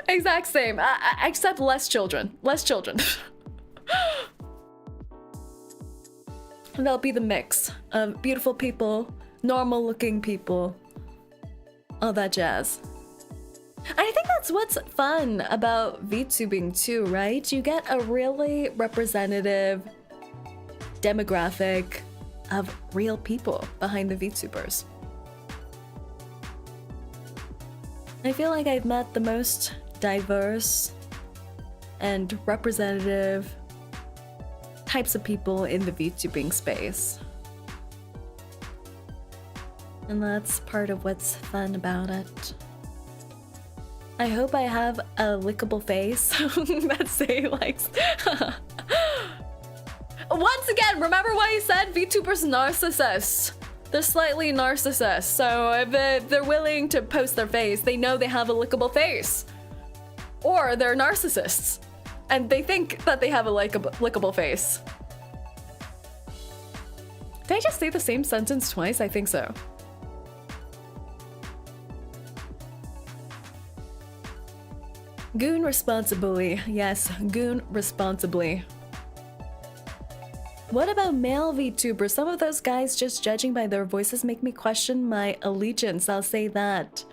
Exact same, except less children. And that'll be the mix of beautiful people, normal looking people, all that jazz. I think that's what's fun about VTubing too, right? You get a really representative demographic of real people behind the VTubers. I feel like I've met the most diverse and representative types of people in the VTubing space. And that's part of what's fun about it. I hope I have a lickable face that Say likes. Once again, remember what I said? VTubers narcissists. They're slightly narcissists, so if they're willing to post their face, they know they have a lickable face. Or they're narcissists, and they think that they have a lickable face. Did I just say the same sentence twice? I think so. Goon responsibly. Yes, goon responsibly. What about male VTubers? Some of those guys just judging by their voices make me question my allegiance. I'll say that.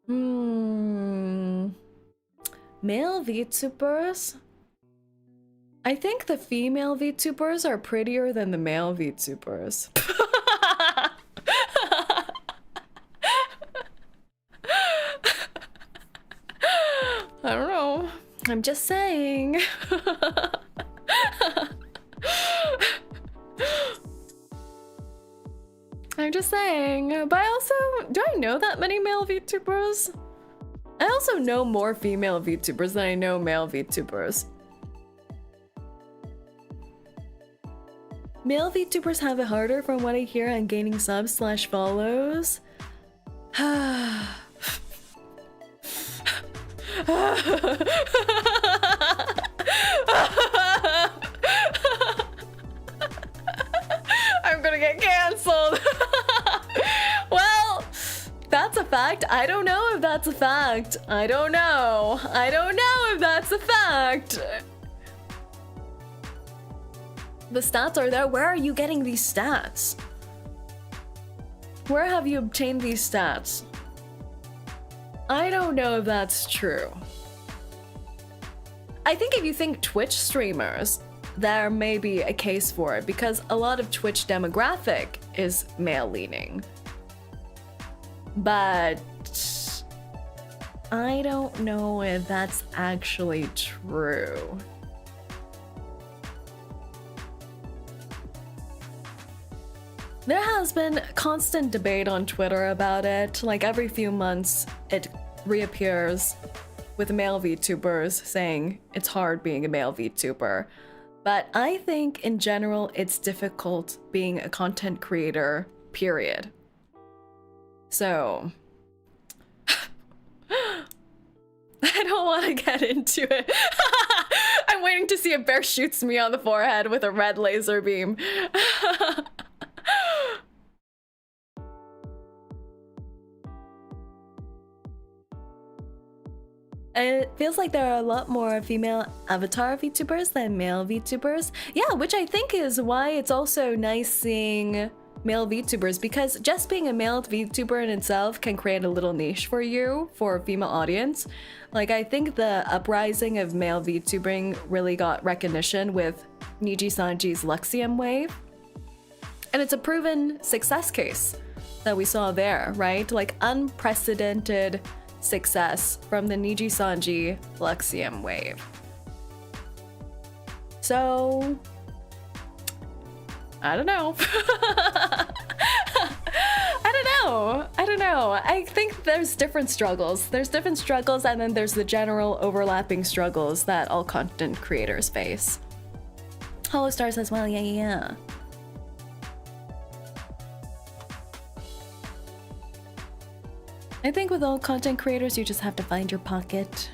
Male VTubers? I think the female VTubers are prettier than the male VTubers. I don't know. I'm just saying. I'm just saying. But I also, do I know that many male VTubers? I also know more female VTubers than I know male VTubers. Male VTubers have it harder from what I hear on gaining subs / follows. I'm gonna get canceled. Well, that's a fact. I don't know if that's a fact. I don't know if that's a fact. The stats are there. Where are you getting these stats? Where have you obtained these stats? I don't know if that's true. I think if you think Twitch streamers, there may be a case for it because a lot of Twitch demographic is male leaning. But I don't know if that's actually true. There has been constant debate on Twitter about it. Like every few months, it reappears with male VTubers saying it's hard being a male VTuber. But I think in general, it's difficult being a content creator, period. So I don't want to get into it. I'm waiting to see if Bear shoots me on the forehead with a red laser beam. It feels like there are a lot more female avatar VTubers than male VTubers. Yeah, which I think is why it's also nice seeing male VTubers, because just being a male VTuber in itself can create a little niche for you, for a female audience. Like, I think the uprising of male VTubing really got recognition with 𝐒𝐨𝐬𝐢𝐚𝐥𝐬's Luxium wave. And it's a proven success case that we saw there, right? Like, unprecedented success from the 𝐒𝐨𝐬𝐢𝐚𝐥𝐬 Luxium wave. So I don't know. I don't know. I think there's different struggles. There's different struggles, and then there's the general overlapping struggles that all content creators face. Hollow Stars as well, yeah. I think with all content creators, you just have to find your pocket.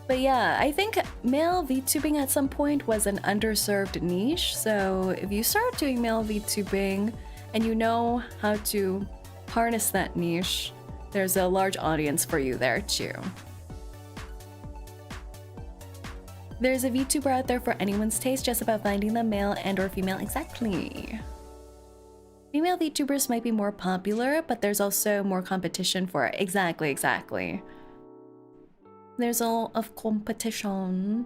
But yeah, I think male VTubing at some point was an underserved niche. So if you start doing male VTubing and you know how to harness that niche, there's a large audience for you there too. There's a VTuber out there for anyone's taste, just about finding the male and or female exactly. Female VTubers might be more popular, but there's also more competition for it. Exactly. There's a lot of competition.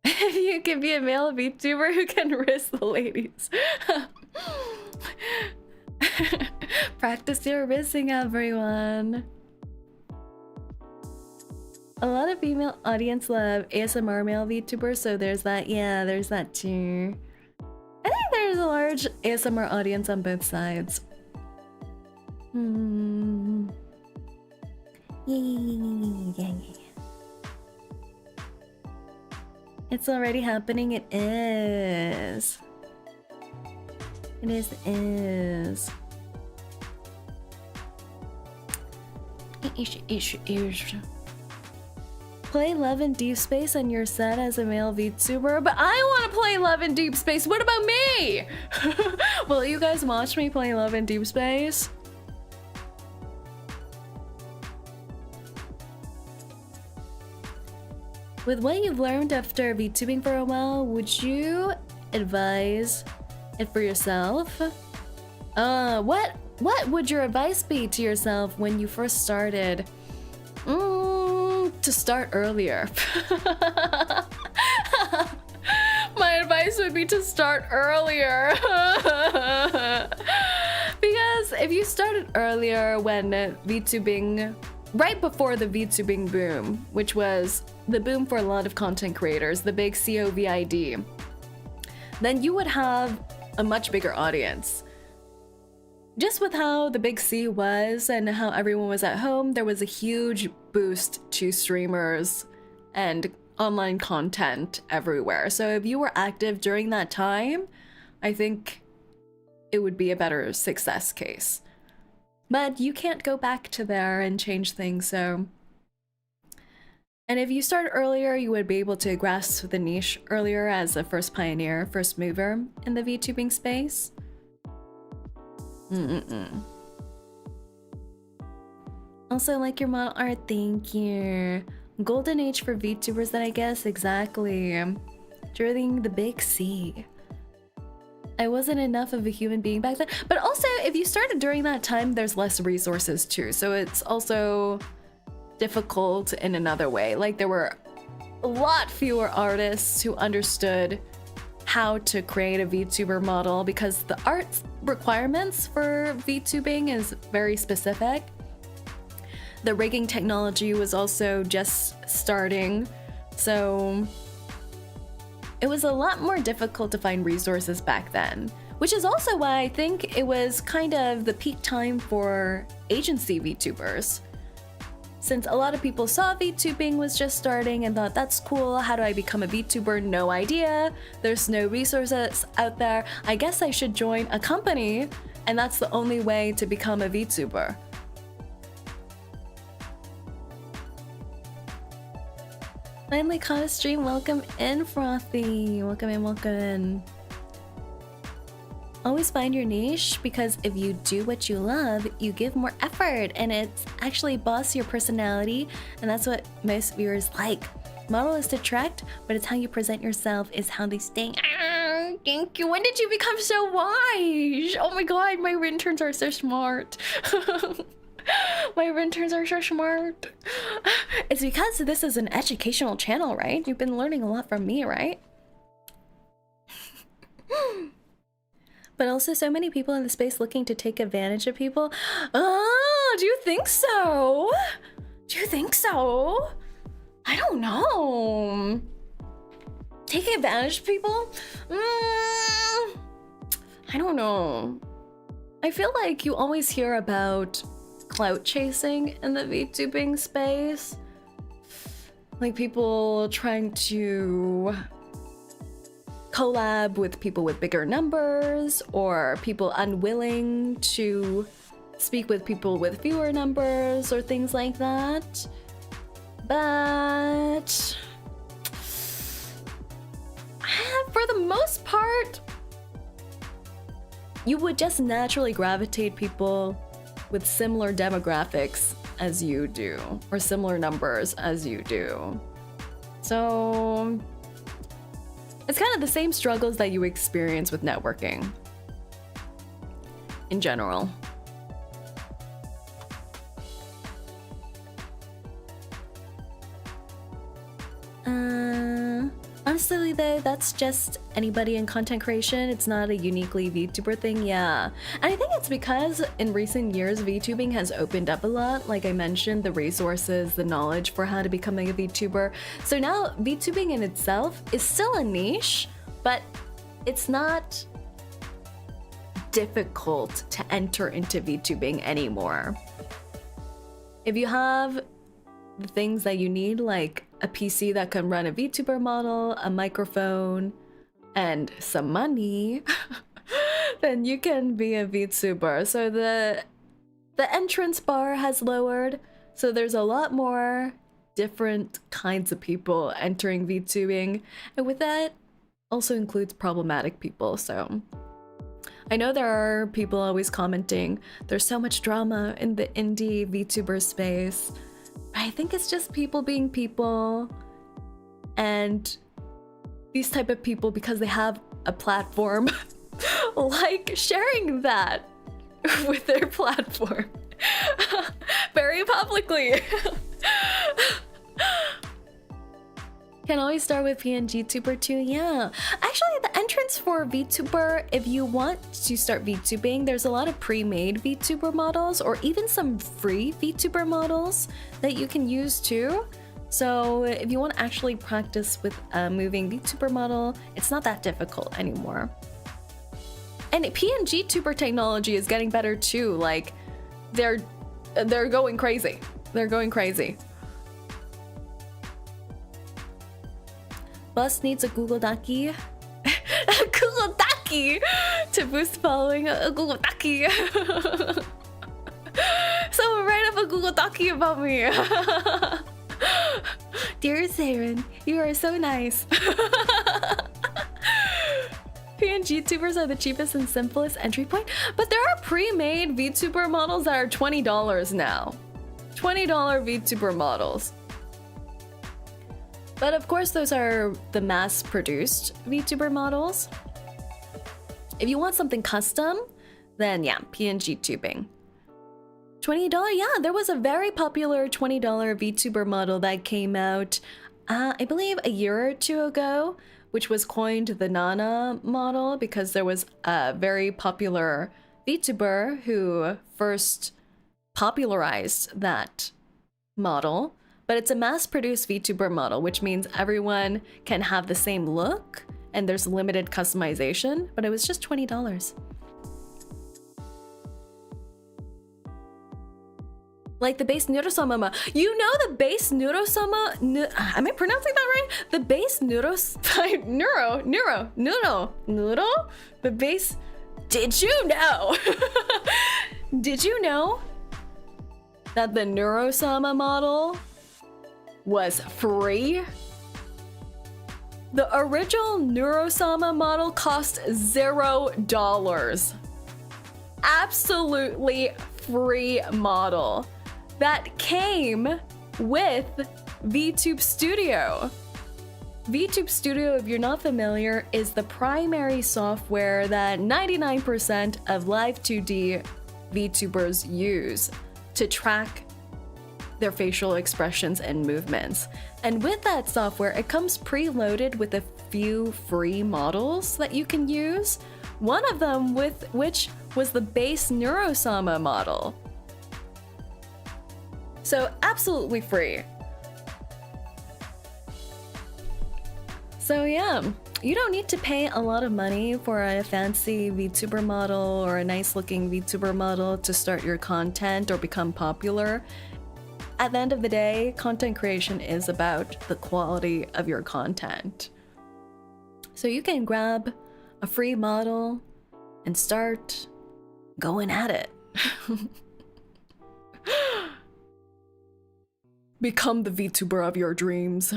If you can be a male VTuber who can risk the ladies. Practice your rizzing, everyone. A lot of female audience love ASMR male VTubers, so there's that. Yeah, there's that too. I think there's a large ASMR audience on both sides. Yeah. It's already happening. It is. It is. Play Love in Deep Space and you're set as a male VTuber, but I want to play Love in Deep Space. What about me? Will you guys watch me play Love in Deep Space? With what you've learned after VTubing for a while, would you advise it for yourself? What would your advice be to yourself when you first started? To start earlier. My advice would be to start earlier. Because if you started earlier when VTubing, right before the VTubing boom, which was the boom for a lot of content creators, the big COVID, then you would have a much bigger audience. Just with how the big C was and how everyone was at home, there was a huge boost to streamers and online content everywhere. So if you were active during that time, I think it would be a better success case. But you can't go back to there and change things, so... And if you start earlier, you would be able to grasp the niche earlier as a first pioneer, first mover in the VTubing space. Also, like your model art, thank you. Golden age for VTubers, then I guess, exactly. During the big C. I wasn't enough of a human being back then. But also, if you started during that time, there's less resources too. So it's also difficult in another way. Like there were a lot fewer artists who understood how to create a VTuber model because the art requirements for VTubing is very specific. The rigging technology was also just starting, so it was a lot more difficult to find resources back then, which is also why I think it was kind of the peak time for agency VTubers. Since a lot of people saw VTubing was just starting and thought, that's cool, how do I become a VTuber? No idea. There's no resources out there. I guess I should join a company, and that's the only way to become a VTuber. Finally caught a stream. Welcome in, Frothy. Welcome in, welcome in. Always find your niche, because if you do what you love, you give more effort and it's actually boss your personality, and that's what most viewers like. Model is to attract, but it's how you present yourself is how they stay. Ah, thank you. When did you become so wise? Oh my god, my interns are so smart. My interns are so smart. It's because this is an educational channel, right? You've been learning a lot from me, right? But also so many people in the space looking to take advantage of people. Oh, do you think so? Do you think so? I don't know. Taking advantage of people? I don't know. I feel like you always hear about clout chasing in the VTubing space. Like people trying to collab with people with bigger numbers, or people unwilling to speak with people with fewer numbers, or things like that. But for the most part, you would just naturally gravitate people with similar demographics as you do, or similar numbers as you do. So it's kind of the same struggles that you experience with networking in general. Honestly though, that's just anybody in content creation. It's not a uniquely VTuber thing, yeah. And I think it's because in recent years, VTubing has opened up a lot. Like I mentioned, the resources, the knowledge for how to become a VTuber. So now VTubing in itself is still a niche, but it's not difficult to enter into VTubing anymore. If you have the things that you need, like a PC that can run a VTuber model, a microphone, and some money, then you can be a VTuber. So the entrance bar has lowered, so there's a lot more different kinds of people entering VTubing, and with that also includes problematic people. So I know there are people always commenting, there's so much drama in the indie VTuber space. I think it's just people being people, and these type of people, because they have a platform, like sharing that with their platform very publicly. Can always start with PNG Tuber too, yeah. Actually, the entrance for VTuber, if you want to start VTubing, there's a lot of pre-made VTuber models, or even some free VTuber models that you can use too. So if you want to actually practice with a moving VTuber model, it's not that difficult anymore. And PNG Tuber technology is getting better too. Like they're going crazy. They're going crazy. Bus needs a Google Ducky. Google Ducky to boost following. A Google Ducky. Someone write up a Google Ducky about me. Dear Saerin, you are so nice. PNG tubers are the cheapest and simplest entry point, but there are pre-made VTuber models that are $20 now. $20 VTuber models. But of course, those are the mass-produced VTuber models. If you want something custom, then yeah, PNG tubing. $20, yeah, there was a very popular $20 VTuber model that came out I believe a year or two ago, which was coined the Nana model because there was a very popular VTuber who first popularized that model. But it's a mass-produced VTuber model, which means everyone can have the same look and there's limited customization, but it was just $20. Like the base Neurosama. You know the base Neurosama? Am I pronouncing that right? The base Neuro. The base. Did you know? Did you know that the Neurosama model was free? The original Neurosama model cost $0. Absolutely free model that came with VTube Studio. VTube Studio, if you're not familiar, is the primary software that 99% of live 2D VTubers use to track their facial expressions and movements. And with that software, it comes preloaded with a few free models that you can use. One of them with which was the base Neurosama model. So absolutely free. So yeah, you don't need to pay a lot of money for a fancy VTuber model or a nice looking VTuber model to start your content or become popular. At the end of the day, content creation is about the quality of your content. So you can grab a free model and start going at it. Become the VTuber of your dreams.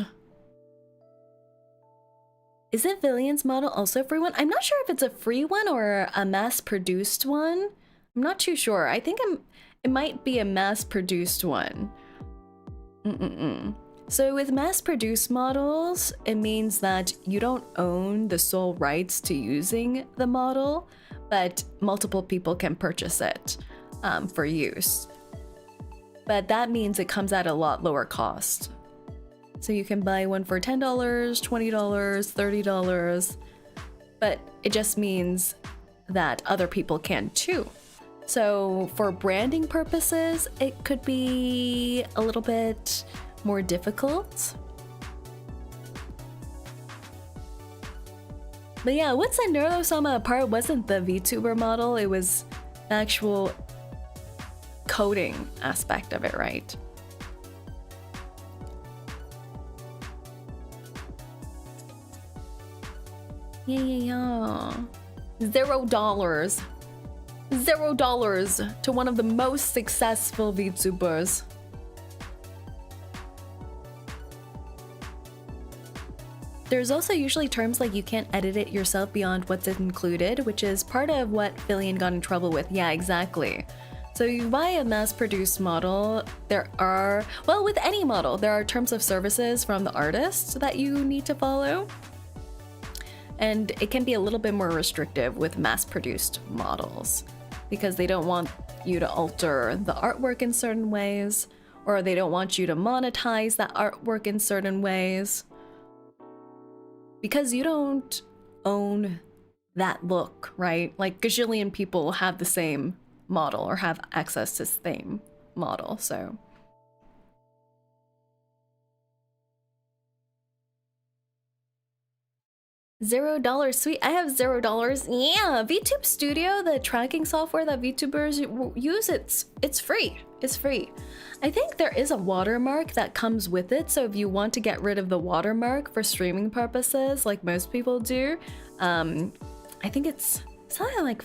Isn't Villian's model also a free one? I'm not sure if it's a free one or a mass-produced one. I'm not too sure. I think it might be a mass-produced one. So with mass-produced models, it means that you don't own the sole rights to using the model, but multiple people can purchase it for use. But that means it comes at a lot lower cost. So you can buy one for $10, $20, $30, but it just means that other people can too. So for branding purposes, it could be a little bit more difficult. But yeah, what set Neurosama apart wasn't the VTuber model, it was the actual coding aspect of it, right? Yeah. $0. $0 to one of the most successful VTubers. There's also usually terms like you can't edit it yourself beyond what's included, which is part of what Villian got in trouble with. Yeah, exactly. So you buy a mass-produced model, there are, well, with any model, there are terms of services from the artist that you need to follow. And it can be a little bit more restrictive with mass-produced models because they don't want you to alter the artwork in certain ways, or they don't want you to monetize that artwork in certain ways. Because you don't own that look, right? Like gazillion people have the same model or have access to the same model, so. $0, sweet. I have $0. Yeah, VTube Studio, the tracking software that VTubers use, it's free. It's free. I think there is a watermark that comes with it, so if you want to get rid of the watermark for streaming purposes, like most people do, I think it's something like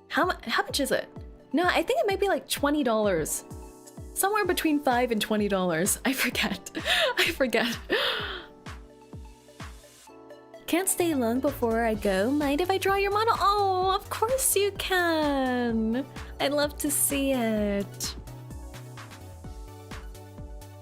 how much is it? No, I think it might be like $20. Somewhere between $5 and $20. I forget. I forget. Can't stay long before I go. Mind if I draw your model? Oh, of course you can. I'd love to see it.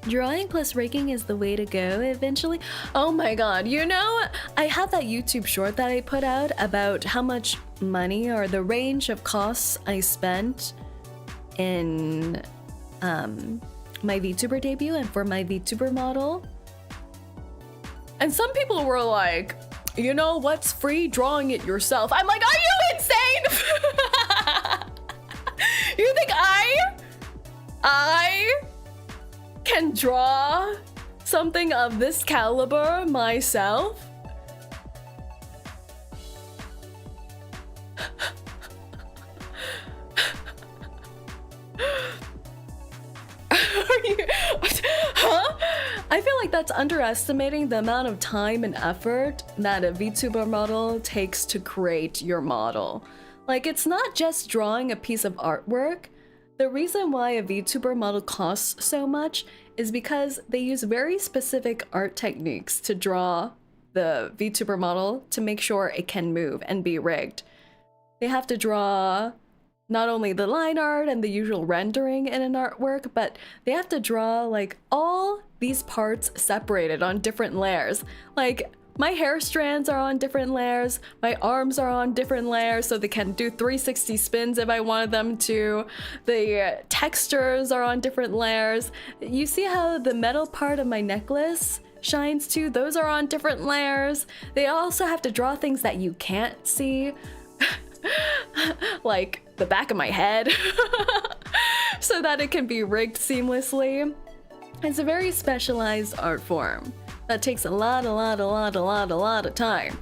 Drawing plus raking is the way to go eventually. Oh my god, you know, I have that YouTube short that I put out about how much money or the range of costs I spent in my VTuber debut and for my VTuber model. And some people were like, you know what's free? Drawing it yourself. I'm like, are you insane? You think I can draw something of this caliber myself? Huh? I feel like that's underestimating the amount of time and effort that a VTuber model takes to create your model. Like, it's not just drawing a piece of artwork. The reason why a VTuber model costs so much is because they use very specific art techniques to draw the VTuber model to make sure it can move and be rigged. They have to draw not only the line art and the usual rendering in an artwork, but they have to draw like all these parts separated on different layers. Like, my hair strands are on different layers, my arms are on different layers so they can do 360 spins if I wanted them to. The textures are on different layers. You see how the metal part of my necklace shines too? Those are on different layers. They also have to draw things that you can't see. Like the back of my head so that it can be rigged seamlessly. It's a very specialized art form that takes a lot of time.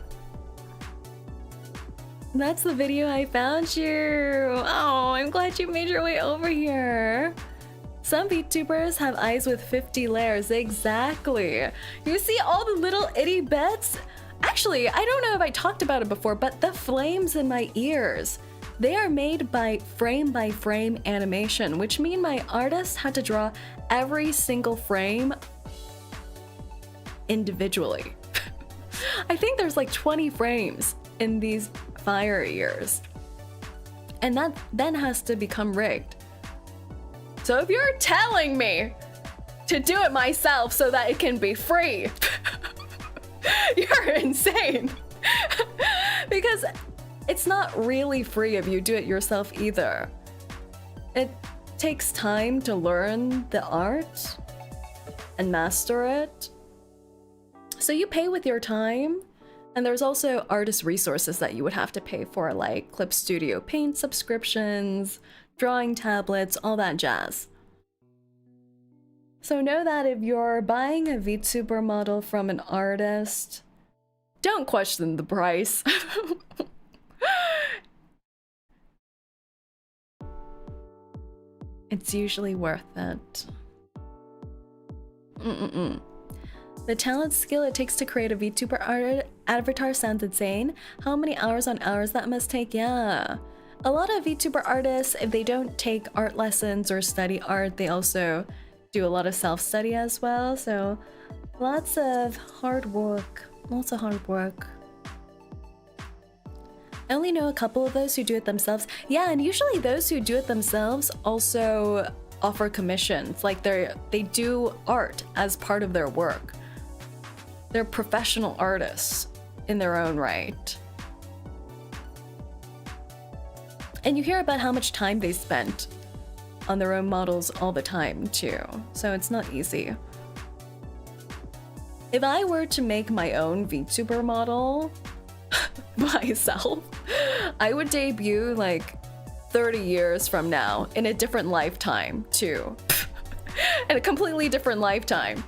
That's the video I found you. Oh, I'm glad you made your way over here. Some VTubers have eyes with 50 layers. Exactly. You see all the little itty bits? Actually, I don't know if I talked about it before, but the flames in my ears, they are made by frame animation, which means my artist had to draw every single frame individually. I think there's like 20 frames in these fire ears. And that then has to become rigged. So if you're telling me to do it myself so that it can be free, you're insane. Because it's not really free if you do it yourself either. It takes time to learn the art and master it. So you pay with your time, and there's also artist resources that you would have to pay for, like Clip Studio Paint subscriptions, drawing tablets, all that jazz. So know that if you're buying a VTuber model from an artist, don't question the price. It's usually worth it. The talent skill it takes to create a VTuber avatar sounds insane. How many hours on hours that must take? Yeah. A lot of VTuber artists, if they don't take art lessons or study art, they also do a lot of self-study as well. So lots of hard work. Lots of hard work. I only know a couple of those who do it themselves. Yeah, and usually those who do it themselves also offer commissions. Like they do art as part of their work. They're professional artists in their own right. And you hear about how much time they spent on their own models all the time too. So it's not easy. If I were to make my own VTuber model myself, I would debut like 30 years from now in a different lifetime too. In a completely different lifetime.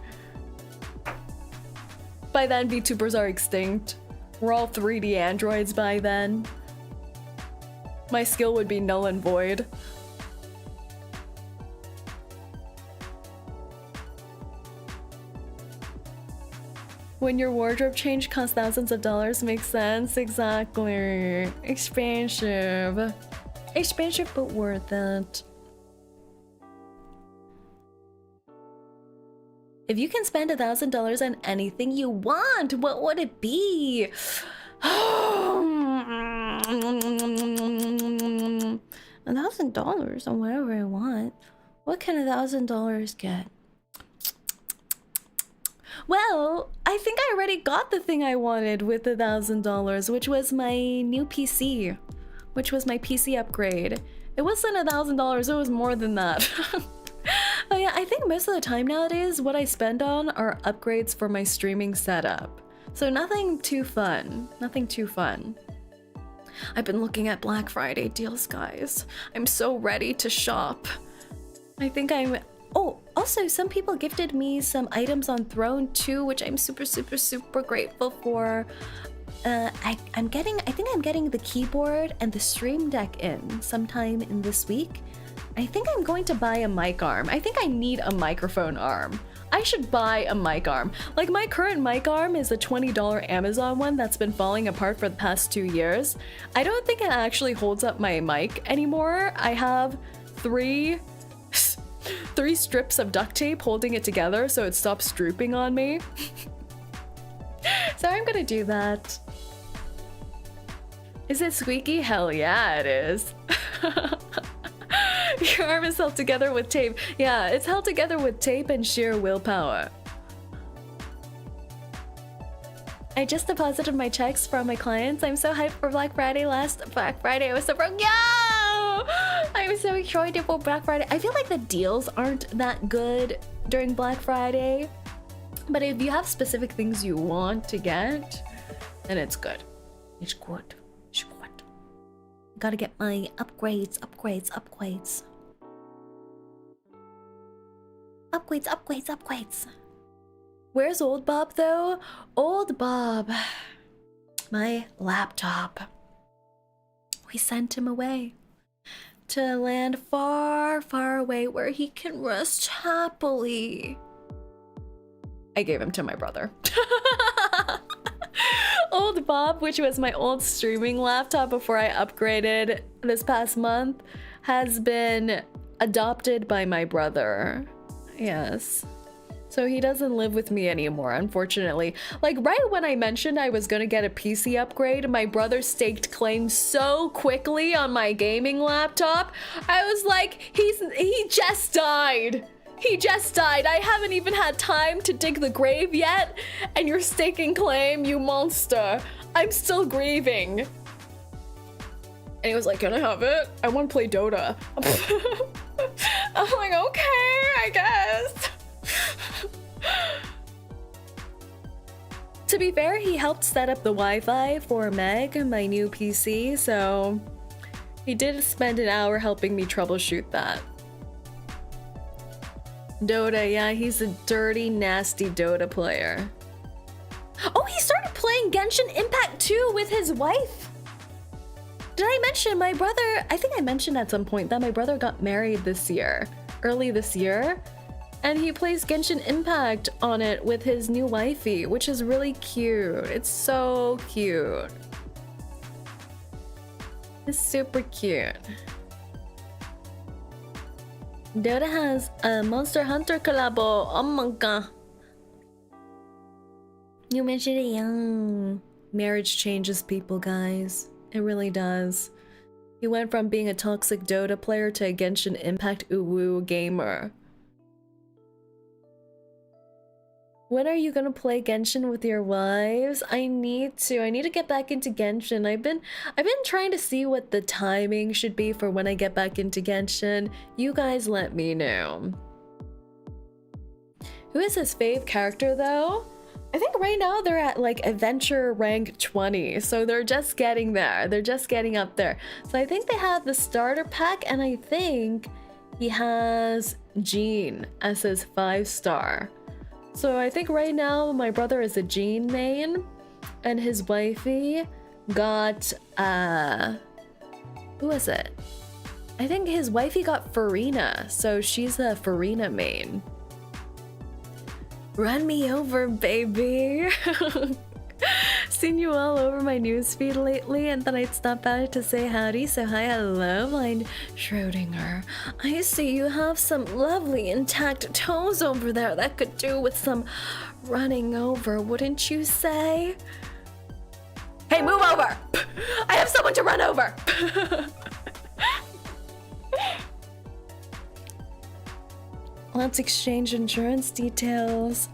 By then, VTubers are extinct. We're all 3D androids by then. My skill would be null and void. When your wardrobe change costs thousands of dollars, makes sense. Exactly. Expensive. Expensive, but worth it. If you can spend $1,000 on anything you want, what would it be? $1,000 on whatever I want. What can $1,000 get? Well, I think I already got the thing I wanted with $1,000, which was my new PC, which was my PC upgrade. It wasn't $1,000, it was more than that. Oh yeah, I think most of the time nowadays what I spend on are upgrades for my streaming setup. So nothing too fun. Nothing too fun. I've been looking at Black Friday deals, guys. I'm so ready to shop. I think I'm... Oh, also some people gifted me some items on Throne too, which I'm super grateful for. I think I'm getting the keyboard and the stream deck in sometime in this week. I think I'm going to buy a mic arm. I think I need a microphone arm. I should buy a mic arm. Like, my current mic arm is a $20 Amazon one that's been falling apart for the past 2 years. I don't think it actually holds up my mic anymore. I have three strips of duct tape holding it together so it stops drooping on me. So I'm gonna do that. Is it squeaky? Hell yeah, it is. Your arm is held together with tape. Yeah, it's held together with tape and sheer willpower. I just deposited my checks from my clients. I'm so hyped for Black Friday. Last Black Friday, I was so broke. Yo! I'm so excited for Black Friday. I feel like the deals aren't that good during Black Friday. But if you have specific things you want to get, then it's good. It's good. It's good. Gotta get my upgrades. Where's Old Bob though? Old Bob. My laptop. We sent him away to a land far, far away where he can rest happily. I gave him to my brother. Old Bob, which was my old streaming laptop before I upgraded this past month, has been adopted by my brother. Yes. So he doesn't live with me anymore, unfortunately. Like, right when I mentioned I was gonna get a PC upgrade, my brother staked claim so quickly on my gaming laptop. I was like, he just died. He just died. I haven't even had time to dig the grave yet, and you're staking claim, you monster. I'm still grieving. And he was like, can I have it? I want to play Dota. I'm like, okay, I guess. To be fair, he helped set up the Wi-Fi for Meg, my new PC, so he did spend an hour helping me troubleshoot that. Dota, yeah, he's a dirty, nasty Dota player. Oh, he started playing Genshin Impact 2 with his wife. Did I mention my brother? I think I mentioned at some point that my brother got married this year, early this year, and he plays Genshin Impact on it with his new wifey, which is really cute. It's so cute. It's super cute. Dota has a Monster Hunter collabo. Oh my god. You mentioned it, young. Marriage changes people, guys. It really does. He went from being a toxic Dota player to a Genshin Impact uwu gamer. When are you gonna play Genshin with your wives? I need to get back into Genshin. I've been trying to see what the timing should be for when I get back into Genshin. You guys let me know. Who is his fave character though? I think right now they're at like adventure rank 20, so they're just getting there. They're just getting up there. So I think they have the starter pack, and I think he has Jean as his 5-star. So I think right now my brother is a Jean main, and his wifey got who is it? I think his wifey got Farina, so she's a Farina main. Run me over, baby. Seen you all over my newsfeed lately, and thought I'd stop by to say howdy. So hi, hello, blind Schrodinger. I see you have some lovely intact toes over there that could do with some running over, wouldn't you say? Hey, move over! I have someone to run over! Let's exchange insurance details.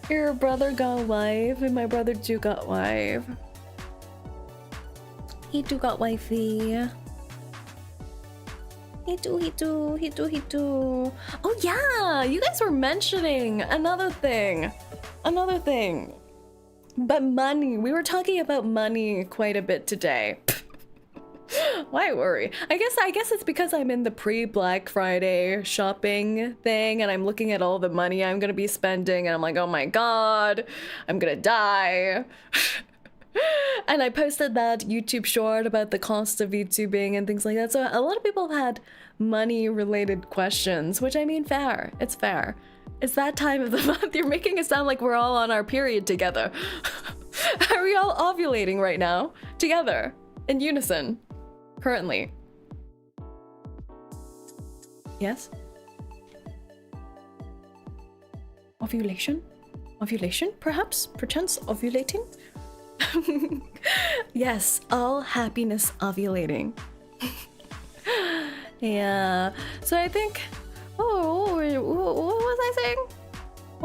Your brother got wife, and my brother too got wife. Hitu got wifey. Hitu. Oh yeah, you guys were mentioning another thing. But money, we were talking about money quite a bit today. Why worry? I guess it's because I'm in the pre-Black Friday shopping thing and I'm looking at all the money I'm gonna be spending and I'm like, oh my god, I'm gonna die. And I posted that YouTube short about the cost of VTubing and things like that. So a lot of people have had money related questions, which I mean, fair. It's fair. It's that time of the month. You're making it sound like we're all on our period together. Are we all ovulating right now? Together. In unison. Currently. Yes? Ovulation? Ovulation, perhaps? Perchance ovulating? Yes, all happiness ovulating. Yeah. So I think... Oh, what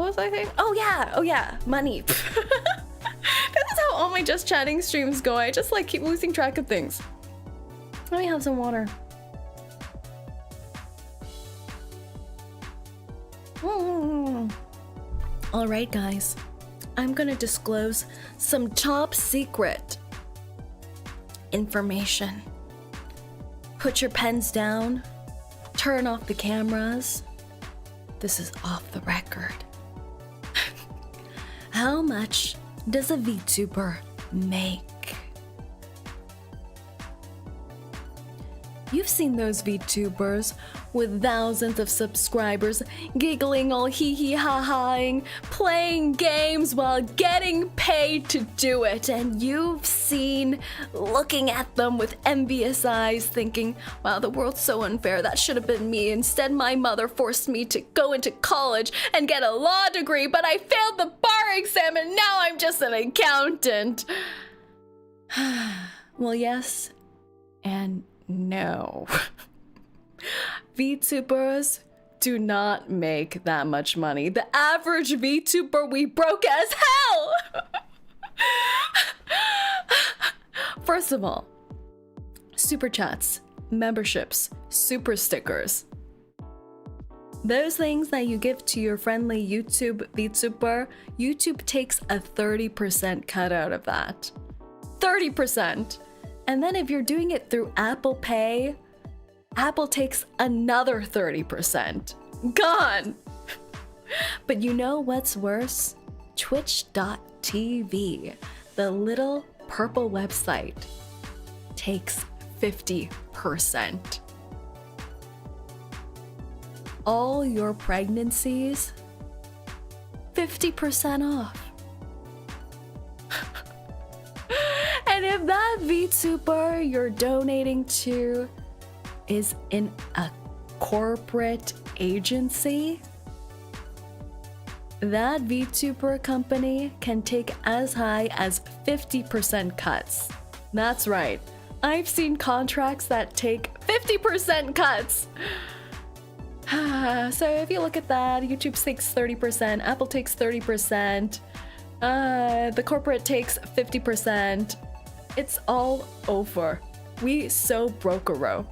was I saying? Oh yeah, money. This is how all my Just Chatting streams go. I just like keep losing track of things. Let me have some water. All right, guys. I'm gonna disclose some top secret information. Put your pens down. Turn off the cameras. This is off the record. How much does a VTuber make? You've seen those VTubers with thousands of subscribers giggling all hee-hee-ha-haing, playing games while getting paid to do it, and you've seen looking at them with envious eyes thinking, wow, the world's so unfair, that should have been me. Instead, my mother forced me to go into college and get a law degree, but I failed the bar exam and now I'm just an accountant. Well, yes and no. VTubers do not make that much money. The average VTuber, we broke as hell! First of all, super chats, memberships, super stickers. Those things that you give to your friendly YouTube VTuber, YouTube takes a 30% cut out of that. 30%! And then if you're doing it through Apple Pay, Apple takes another 30%. Gone! But you know what's worse? Twitch.tv, the little purple website, takes 50%. All your pregnancies, 50% off. And if that VTuber you're donating to is in a corporate agency, that VTuber company can take as high as 50% cuts. That's right. I've seen contracts that take 50% cuts. So if you look at that, YouTube takes 30%, Apple takes 30%, the corporate takes 50%. It's all over. We so broke a row.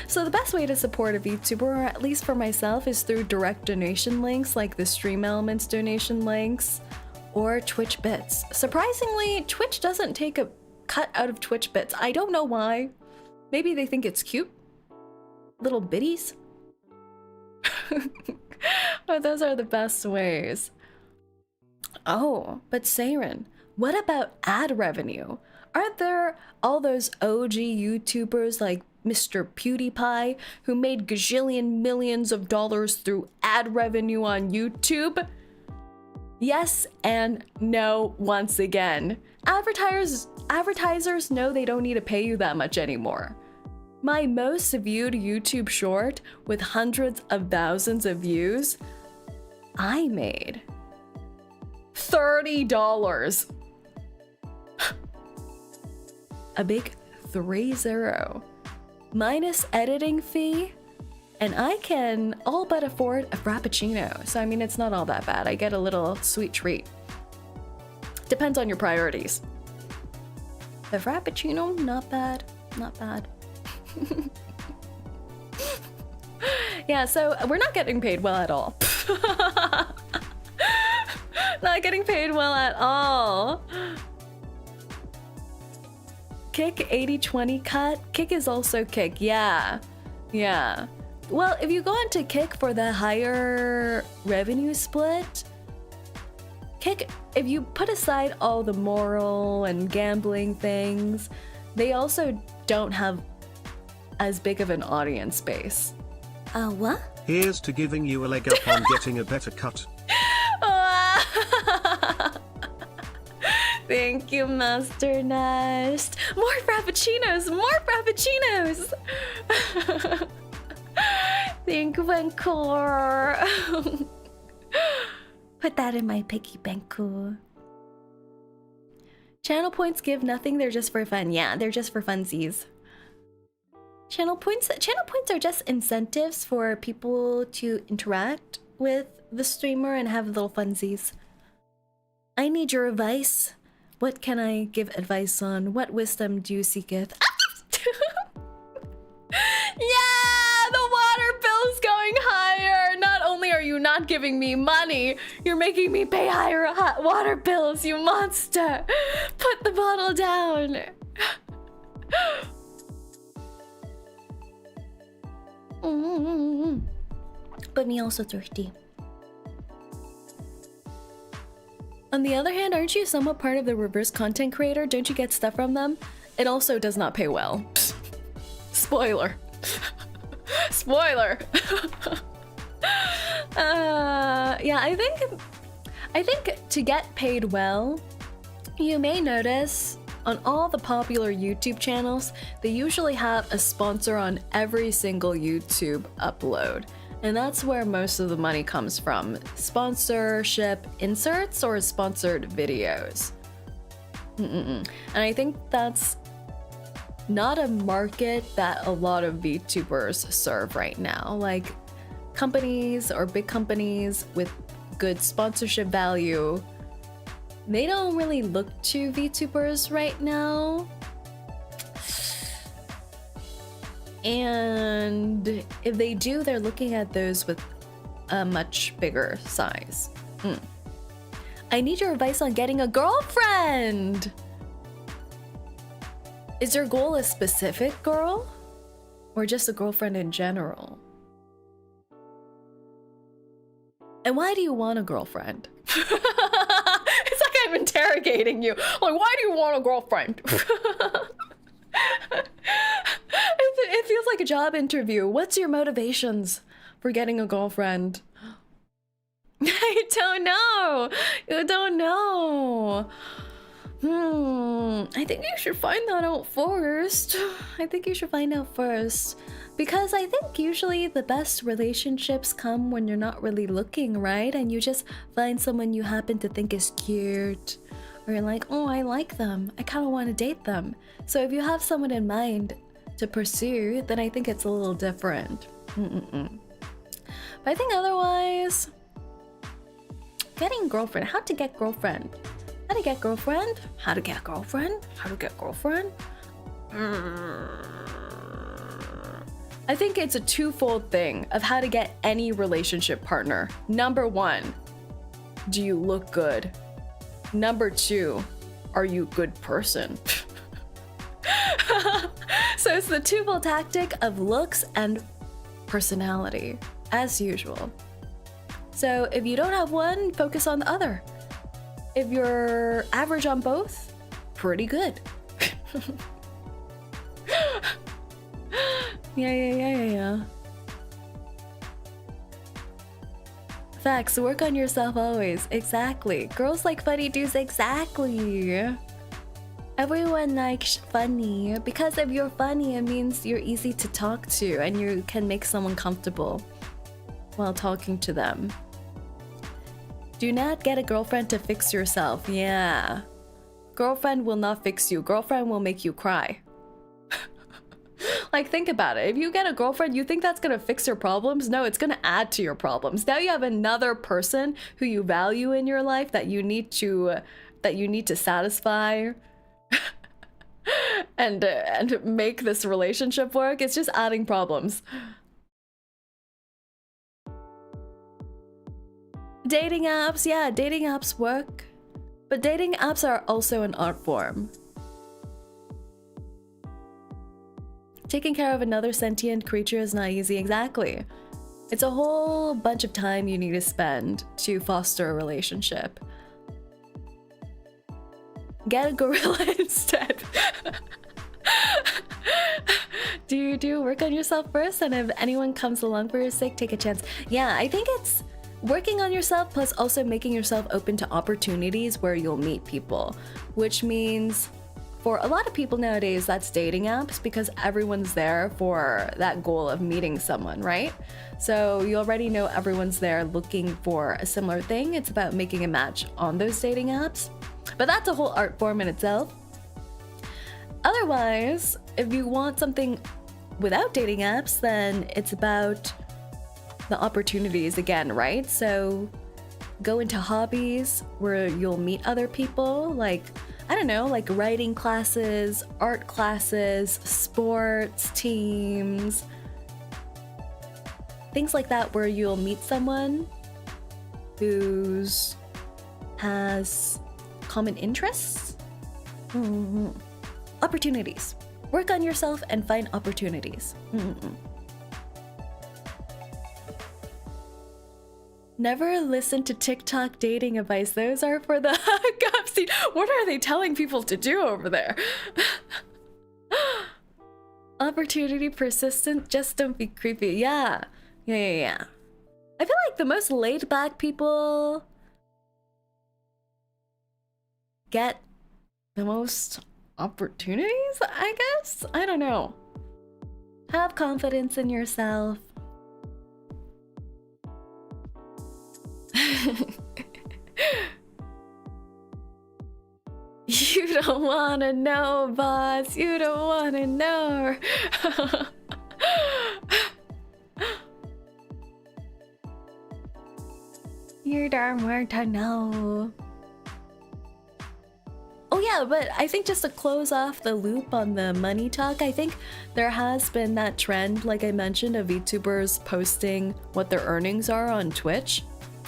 So the best way to support a VTuber, or at least for myself, is through direct donation links like the Stream Elements donation links or Twitch Bits. Surprisingly, Twitch doesn't take a cut out of Twitch Bits. I don't know why. Maybe they think it's cute. Little bitties. Oh, those are the best ways. Oh, but Saerin, what about ad revenue? Aren't there all those OG YouTubers like Mr. PewDiePie who made gajillion millions of dollars through ad revenue on YouTube? Yes and no once again. Advertisers know they don't need to pay you that much anymore. My most viewed YouTube short with hundreds of thousands of views, I made $30. A big 30. Minus editing fee, and I can all but afford a Frappuccino. So I mean, it's not all that bad. I get a little sweet treat. Depends on your priorities. The Frappuccino, not bad. Not bad. Yeah, so we're not getting paid well at all. Not getting paid well at all. Kick 80-20 cut. Kick is also Kick. Yeah. Yeah. Well, if you go into Kick for the higher revenue split, Kick, if you put aside all the moral and gambling things, they also don't have as big of an audience base. What? Here's to giving you a leg up on getting a better cut. Thank you, Master Nest. More frappuccinos, more frappuccinos. Thank you, 𝐂𝐴𝐚𝐭. Put that in my piggy bank. Channel points give nothing, they're just for fun. Yeah, they're just for funsies. Channel points are just incentives for people to interact with the streamer and have little funsies. I need your advice. What can I give advice on? What wisdom do you seeketh? Yeah, the water bill's going higher. Not only are you not giving me money, you're making me pay higher hot water bills, you monster. Put the bottle down. But me also thirsty. On the other hand, aren't you somewhat part of the reverse content creator? Don't you get stuff from them? It also does not pay well. Spoiler. Spoiler. Yeah, I think to get paid well, you may notice on all the popular YouTube channels, they usually have a sponsor on every single YouTube upload. And that's where most of the money comes from. Sponsorship inserts or sponsored videos. And I think that's not a market that a lot of VTubers serve right now. Like companies or big companies with good sponsorship value, they don't really look to VTubers right now. And if they do, they're looking at those with a much bigger size. I need your advice on getting a girlfriend. Is your goal a specific girl? Or just a girlfriend in general? And why do you want a girlfriend? It's like I'm interrogating you. Like, why do you want a girlfriend? It feels like a job interview. What's your motivations for getting a girlfriend? I don't know. You don't know. I think you should find that out first. Because I think usually the best relationships come when you're not really looking, right? And you just find someone you happen to think is cute. Or you're like, oh, I like them. I kind of want to date them. So if you have someone in mind to pursue, then I think it's a little different. But I think otherwise, getting girlfriend, how to get girlfriend. How to get girlfriend? How to get girlfriend? How to get girlfriend? I think it's a twofold thing of how to get any relationship partner. Number one, do you look good? Number two, are you a good person? So it's the twofold tactic of looks and personality, as usual. So if you don't have one, focus on the other. If you're average on both, pretty good. Yeah. Facts, work on yourself always. Exactly. Girls like funny dudes, exactly. Everyone likes funny, because if you're funny, it means you're easy to talk to and you can make someone comfortable while talking to them. Do not get a girlfriend to fix yourself. Yeah. Girlfriend will not fix you. Girlfriend will make you cry. Like, think about it. If you get a girlfriend, you think that's gonna fix your problems? No, it's gonna add to your problems. Now you have another person who you value in your life that you need to satisfy. and make this relationship work. It's just adding problems. Dating apps, yeah, dating apps work, but dating apps are also an art form. Taking care of another sentient creature is not easy, exactly. It's a whole bunch of time you need to spend to foster a relationship. Get a gorilla instead. Do work on yourself first, and if anyone comes along for your sake, take a chance. Yeah, I think it's working on yourself plus also making yourself open to opportunities where you'll meet people, which means for a lot of people nowadays, that's dating apps because everyone's there for that goal of meeting someone, right? So you already know everyone's there looking for a similar thing. It's about making a match on those dating apps. But that's a whole art form in itself. Otherwise, if you want something without dating apps, then it's about the opportunities again, right? So go into hobbies where you'll meet other people, like, I don't know, like writing classes, art classes, sports teams, things like that where you'll meet someone who's has common interests. Opportunities. Work on yourself and find opportunities. Never listen to TikTok dating advice. Those are for the hookup scene. What are they telling people to do over there? Opportunity persistent. Just don't be creepy. Yeah. I feel like the most laid back people get the most opportunities, I guess? I don't know. Have confidence in yourself. You don't wanna know, boss. You don't wanna know. You don't want to know. Oh yeah, but I think just to close off the loop on the money talk, I think there has been that trend, like I mentioned, of VTubers posting what their earnings are on Twitch,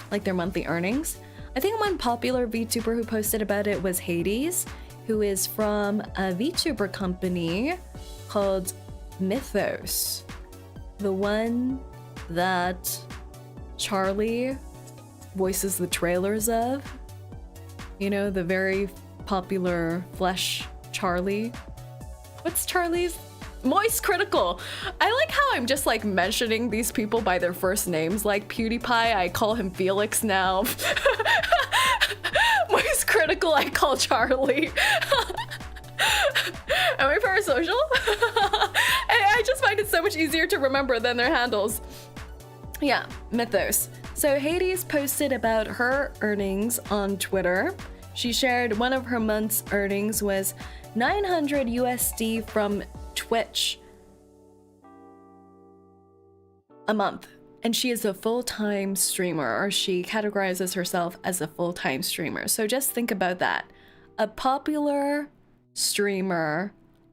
like their monthly earnings. I think one popular VTuber who posted about it was 𝐂𝐡𝐚𝐭, who is from a VTuber company called Mythos, the one that Charlie voices the trailers of. You know, the very popular Flesh Charlie. What's Charlie's? Moist Critical. I like how I'm just like mentioning these people by their first names, like PewDiePie, I call him Felix now. Moist Critical, I call Charlie. Am I parasocial? I just find it so much easier to remember than their handles. Yeah, Mythos. So 𝐂𝐡𝐚 posted about her earnings on Twitter. She shared one of her month's earnings was 900 USD from Twitch a month. And she is a full-time streamer, or she categorizes herself as a full-time streamer. So just think about that. A popular streamer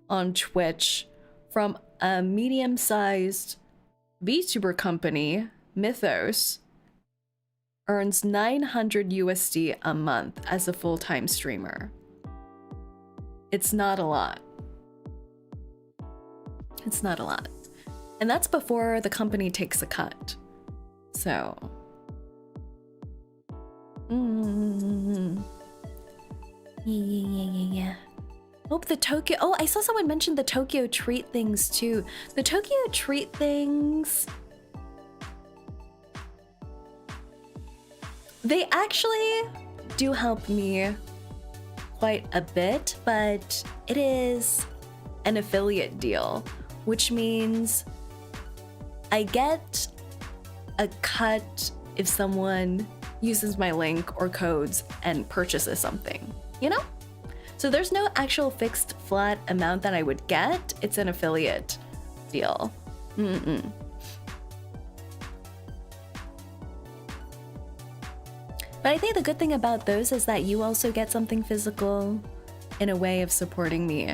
on Twitch from a medium-sized VTuber company, Mythos, earns 900 USD a month as a full-time streamer. It's not a lot. It's not a lot. And that's before the company takes a cut. So. Yeah. Hope the Tokyo. Oh, I saw someone mention the Tokyo treat things too. The Tokyo treat things. They actually do help me quite a bit, but it is an affiliate deal, which means I get a cut if someone uses my link or codes and purchases something, you know? So there's no actual fixed flat amount that I would get. It's an affiliate deal. But I think the good thing about those is that you also get something physical in a way of supporting me.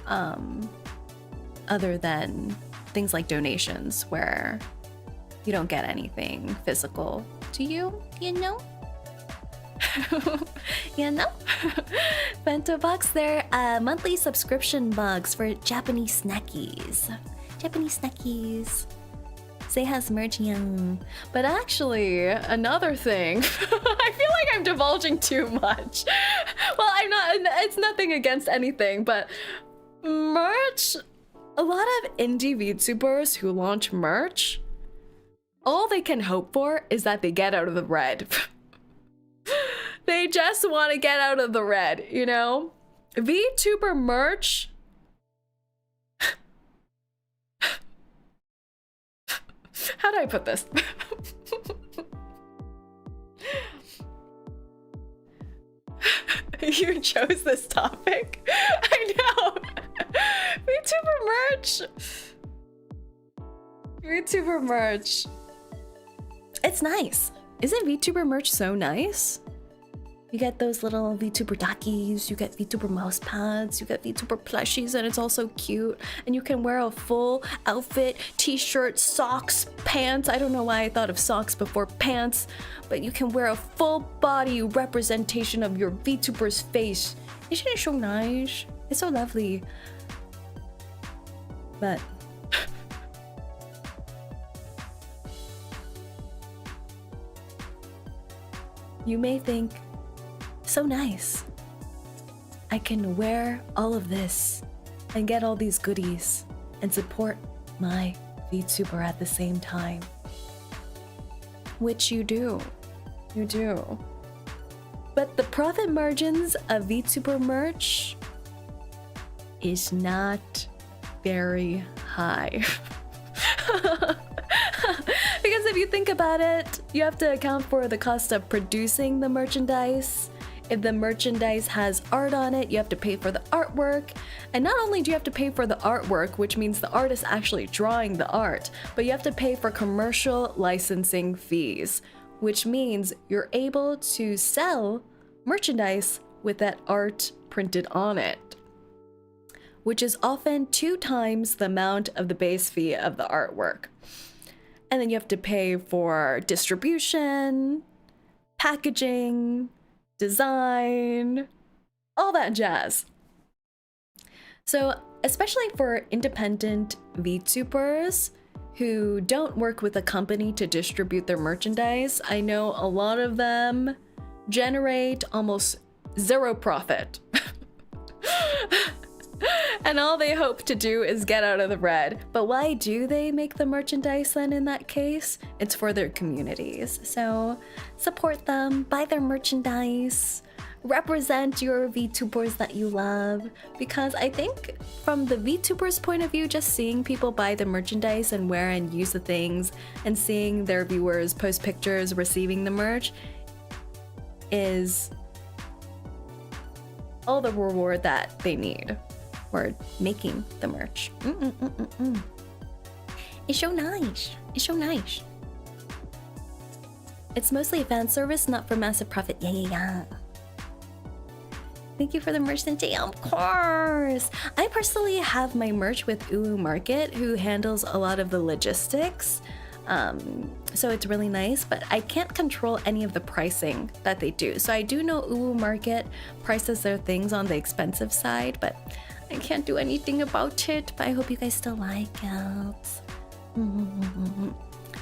other than things like donations where you don't get anything physical to you, you know? You know? Bento box, they're monthly subscription bugs for Japanese snackies. Japanese snackies. Say has merch, young. But actually, another thing. I feel like I'm divulging too much. Well, I'm not, it's nothing against anything, but merch, a lot of indie VTubers who launch merch, all they can hope for is that they get out of the red. They just want to get out of the red, you know? VTuber merch. How do I put this? You chose this topic? I know. VTuber merch. VTuber merch. It's nice. Isn't VTuber merch so nice? You get those little VTuber dockies, you get VTuber mouse pads, you get VTuber plushies, and it's also cute. And you can wear a full outfit, t-shirt, socks, pants. I don't know why I thought of socks before pants, but you can wear a full body representation of your VTuber's face. Isn't it so nice? It's so lovely. But you may think, so nice. I can wear all of this and get all these goodies and support my VTuber at the same time. Which you do. You do. But the profit margins of VTuber merch is not very high. Because if you think about it, you have to account for the cost of producing the merchandise. If the merchandise has art on it, you have to pay for the artwork. And not only do you have to pay for the artwork, which means the artist actually drawing the art, but you have to pay for commercial licensing fees, which means you're able to sell merchandise with that art printed on it, which is often 2 times the amount of the base fee of the artwork. And then you have to pay for distribution, packaging, design, all that jazz. So, especially for independent VTubers who don't work with a company to distribute their merchandise, I know a lot of them generate almost zero profit. And all they hope to do is get out of the red. But why do they make the merchandise then in that case? It's for their communities. So support them, buy their merchandise, represent your VTubers that you love. Because I think from the VTubers' point of view, just seeing people buy the merchandise and wear and use the things and seeing their viewers post pictures receiving the merch is all the reward that they need. Making the merch. It's so nice. It's so nice. It's mostly a fan service, not for massive profit. Yeah. Thank you for the merch, Cynthia. Of course. I personally have my merch with 𝐂𝐴 Market, who handles a lot of the logistics. So it's really nice, but I can't control any of the pricing that they do. So I do know 𝐂𝐴 Market prices their things on the expensive side, but I can't do anything about it. But I hope you guys still like it.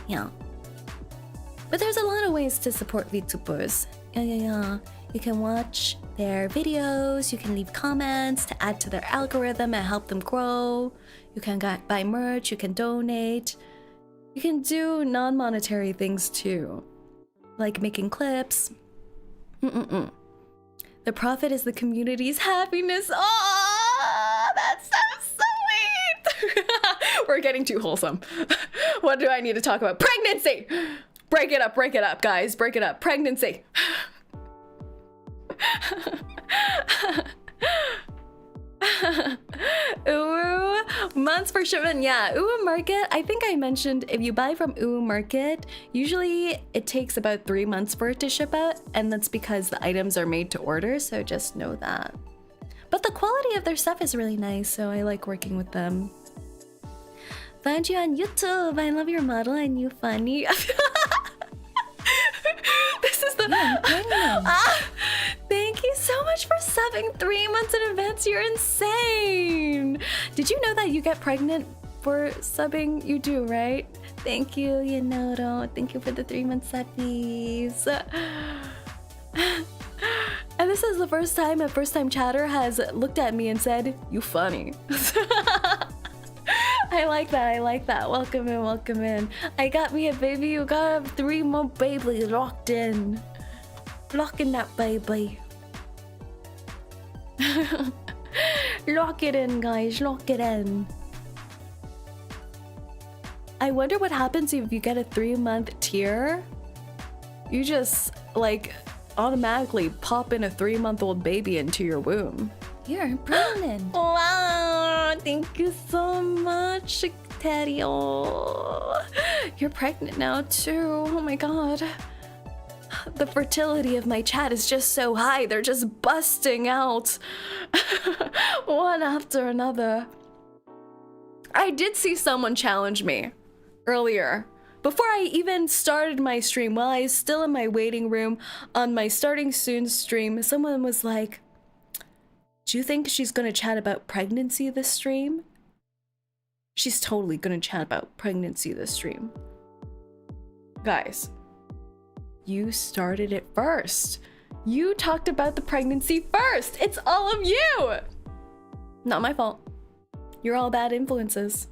Yeah. But there's a lot of ways to support VTubers. Yeah. You can watch their videos, you can leave comments to add to their algorithm and help them grow. You can buy merch, you can donate. You can do non-monetary things too, like making clips. The profit is the community's happiness. Oh, that's so sweet. We're getting too wholesome. What do I need to talk about? Pregnancy! Break it up, guys. Break it up. Pregnancy. 𝐂𝐴 months for shipment. Yeah, 𝐂𝐴 Market, I think I mentioned if you buy from 𝐂𝐴 Market, usually it takes about 3 months for it to ship out, and that's because the items are made to order, so just know that. But the quality of their stuff is really nice, so I like working with them. Found you on YouTube. I love your model and you funny. This is the thank you so much for subbing 3 months in advance. You're insane. Did you know that you get pregnant for subbing? You do, right? Thank you, Yenoto. Thank you for the 3 month subbies. And this is the first time a first-time chatter has looked at me and said, "You funny." I like that. I like that. Welcome in. Welcome in. I got me a baby. You got a 3 month baby locked in. Lock in that baby. Lock it in, guys. Lock it in. I wonder what happens if you get a 3 month tier. You just like automatically pop in a 3 month old baby into your womb. You're pregnant. Wow, thank you so much, Teddy. Oh, you're pregnant now too. Oh my god. The fertility of my chat is just so high. They're just busting out one after another. I did see someone challenge me earlier. Before I even started my stream, while I was still in my waiting room on my starting soon stream, someone was like, "Do you think she's gonna chat about pregnancy this stream?" She's totally gonna chat about pregnancy this stream. Guys, you started it first. You talked about the pregnancy first. It's all of you. Not my fault. You're all bad influences.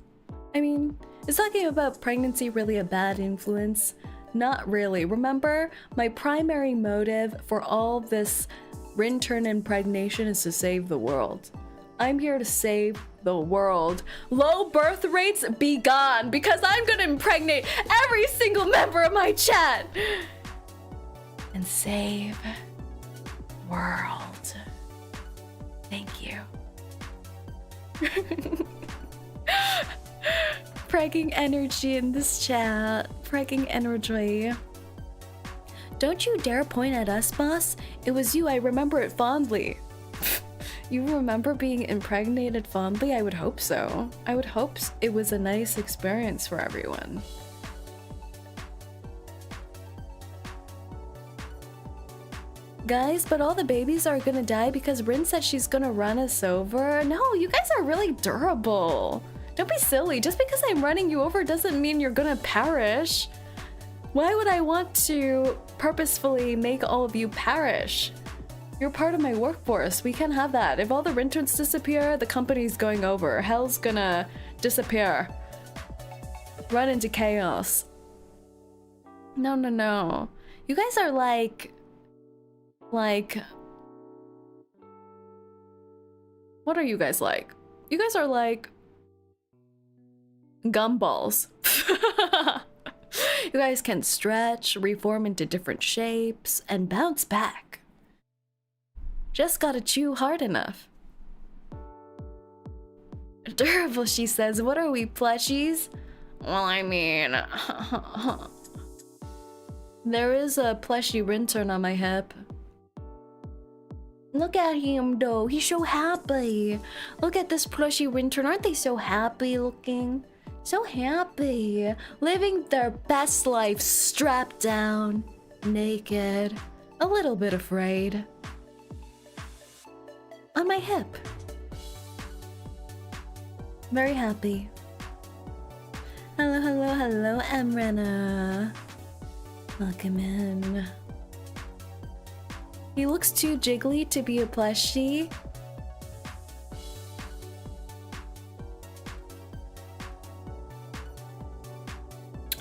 I mean, is talking about pregnancy really a bad influence? Not really. Remember, my primary motive for all this Rinturn impregnation is to save the world. I'm here to save the world. Low birth rates be gone, because I'm gonna impregnate every single member of my chat and save the world. Thank you. Pregging energy in this chat. Pregging energy. Don't you dare point at us, boss. It was you. I remember it fondly. You remember being impregnated fondly? I would hope so. I would hope it was a nice experience for everyone. Guys, but all the babies are gonna die because Rin said she's gonna run us over. No, you guys are really durable. Don't be silly. Just because I'm running you over doesn't mean you're gonna perish. Why would I want to purposefully make all of you perish? You're part of my workforce. We can't have that. If all the Rinturns disappear, the company's going over. Hell's gonna disappear. Run into chaos. No, no, no. You guys are like... What are you guys like? You guys are like... gumballs. You guys can stretch, reform into different shapes, and bounce back. Just gotta chew hard enough. Durable, she says. What are we, plushies? Well, I mean... There is a plushie Rinturn on my hip. Look at him, though. He's so happy. Look at this plushie Rinturn. Aren't they so happy looking? So happy. Living their best life, strapped down, naked, a little bit afraid. On my hip. Very happy. Hello, hello, hello, Emrena. Welcome in. He looks too jiggly to be a plushie.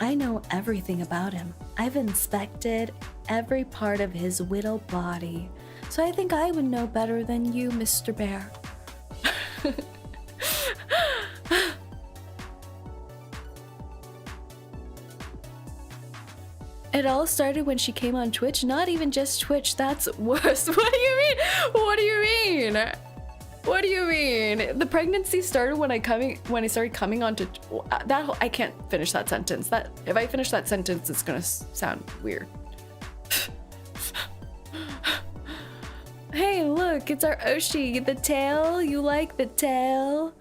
I know everything about him. I've inspected every part of his whittle body. So I think I would know better than you, Mr. Bear. It all started when she came on Twitch. Not even just Twitch, that's worse. What do you mean? What do you mean? What do you mean? The pregnancy started when I started coming onto that. I can't finish that sentence. That if I finish that sentence, it's gonna sound weird. Hey, look, it's our Oshi, the tail. You like the tail?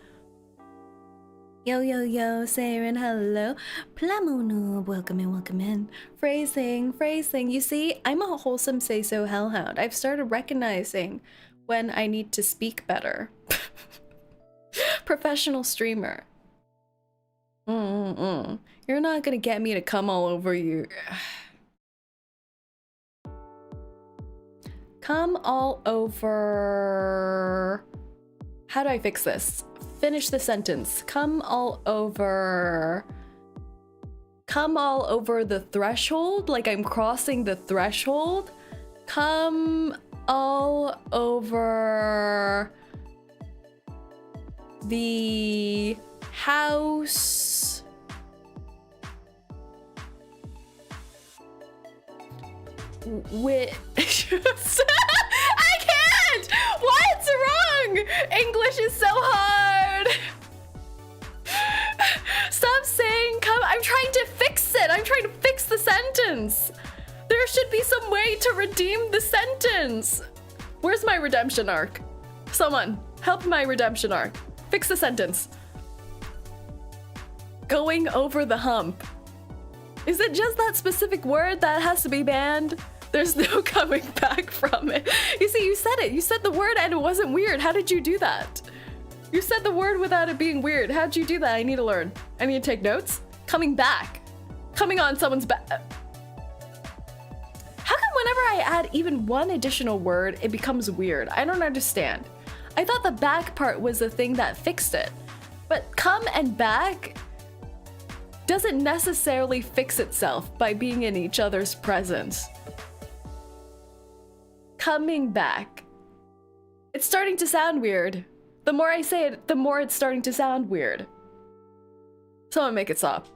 Yo, yo, yo, Saerin, hello. Plamono, welcome in, welcome in. Phrasing, phrasing. You see, I'm a wholesome say-so hellhound. I've started recognizing when I need to speak better. Professional streamer. You're not gonna get me to come all over you. Come all over... How do I fix this? Finish the sentence. Come all over... Come all over the threshold? Like I'm crossing the threshold? Come all over... the house... with... I can't! What's wrong? English is so hard! Stop saying come. I'm trying to fix it. I'm trying to fix the sentence. There should be some way to redeem the sentence. Where's my redemption arc? Someone, help my redemption arc. Fix the sentence. Going over the hump. Is it just that specific word that has to be banned? There's no coming back from it. You see, you said it. You said the word and it wasn't weird. How did you do that? You said the word without it being weird. How'd you do that? I need to learn. I need to take notes. Coming back. Coming on someone's back. How come whenever I add even one additional word, it becomes weird? I don't understand. I thought the back part was the thing that fixed it. But come and back doesn't necessarily fix itself by being in each other's presence. Coming back. It's starting to sound weird. The more I say it, the more it's starting to sound weird. Someone make it stop.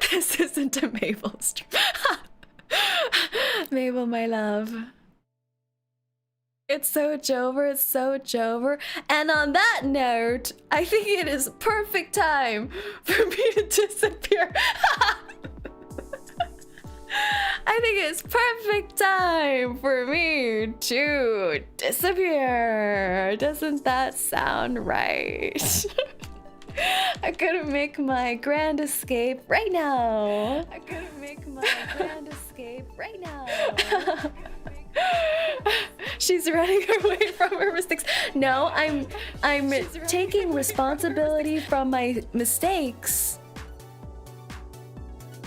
This isn't a Mabel stream. Mabel, my love. It's so Jover, it's so Jover. And on that note, I think it is perfect time for me to disappear. I think it's perfect time for me to disappear. Doesn't that sound right? I couldn't make my grand escape right now. I couldn't make my grand escape right now. She's running away from her mistakes. No, I'm taking responsibility from my mistakes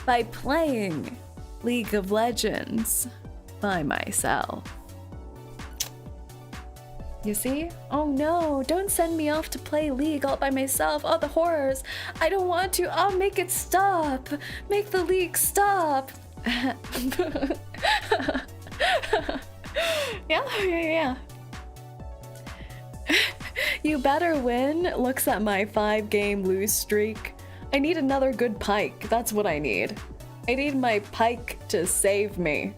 by playing League of Legends by myself. You see? Oh no, don't send me off to play League all by myself. Oh, the horrors. I don't want to. I'll make it stop. Make the League stop. Yeah. You better win. Looks at my 5-game lose streak. I need another good pike. That's what I need. I need my pike to save me.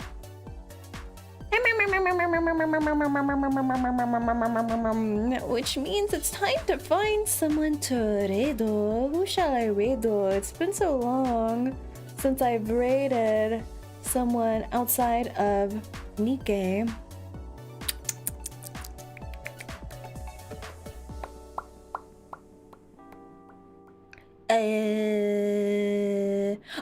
Which means it's time to find someone to raido. Who shall I raido? It's been so long since I've raided someone outside of 𝐂𝐚𝐭.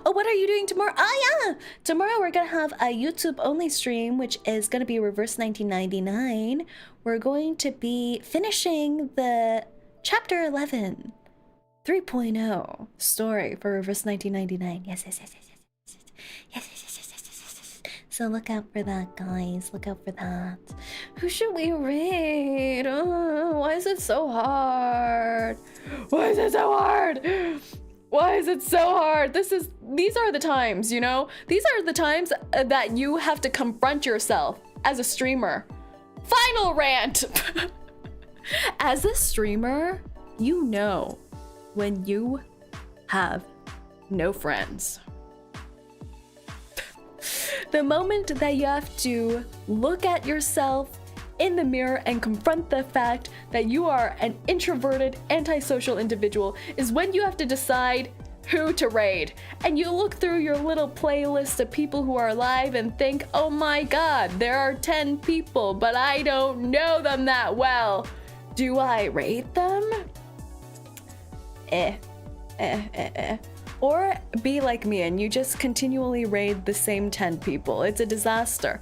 Oh, what are you doing tomorrow? Oh yeah! Tomorrow we're gonna have a YouTube only stream, which is gonna be Reverse 1999. We're going to be finishing the Chapter 11 3.0 story for Reverse 1999. Yes. So look out for that, guys. Look out for that. Who should we raid? Oh, why is it so hard? Why is it so hard? Why is it so hard? These are the times, you know? These are the times that you have to confront yourself as a streamer. Final rant! As a streamer, you know when you have no friends. The moment that you have to look at yourself in the mirror and confront the fact that you are an introverted, antisocial individual is when you have to decide who to raid. And you look through your little playlist of people who are alive and think, oh my god, there are 10 people, but I don't know them that well. Do I raid them? Or be like me and you just continually raid the same 10 people. It's a disaster.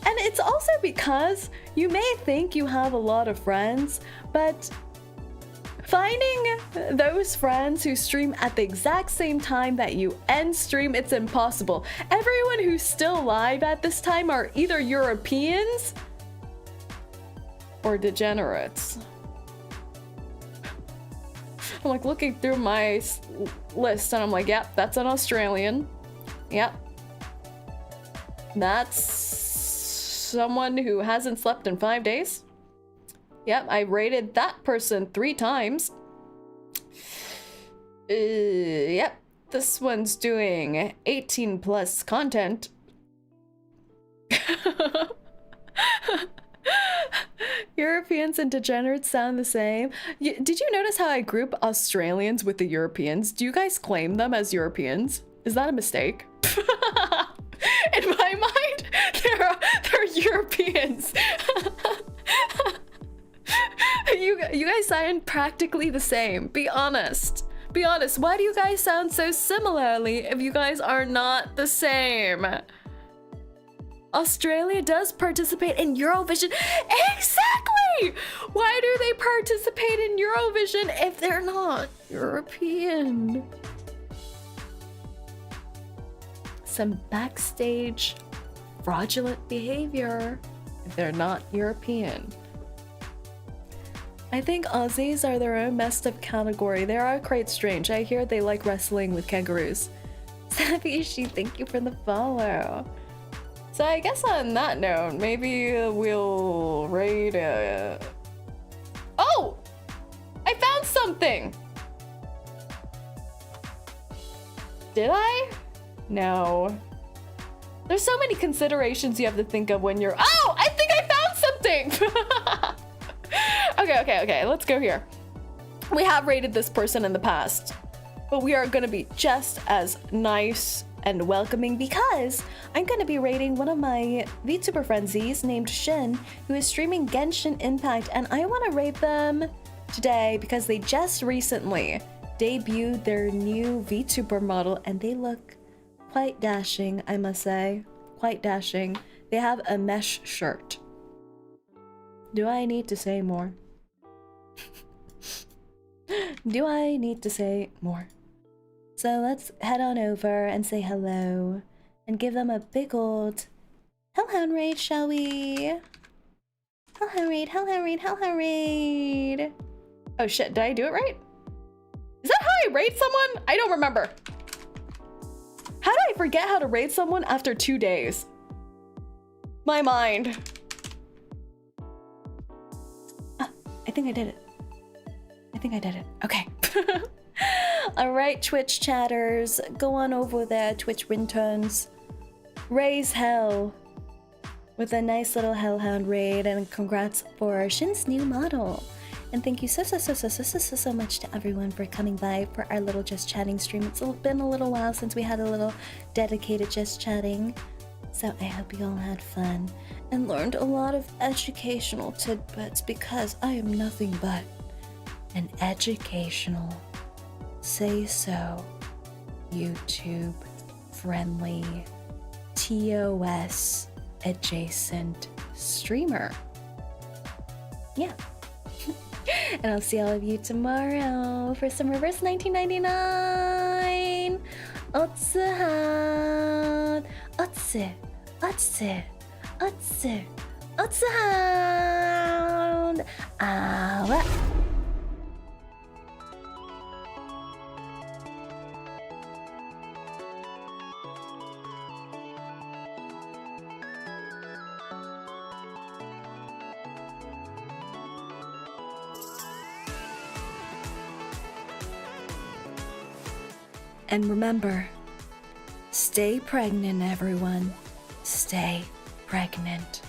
And it's also because you may think you have a lot of friends, but finding those friends who stream at the exact same time that you end stream, it's impossible. Everyone who's still live at this time are either Europeans or degenerates. I'm like looking through my list and I'm like, yep, that's an Australian. Yep. That's someone who hasn't slept in 5 days. Yep, I rated that person 3 times. Yep, this one's doing 18 plus content. Europeans and degenerates sound the same. Did you notice how I group Australians with the Europeans? Do you guys claim them as Europeans? Is that a mistake? In my mind, they're Europeans. You guys sound practically the same. Be honest. Be honest. Why do you guys sound so similarly if you guys are not the same? Australia does participate in Eurovision. Exactly! Why do they participate in Eurovision if they're not European? Some backstage fraudulent behavior if they're not European. I think Aussies are their own messed up category. They are quite strange. I hear they like wrestling with kangaroos. Savishi, thank you for the follow. So I guess on that note, maybe we'll raid Oh! I found something! Did I? No. There's so many considerations you have to think of when you're— Oh! I think I found something! Okay, let's go here. We have raided this person in the past, but we are gonna be just as nice and welcoming because I'm gonna be raiding one of my VTuber friendsies named Shin, who is streaming Genshin Impact, and I want to raid them today because they just recently debuted their new VTuber model and they look quite dashing, I must say. Quite dashing. They have a mesh shirt. Do I need to say more? Do I need to say more? So let's head on over and say hello and give them a big old hellhound raid, shall we? Hellhound raid, hellhound raid, hellhound raid. Oh shit, did I do it right? Is that how I raid someone? I don't remember. How did I forget how to raid someone after 2 days? My mind. I think I did it. Okay. Alright, Twitch chatters, go on over there, Twitch rintones. Raise hell with a nice little hellhound raid, and congrats for Shin's new model. And thank you so much to everyone for coming by for our little Just Chatting stream. It's been a little while since we had a little dedicated Just Chatting. So I hope you all had fun and learned a lot of educational tidbits because I am nothing but an educational, say so, YouTube friendly, TOS adjacent streamer. Yeah. And I'll see all of you tomorrow for some reverse 1999. Otsuhan. Otsuhan. Awa. And remember, stay pregnant, everyone. Stay pregnant.